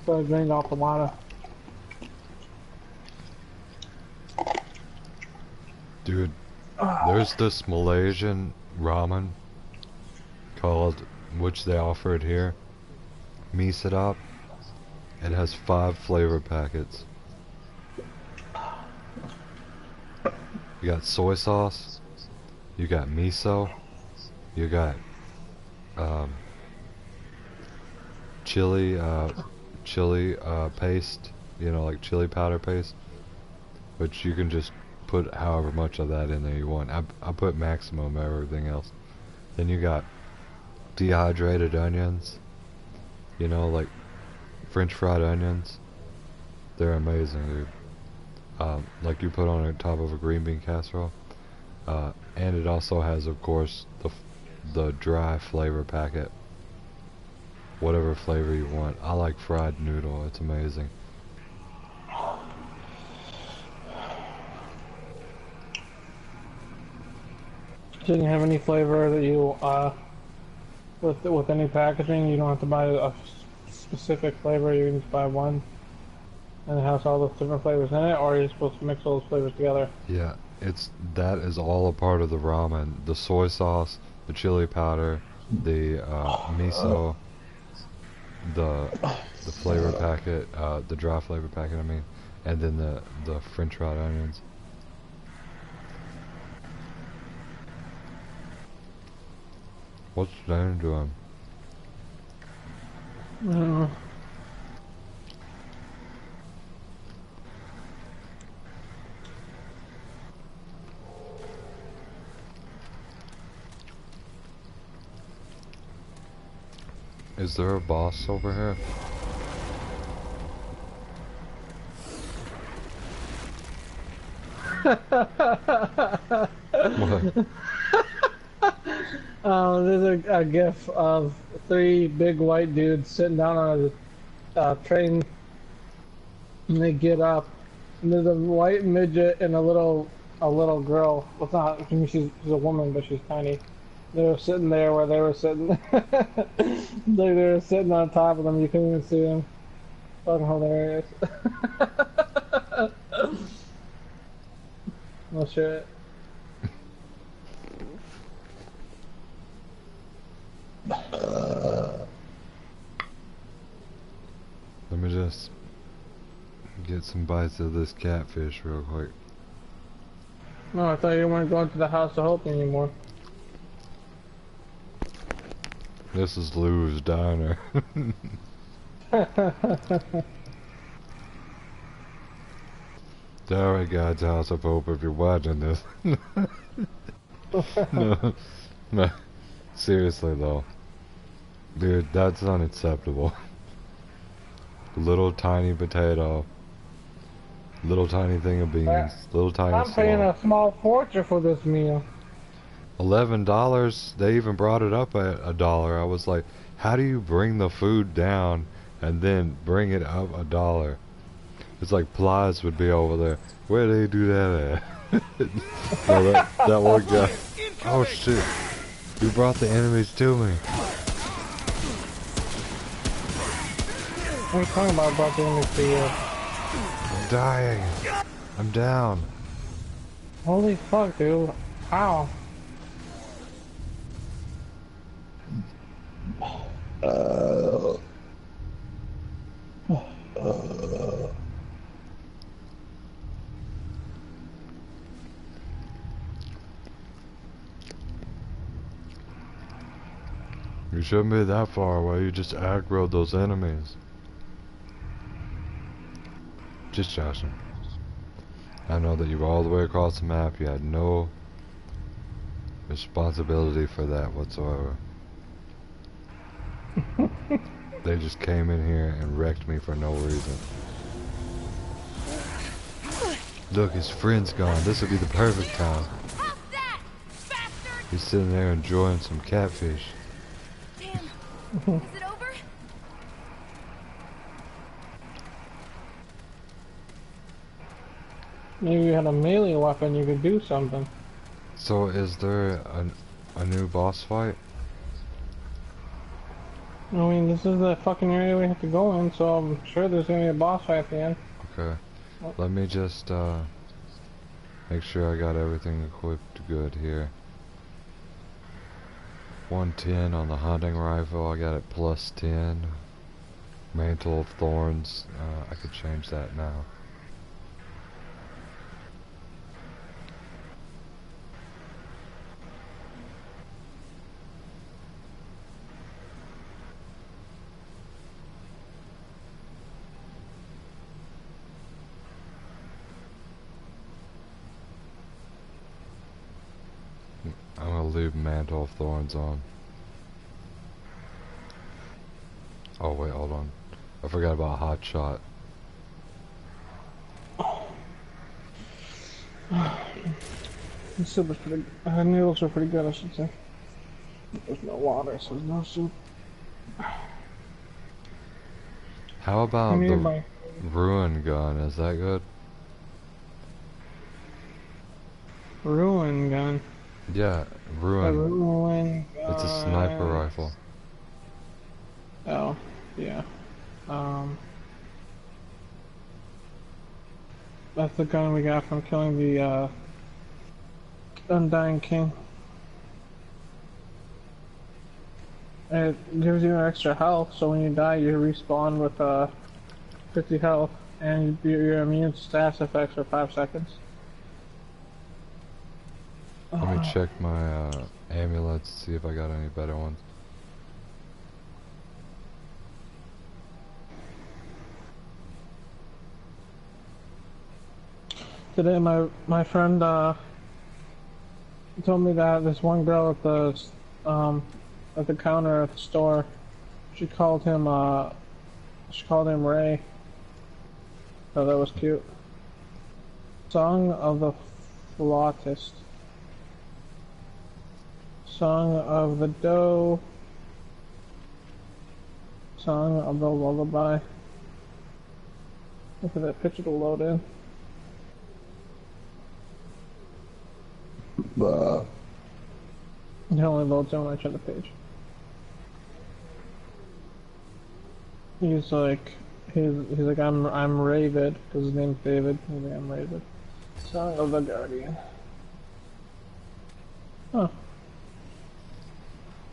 Speaker 1: So I drained off the water.
Speaker 2: Dude, there's this Malaysian ramen called, which they offered here, mee sedap. It has 5 flavor packets. You got soy sauce, you got miso, you got chili paste, you know, like chili powder paste, which you can just put however much of that in there you want. I put maximum of everything else. Then you got dehydrated onions, you know, like French fried onions. They're amazing, dude. Like you put on top of a green bean casserole. And it also has, of course, the dry flavor packet. Whatever flavor you want. I like fried noodle. It's amazing.
Speaker 1: Didn't have any flavor that you with any packaging. You don't have to buy a specific flavor. You can just buy one, and it has all the different flavors in it. Or are you supposed to mix all those flavors together?
Speaker 2: Yeah, that is all a part of the ramen. The soy sauce, the chili powder, the miso, the flavor packet, the dry flavor packet. I mean, and then the French fried onions. What's Dane doing? Is there a boss over here? What?
Speaker 1: There's a gif of 3 big white dudes sitting down on a train, and they get up, and there's a white midget and a little girl. Well, it's not. I mean, she's a woman, but she's tiny. They were sitting there where they were sitting. They were sitting on top of them. You couldn't even see them. Fucking hilarious. No shit.
Speaker 2: Let me just get some bites of this catfish real quick.
Speaker 1: No, I thought you weren't going to the House of Hope anymore.
Speaker 2: This is Lou's Diner. Alright guys, House of Hope, if you're watching this. No, seriously though. Dude, that's unacceptable. Little tiny potato. Little tiny thing of beans. Little tiny
Speaker 1: I'm paying
Speaker 2: salt.
Speaker 1: a small fortune for this meal.
Speaker 2: $11. They even brought it up at $1. I was like, how do you bring the food down and then bring it up $1? It's like Plies would be over there. Where do they do that at? No, that one guy. Oh shit. You brought the enemies to me.
Speaker 1: What are you talking about the enemies to you?
Speaker 2: I'm dying. I'm down.
Speaker 1: Holy fuck, dude. Ow.
Speaker 2: You shouldn't be that far away, you just aggroed those enemies. Just joshing. I know that you were all the way across the map. You had no responsibility for that whatsoever. They just came in here and wrecked me for no reason. Look, his friend's gone. This would be the perfect time.
Speaker 4: How's that, bastard?
Speaker 2: He's sitting there enjoying some catfish.
Speaker 4: Damn. Is it over?
Speaker 1: Maybe you had a melee weapon, you could do something.
Speaker 2: So is there a new boss fight?
Speaker 1: I mean, this is the fucking area we have to go in, so I'm sure there's gonna be a boss fight at the end.
Speaker 2: Okay. Let me just make sure I got everything equipped good here. 110 on the hunting rifle, I got it plus 10. Mantle of Thorns, I could change that now. I'm gonna leave Mantle of Thorns on. Oh wait, hold on. I forgot about Hot Shot.
Speaker 1: The soup was pretty. Noodles are pretty good, I should say. There's no water, so there's no soup.
Speaker 2: How about
Speaker 1: Come here,
Speaker 2: the
Speaker 1: boy.
Speaker 2: Ruin gun? Is that good?
Speaker 1: Ruin gun.
Speaker 2: Yeah,
Speaker 1: A
Speaker 2: Ruin.
Speaker 1: ruin gun.
Speaker 2: It's a sniper rifle.
Speaker 1: Oh, yeah. That's the gun we got from killing the Undying King. It gives you extra health, so when you die, you respawn with 50 health, and you're immune to status effects for 5 seconds.
Speaker 2: Let me check my amulets, see if I got any better ones.
Speaker 1: Today, my friend told me that this one girl at the counter at the store, she called him Ray. So that was cute. Song of the Flautist. Song of the Doe. Song of the Lullaby. Look at that picture to load in. It only loads in when I check the page. He's like, I'm Ravid, because his name's David. He's like, I'm Ravid. Song of the Guardian. Huh.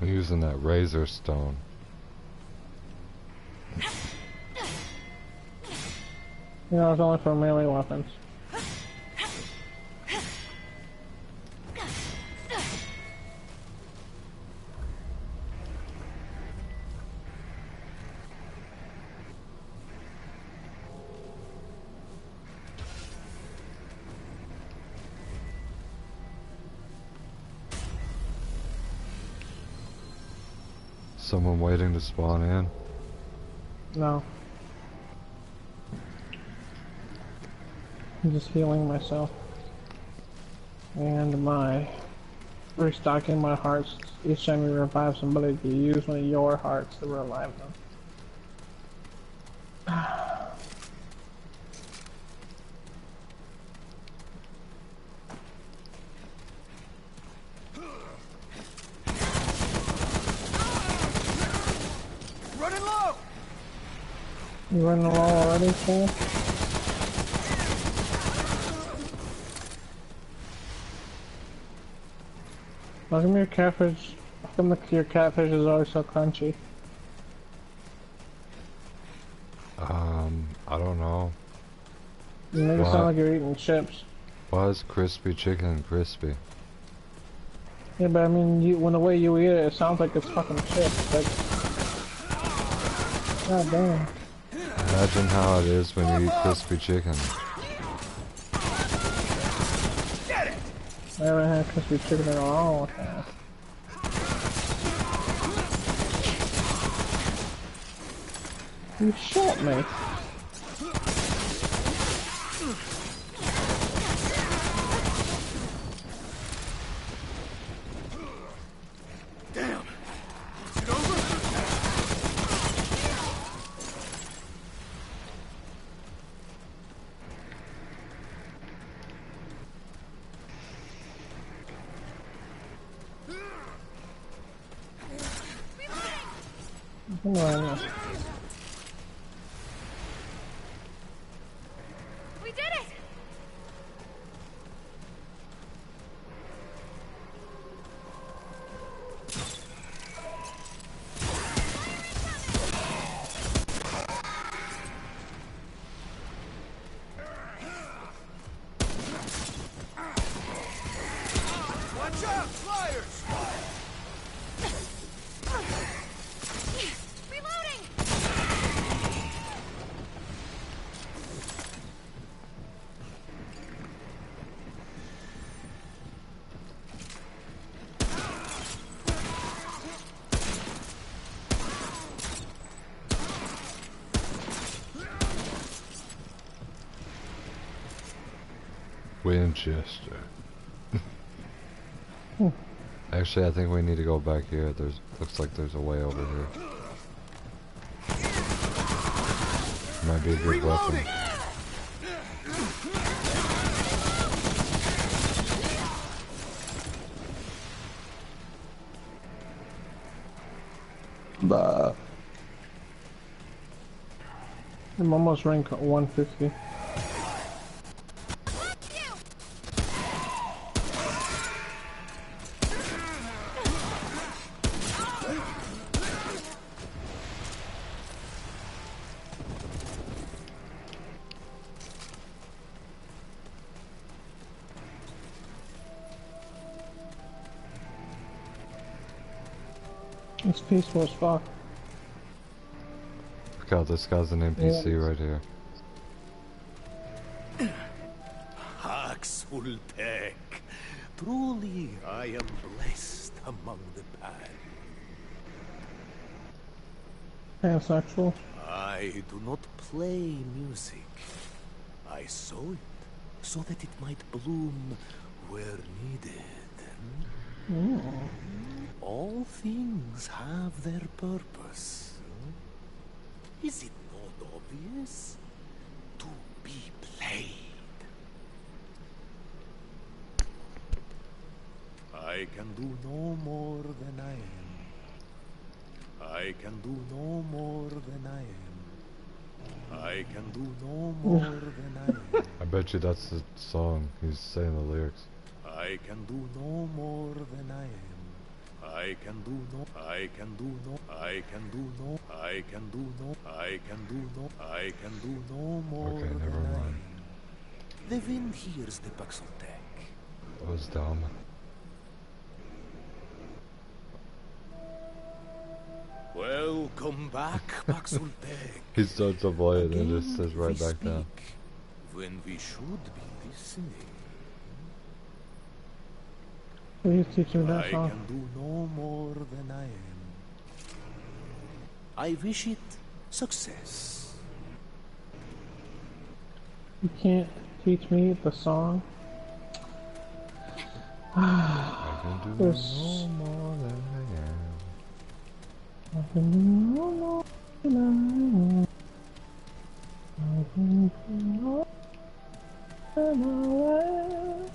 Speaker 2: I'm using that razor stone.
Speaker 1: You know, it's only for melee weapons.
Speaker 2: Someone waiting to spawn in?
Speaker 1: No. I'm just healing myself. And restocking my hearts. Each time you revive somebody, you use one of your hearts to revive them.
Speaker 8: Running low!
Speaker 1: You running low already, Sam? How come your catfish is always so crunchy?
Speaker 2: I don't know.
Speaker 1: You make it
Speaker 2: What?
Speaker 1: sound like you're eating chips.
Speaker 2: Why is crispy chicken crispy?
Speaker 1: Yeah, but I mean, when the way you eat it, it sounds like it's fucking chips. Like, god damn.
Speaker 2: Imagine how it is when you eat crispy chicken.
Speaker 1: I haven't had crispy chicken in a long time. You shot me.
Speaker 5: Damn! Is it over?
Speaker 1: Come on.
Speaker 4: We did it!
Speaker 5: Watch out, flyers!
Speaker 4: Reloading!
Speaker 2: Winchester. Actually, I think we need to go back here. Looks like there's a way over here. Might be a good weapon.
Speaker 7: Bah.
Speaker 1: I'm almost rank 150. It's peaceful as fuck.
Speaker 2: Look out, this guy's an NPC right here.
Speaker 8: Haxultek. Truly, I am blessed among the band.
Speaker 1: Pansexual.
Speaker 8: I do not play music. I sow it so that it might bloom where needed. All things have their purpose. Is it not obvious? To be played. I can do no more than I am. I can do no more than I am. I can do no more than I am.
Speaker 2: I bet you that's the song. He's saying the lyrics.
Speaker 8: I can do no more than I am. I can do no, I can do no, I can do no, I can do no, I can do no, I can do no more
Speaker 2: Okay,
Speaker 8: than
Speaker 2: never
Speaker 8: I
Speaker 2: mind.
Speaker 8: am. The wind hears the Paxotech.
Speaker 2: That was dumb.
Speaker 8: Welcome back, Paxotech.
Speaker 2: He starts to play it and just says right back down.
Speaker 8: When we should be listening.
Speaker 1: Please teach me that
Speaker 8: I
Speaker 1: song.
Speaker 8: can do no more than I am. I wish it success.
Speaker 1: You can't teach me the song.
Speaker 2: I can do
Speaker 1: There's-
Speaker 2: no more than I am.
Speaker 1: I can do no more than I am. I can do no more than I am.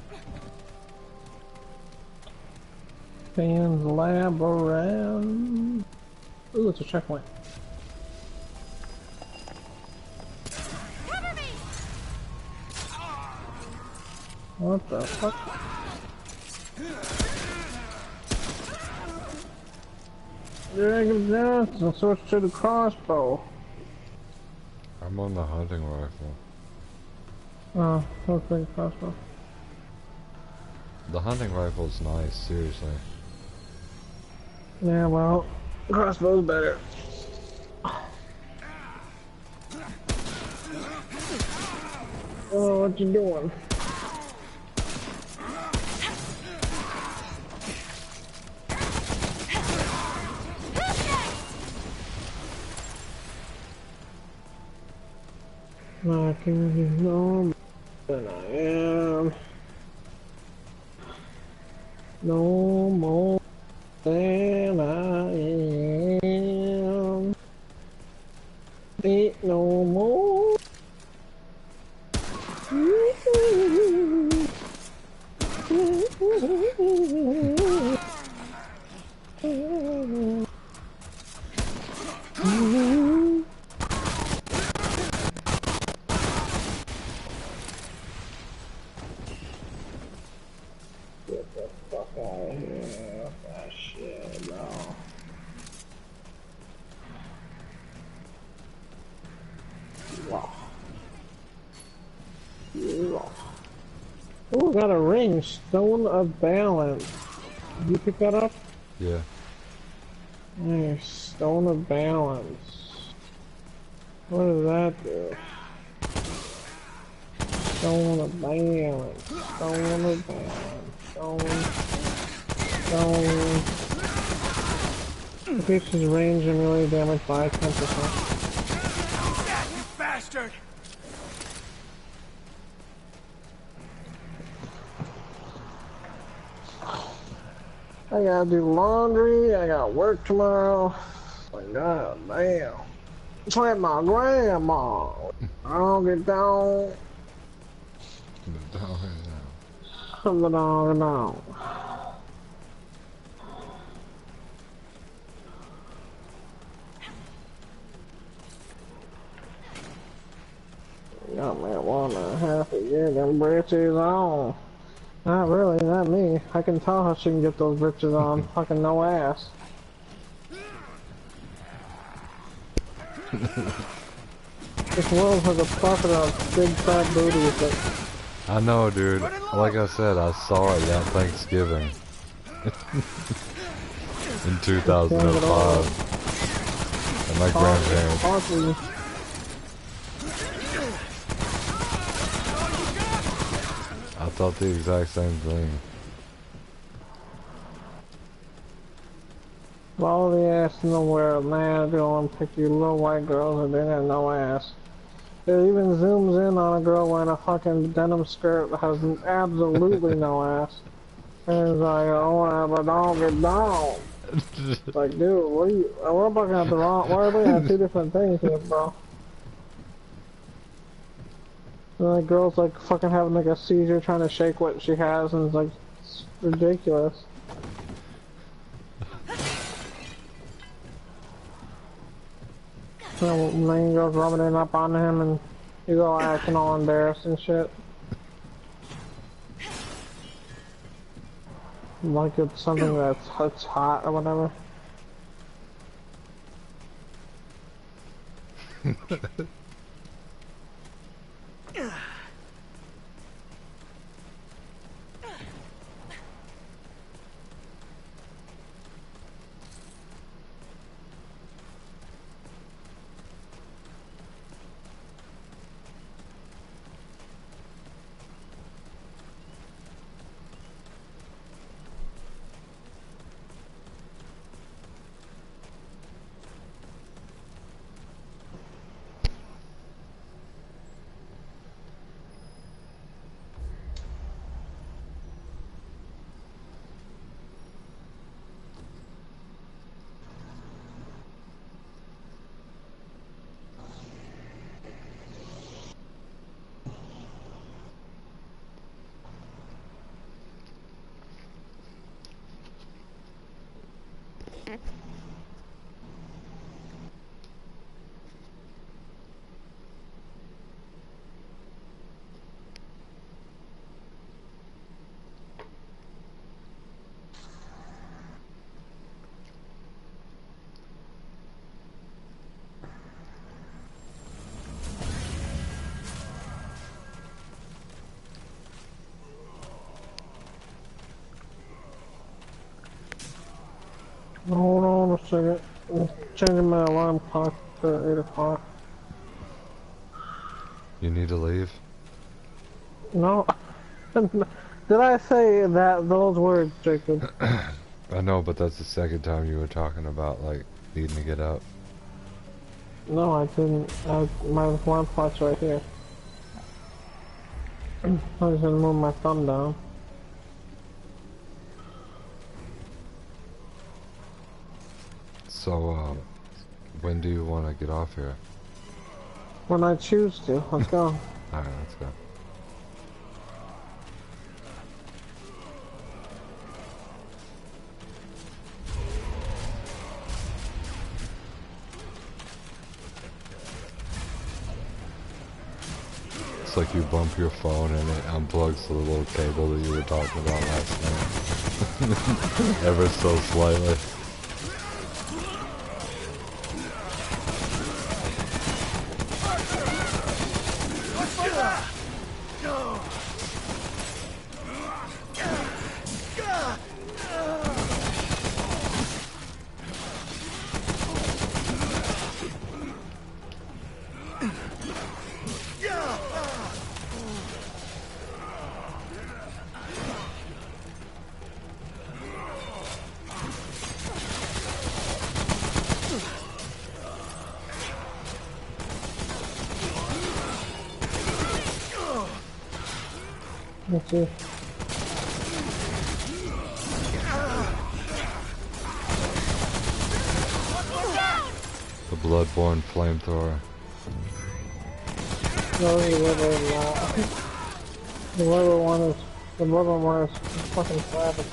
Speaker 1: Fans lab around. Ooh, it's a checkpoint.
Speaker 4: Cover me!
Speaker 1: What the fuck? Dragon Johnson, switch to the crossbow.
Speaker 2: I'm on the hunting rifle.
Speaker 1: Oh, don't think crossbow.
Speaker 2: The hunting rifle's nice, seriously.
Speaker 1: Yeah, well, crossbow's better. Oh, what you doing? I can be no more than I am. No more than I am. Ain't no more. Get the fuck out of here. That shit, bro. Oh, got a ring. Stone of Balance. Did you pick that up?
Speaker 2: Yeah.
Speaker 1: Nice. Stone of Balance. What does that do? Stone of Balance. Stone of Balance. Stone. Increases range and melee damage by 10%.
Speaker 8: You bastard!
Speaker 1: I gotta do laundry, I got work tomorrow. Like, god damn. It's like my grandma. I don't get down. I'm the dog now. Got me 1.5 a year, them britches on. Not really, not me. I can tell how she can get those britches on. Fucking no ass. This world has a plethora of big fat booties that...
Speaker 2: I know, dude. Like I said, I saw it that Thanksgiving. In 2005. At my grandparents. I thought the exact same thing.
Speaker 1: All the ass in the world, man, go and pick you little white girls and they got no ass. It even zooms in on a girl wearing a fucking denim skirt that has absolutely no ass. And it's like, oh, but don't get down. Like, dude, what are you, we're looking at the wrong, why are we at two different things here, bro? And the girl's like fucking having like a seizure trying to shake what she has and it's like, it's ridiculous. So main girl's rubbing it up on him and he's all acting all embarrassed and shit. Like it's something that's hot or whatever. Hold on a second. I'm changing my alarm clock to 8 o'clock.
Speaker 2: You need to leave?
Speaker 1: No. Did I say those words, Jacob?
Speaker 2: I know, but that's the second time you were talking about, like, needing to get up.
Speaker 1: No, I didn't. My one part's right here. I just had to move my thumb down.
Speaker 2: So, when do you want to get off here?
Speaker 1: When I choose to. Let's go.
Speaker 2: Alright, let's go. It's like you bump your phone and it unplugs the little cable that you were talking about last night. Ever so slightly.
Speaker 1: Let's see.
Speaker 2: The bloodborne flamethrower.
Speaker 1: No, the level not. The level one is fucking savage.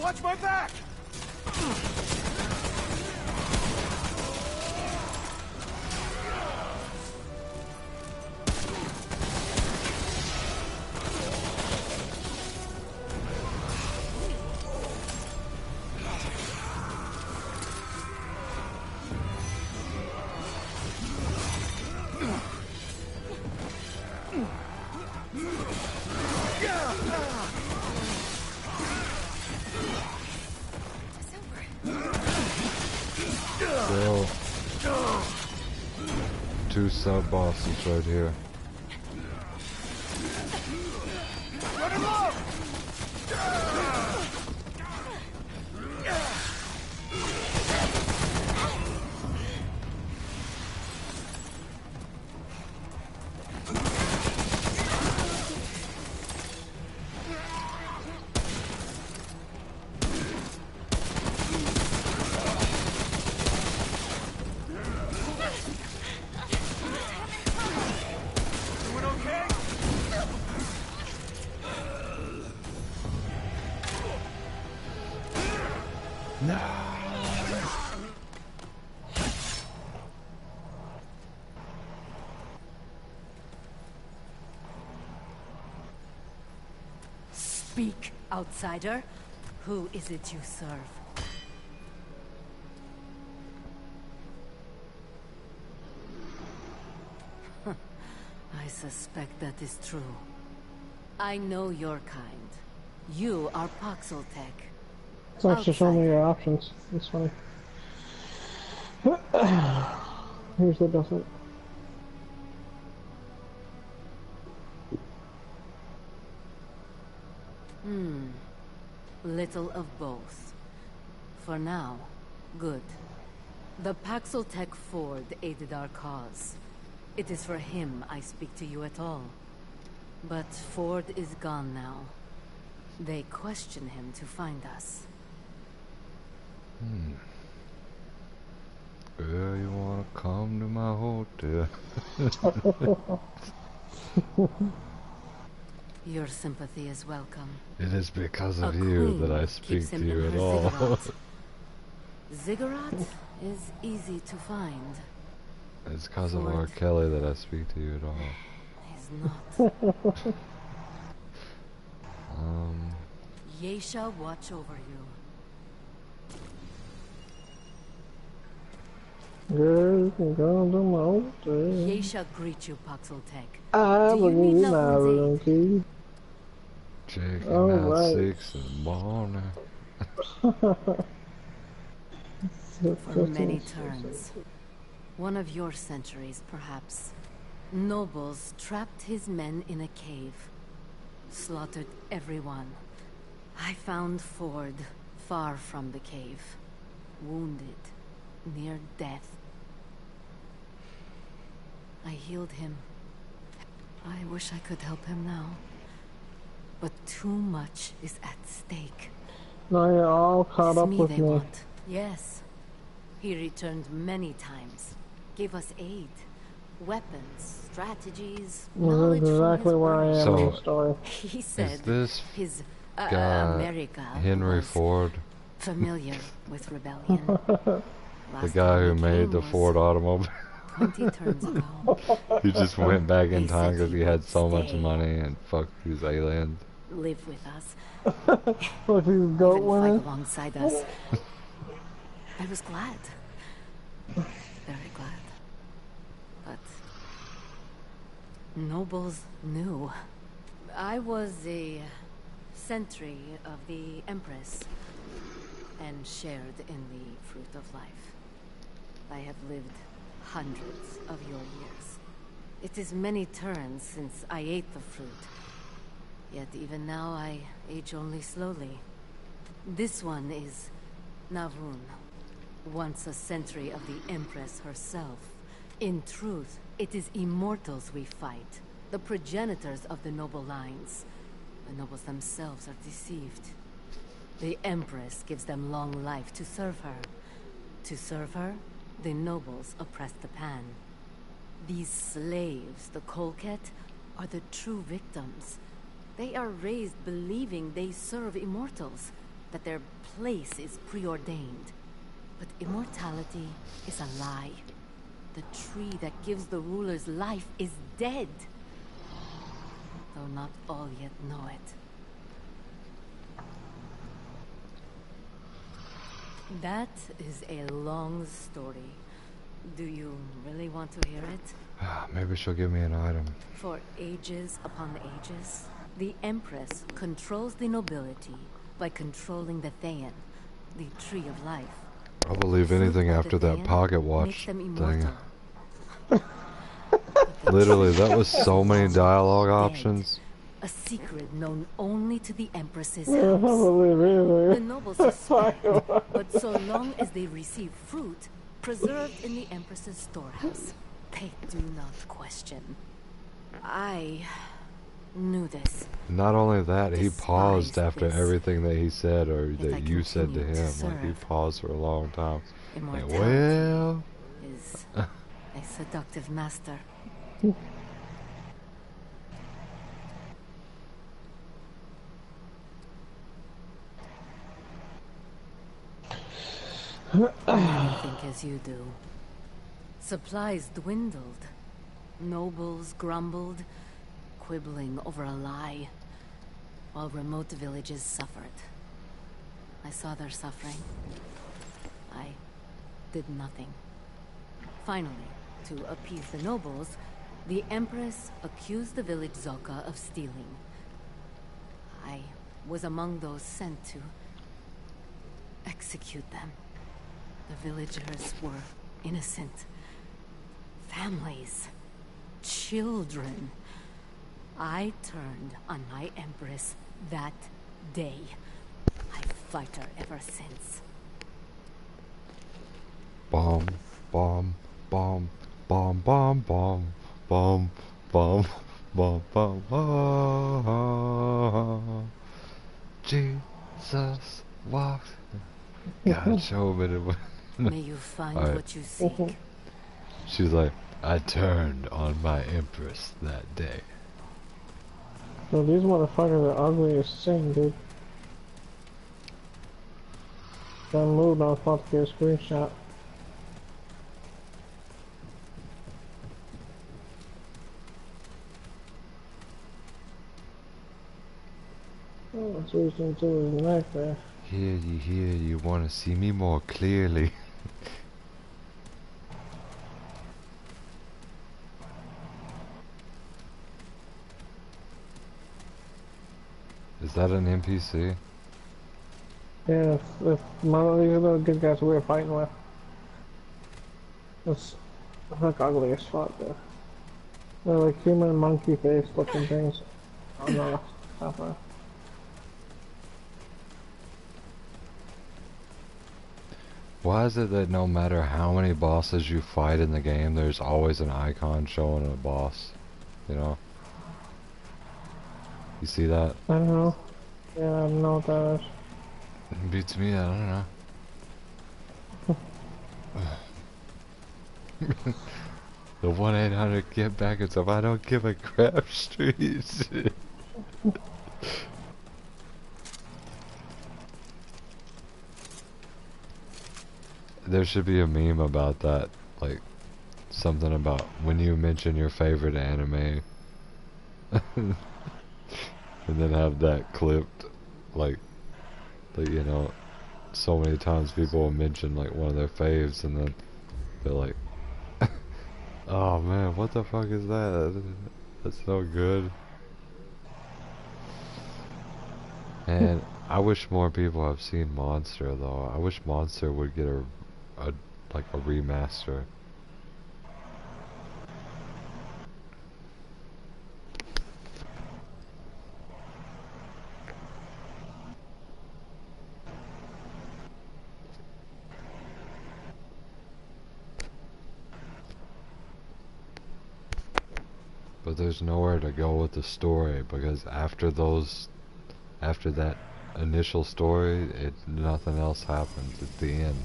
Speaker 8: Watch my back!
Speaker 2: Two sub-bosses right here.
Speaker 9: Speak, outsider. Who is it you serve? I suspect that is true. I know your kind. You are Paxeltech.
Speaker 1: It's actually showing me your options. It's funny. Usually doesn't.
Speaker 9: Little of both. For now, good. The Paxeltech Ford aided our cause. It is for him I speak to you at all. But Ford is gone now. They question him to find us.
Speaker 2: Girl, you wanna come to my hotel?
Speaker 9: Your sympathy is welcome.
Speaker 2: It is because of you that I speak to you at all.
Speaker 9: Ziggurat is easy to find.
Speaker 2: It's because of R. Kelly that I speak to you at all.
Speaker 9: He's not. Ye shall watch over you.
Speaker 1: Girl, you can go to my hotel.
Speaker 9: Ye shall greet you, Paxeltech.
Speaker 1: I
Speaker 9: Do you
Speaker 1: will
Speaker 9: need
Speaker 1: give you my
Speaker 9: Lovelace
Speaker 1: room key.
Speaker 2: Checking
Speaker 1: Oh,
Speaker 2: out
Speaker 1: right.
Speaker 2: 6 in the morning.
Speaker 9: For many turns. One of your centuries, perhaps. Nobles trapped his men in a cave. Slaughtered everyone. I found Ford far from the cave. Wounded. Near death. I healed him. I wish I could help him now. But too much is at stake.
Speaker 1: Now you're all caught
Speaker 9: It's
Speaker 1: up
Speaker 9: me
Speaker 1: with
Speaker 9: they
Speaker 1: me.
Speaker 9: want. Yes. He returned many times. Gave us aid. Weapons, strategies,
Speaker 1: This
Speaker 9: knowledge
Speaker 1: is
Speaker 9: from
Speaker 1: exactly
Speaker 9: his
Speaker 1: where I am in
Speaker 2: So,
Speaker 1: the story.
Speaker 9: He said
Speaker 2: is this
Speaker 9: his
Speaker 2: guy
Speaker 9: America
Speaker 2: Henry
Speaker 9: was
Speaker 2: Ford?
Speaker 9: familiar with rebellion.
Speaker 2: The
Speaker 9: Last
Speaker 2: guy
Speaker 9: time
Speaker 2: who
Speaker 9: he
Speaker 2: made
Speaker 9: came
Speaker 2: the
Speaker 9: was
Speaker 2: Ford automobile?
Speaker 9: 20 turns ago.
Speaker 2: He just went back in
Speaker 9: He
Speaker 2: time
Speaker 9: said
Speaker 2: because
Speaker 9: he
Speaker 2: he had
Speaker 9: would
Speaker 2: so much
Speaker 9: stay.
Speaker 2: money and fuck these aliens.
Speaker 9: Live with us.
Speaker 1: Look, these goat
Speaker 9: Even fight
Speaker 1: women.
Speaker 9: alongside us. I was glad. Very glad. But nobles knew. I was a sentry of the Empress and shared in the fruit of life. I have lived hundreds of your years. It is many turns since I ate the fruit. Yet even now I age only slowly. This one is Navun, once a sentry of the Empress herself. In truth, it is immortals we fight, the progenitors of the noble lines. The nobles themselves are deceived. The Empress gives them long life to serve her. To serve her, the nobles oppress the Pan. These slaves, the Kolket, are the true victims. They are raised believing they serve immortals, that their place is preordained. But immortality is a lie. The tree that gives the rulers life is dead. Though not all yet know it. That is a long story. Do you really want to hear it?
Speaker 2: Maybe she'll give me an item.
Speaker 9: For ages upon ages, the Empress controls the nobility by controlling the Thayan, the Tree of Life.
Speaker 2: I'll believe anything after that pocket watch thing. Literally, that was so many dialogue options.
Speaker 9: A secret known only to the Empress's
Speaker 1: I don't
Speaker 9: house.
Speaker 1: believe
Speaker 9: The
Speaker 1: anything.
Speaker 9: nobles suspect, but so long as they receive fruit preserved in the Empress's storehouse, they do not question. I knew this.
Speaker 2: Not only that, he paused
Speaker 9: Despised
Speaker 2: after
Speaker 9: this.
Speaker 2: everything that he said or
Speaker 9: Yet I
Speaker 2: that you said to
Speaker 9: continued to
Speaker 2: him. Like, he
Speaker 9: serve.
Speaker 2: paused for a long time. Like,
Speaker 9: Immortality
Speaker 2: well...
Speaker 9: is a seductive master. Many think as you do. Supplies dwindled. Nobles grumbled, quibbling over a lie, while remote villages suffered. I saw their suffering. I did nothing. Finally, to appease the nobles, the Empress accused the village Zoka of stealing. I was among those sent to execute them. The villagers were innocent. Families. Children. I turned on my Empress that day. I fight her ever since.
Speaker 2: Bomb, bomb, bomb, bomb, bomb, bomb, bomb, bomb, bomb, bomb, bomb. Jesus walks. God, show me the...
Speaker 9: May you find
Speaker 2: Alright.
Speaker 9: what you seek.
Speaker 2: She's like, I turned on my Empress that day.
Speaker 1: So these motherfuckers are ugly as sin, dude. Don't move, I was about to get a screenshot. Oh, that's reaching to his neck there.
Speaker 2: Here, you want to see me more clearly. Is that an NPC?
Speaker 1: Yeah, it's one of these little good guys we were fighting with. It's look ugly as fuck, though. They're like human monkey face looking things on the top of.
Speaker 2: Why is it that no matter how many bosses you fight in the game, there's always an icon showing a boss? You know? You see that?
Speaker 1: I don't know. Yeah, I don't know what that is.
Speaker 2: It beats me, I don't know. The 1-800 get back and stuff. I don't give a crap, streets. There should be a meme about that, like something about when you mention your favorite anime, and then have that clipped, like you know, so many times people will mention like one of their faves, and then they're like, "Oh man, what the fuck is that? That's so good." And I wish more people have seen Monster though. I wish Monster would get a like a remaster. But there's nowhere to go with the story because after that initial story, nothing else happens at the end.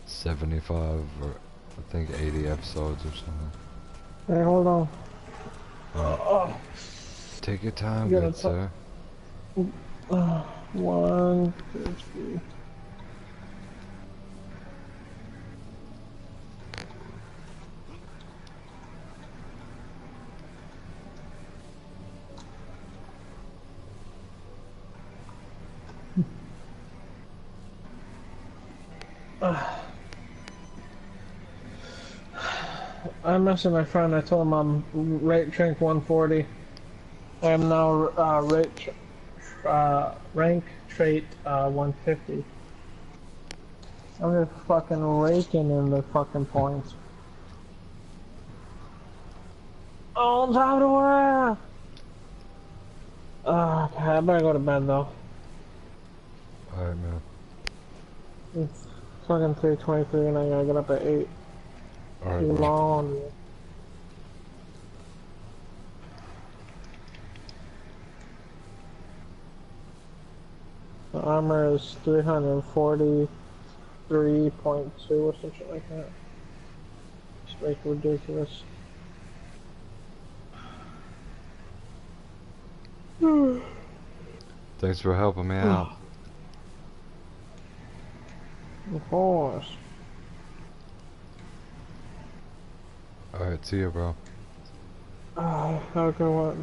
Speaker 2: $75 or I think 80 episodes or something.
Speaker 1: Hey, hold on.
Speaker 2: Take your time, good sir.
Speaker 1: 150. I messaged my friend. I told him I'm rate rank 140. I am now rank trait 150. I'm just fucking raking in the fucking points. Oh, time to work! Okay, I better go to bed though.
Speaker 2: Alright, man.
Speaker 1: It's fucking 3:23 and I gotta get up at 8.
Speaker 2: Alright,
Speaker 1: Too long. The armor is 343.2 or some shit like that. It's like ridiculous.
Speaker 2: Thanks for helping me out.
Speaker 1: Of course.
Speaker 2: Alright, see ya, bro.
Speaker 1: How can what?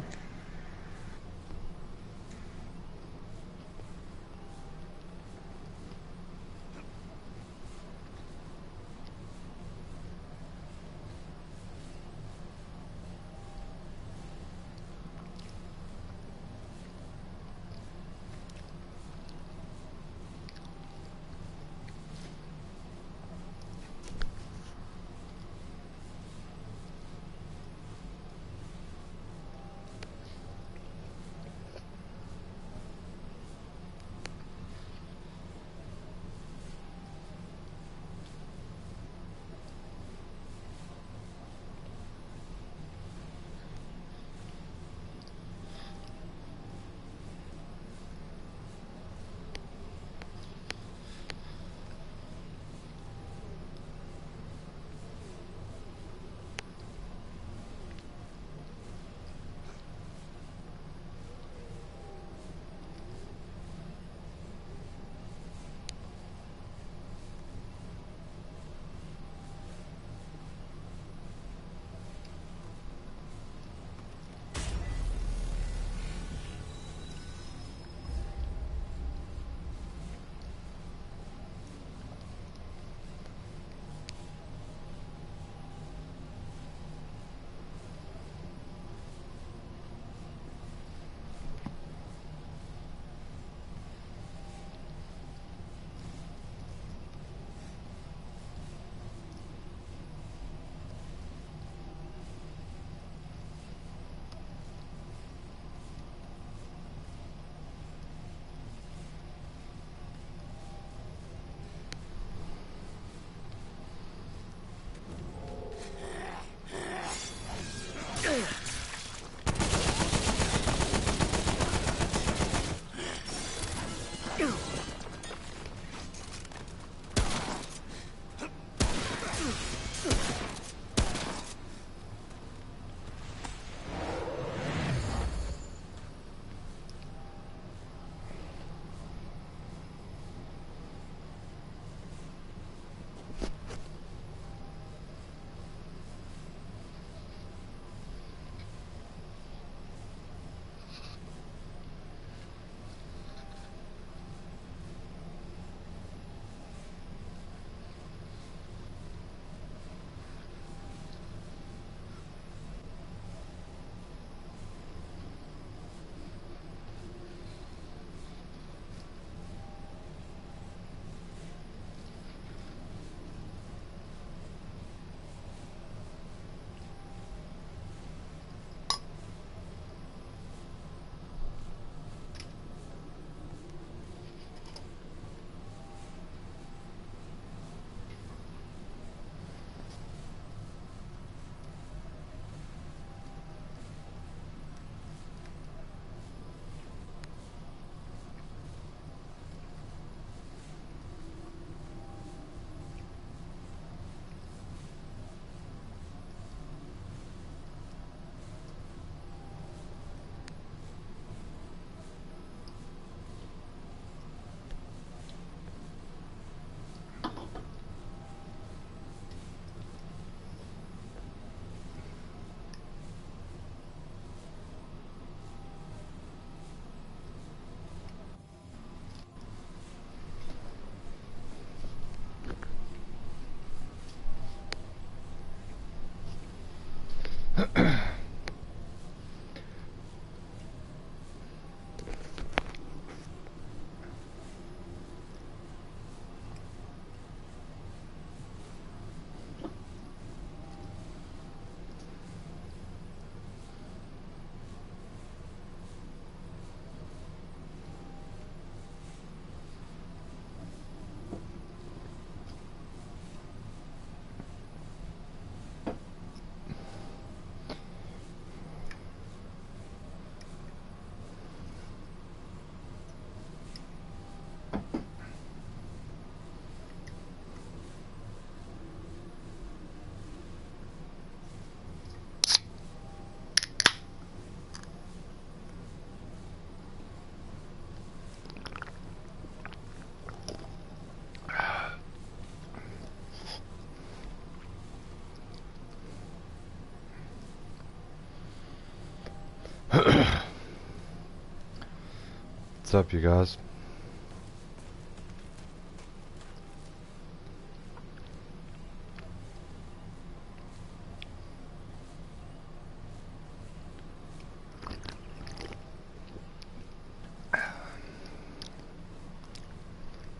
Speaker 2: What's up, you guys?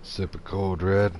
Speaker 2: Sip of cold red.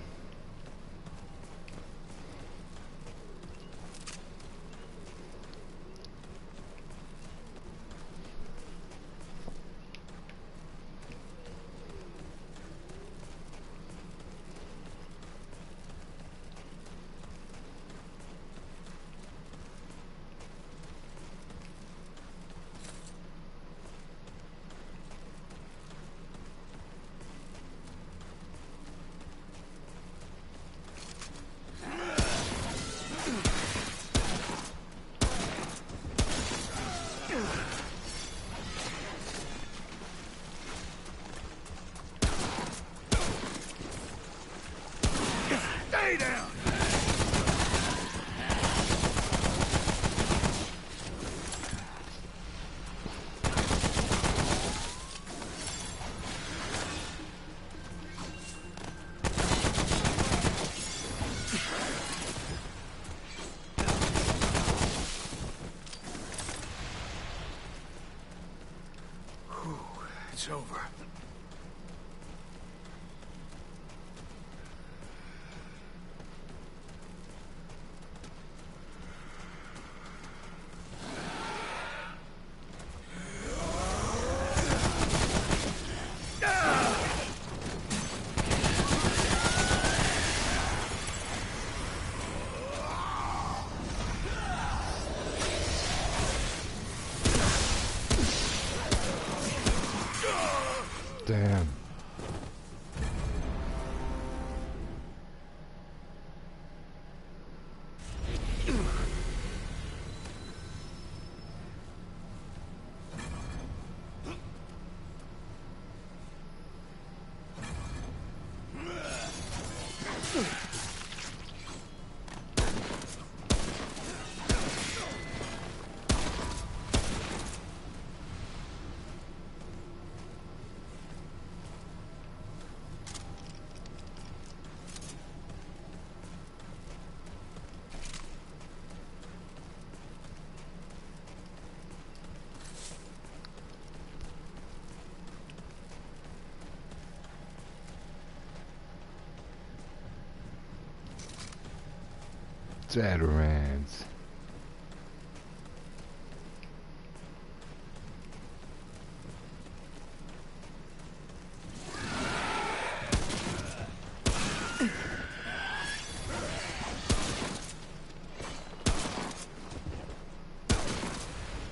Speaker 8: Stay down! It's over.
Speaker 2: Damn. Zatarans.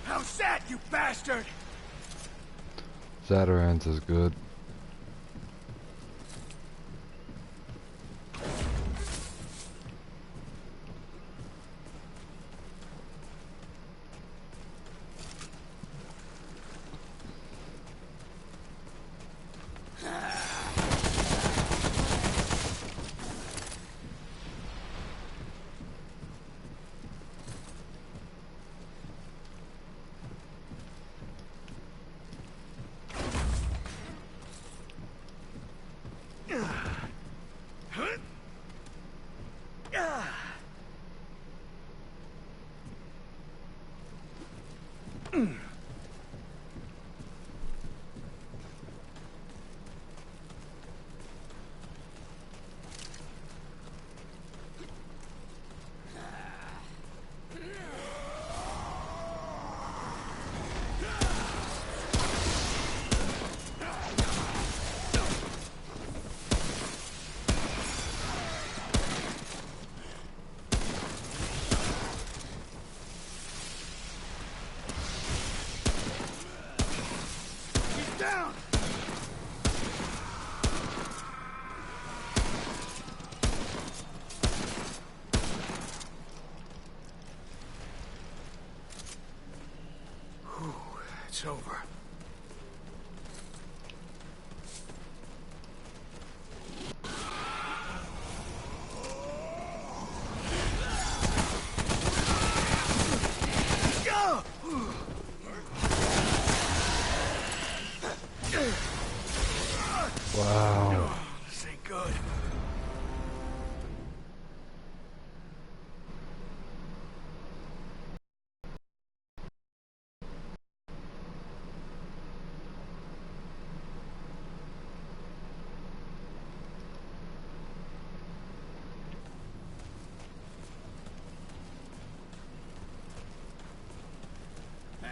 Speaker 8: How's that, you bastard?
Speaker 2: Zatarans is good.
Speaker 8: Down! Whew, it's over.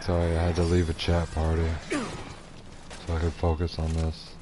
Speaker 2: Sorry, I had to leave a chat party so I could focus on this.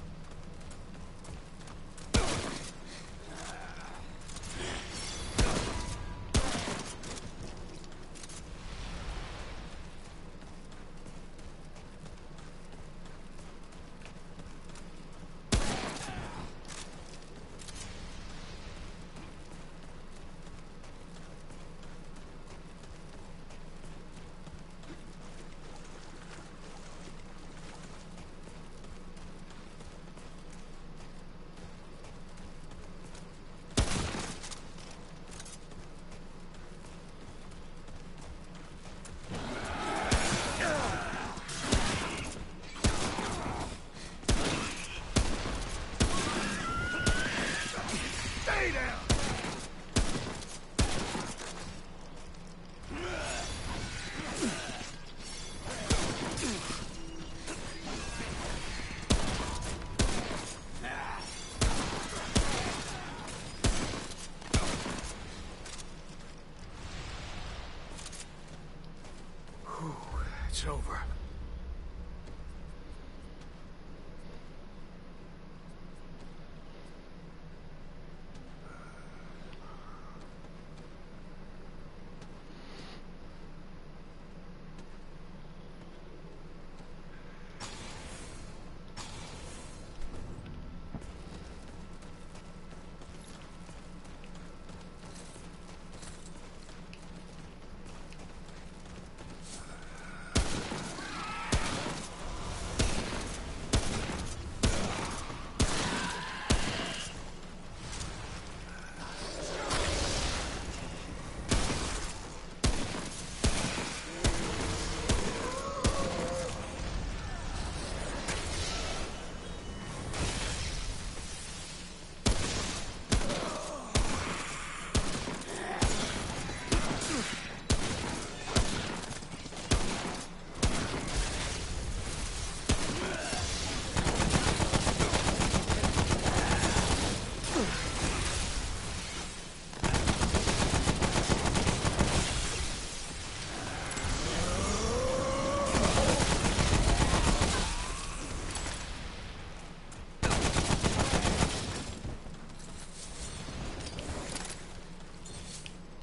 Speaker 8: It's over.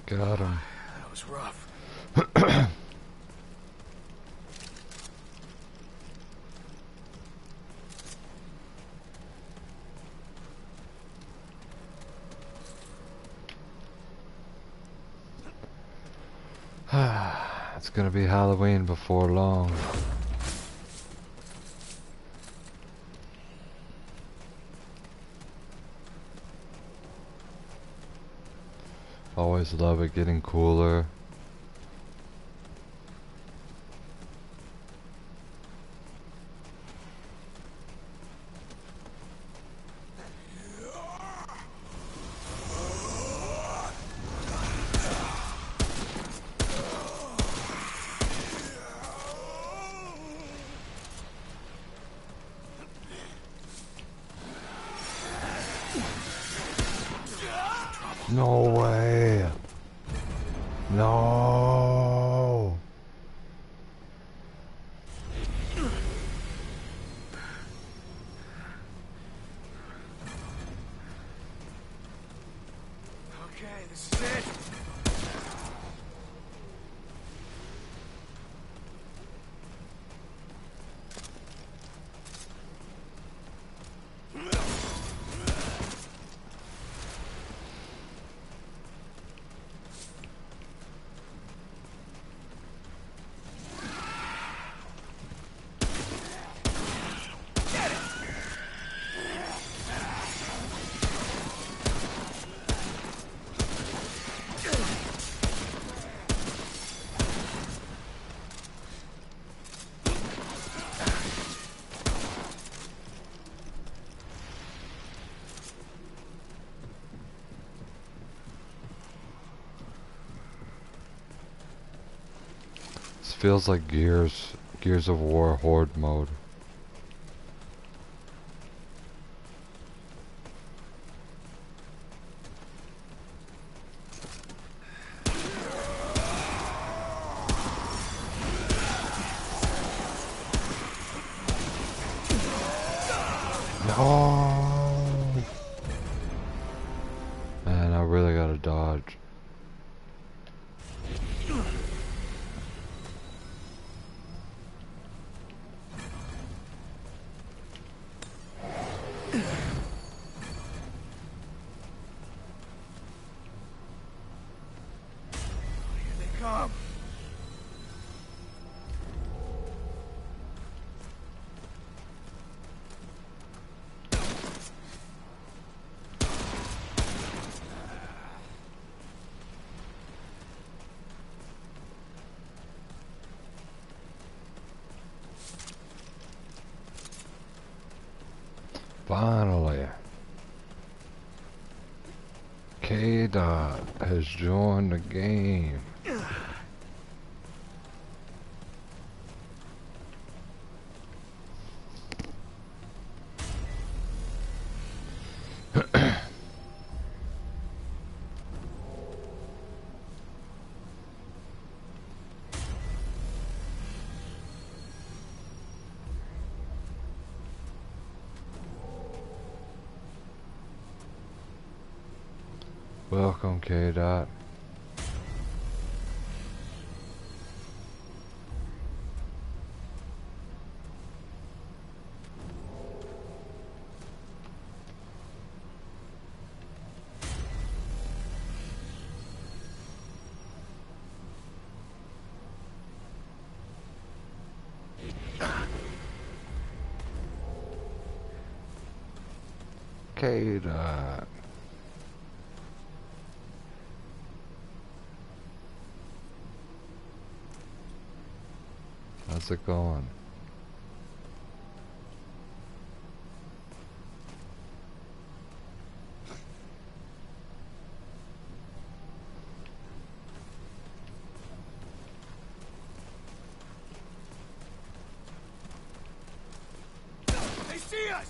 Speaker 2: Got him.
Speaker 8: That was rough.
Speaker 2: It's gonna be Halloween before long. Always love it getting cooler. No way. No.
Speaker 8: Okay, this is it.
Speaker 2: This feels like Gears of War Horde mode. Oh! Man, I really gotta dodge.
Speaker 8: Come.
Speaker 2: Finally. K-Dot has joined the game. Welcome, K-Dot. K-Dot. How's it going?
Speaker 8: They see us!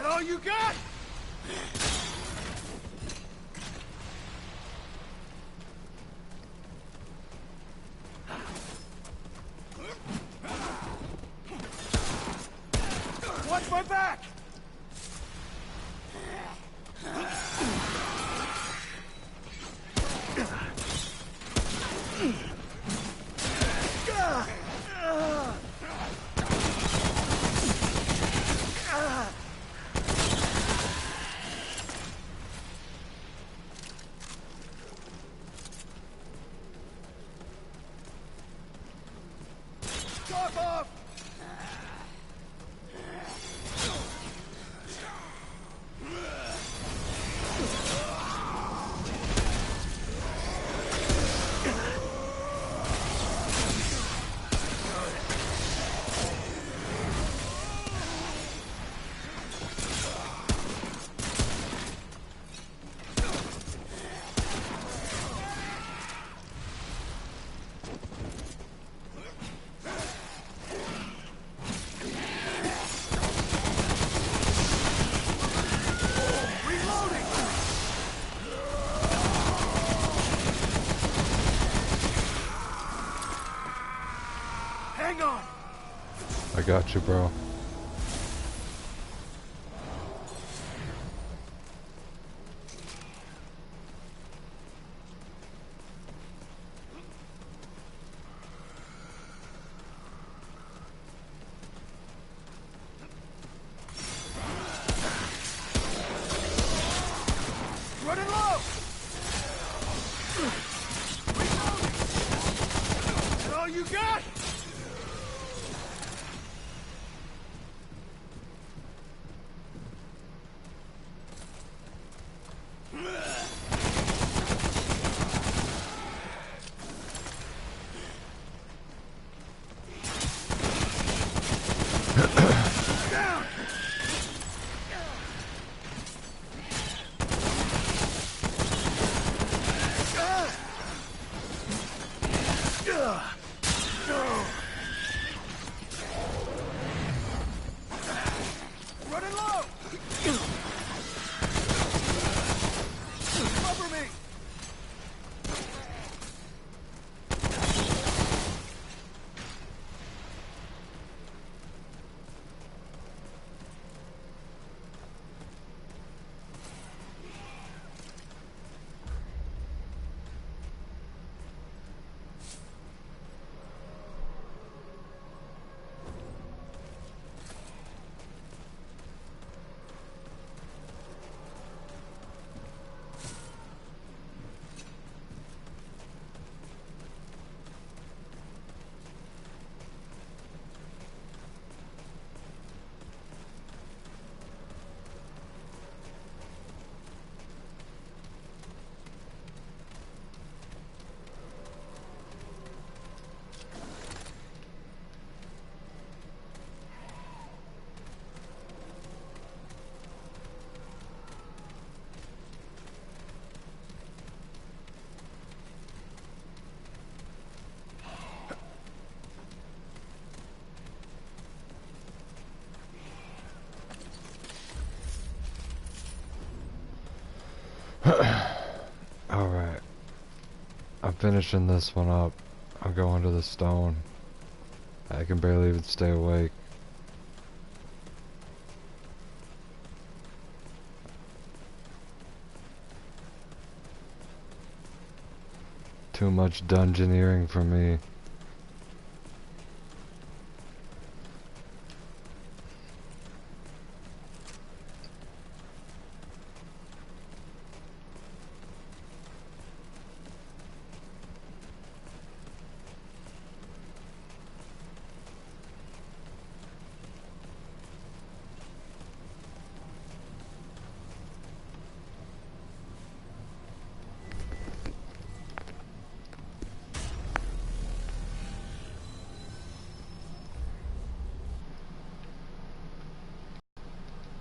Speaker 8: That all you got? Watch my back! Drop off! Hang on!
Speaker 2: I got you, bro.
Speaker 8: Running low! Is that all you got? Down!
Speaker 2: Alright. I'm finishing this one up. I'm going to the stone. I can barely even stay awake. Too much dungeoneering for me.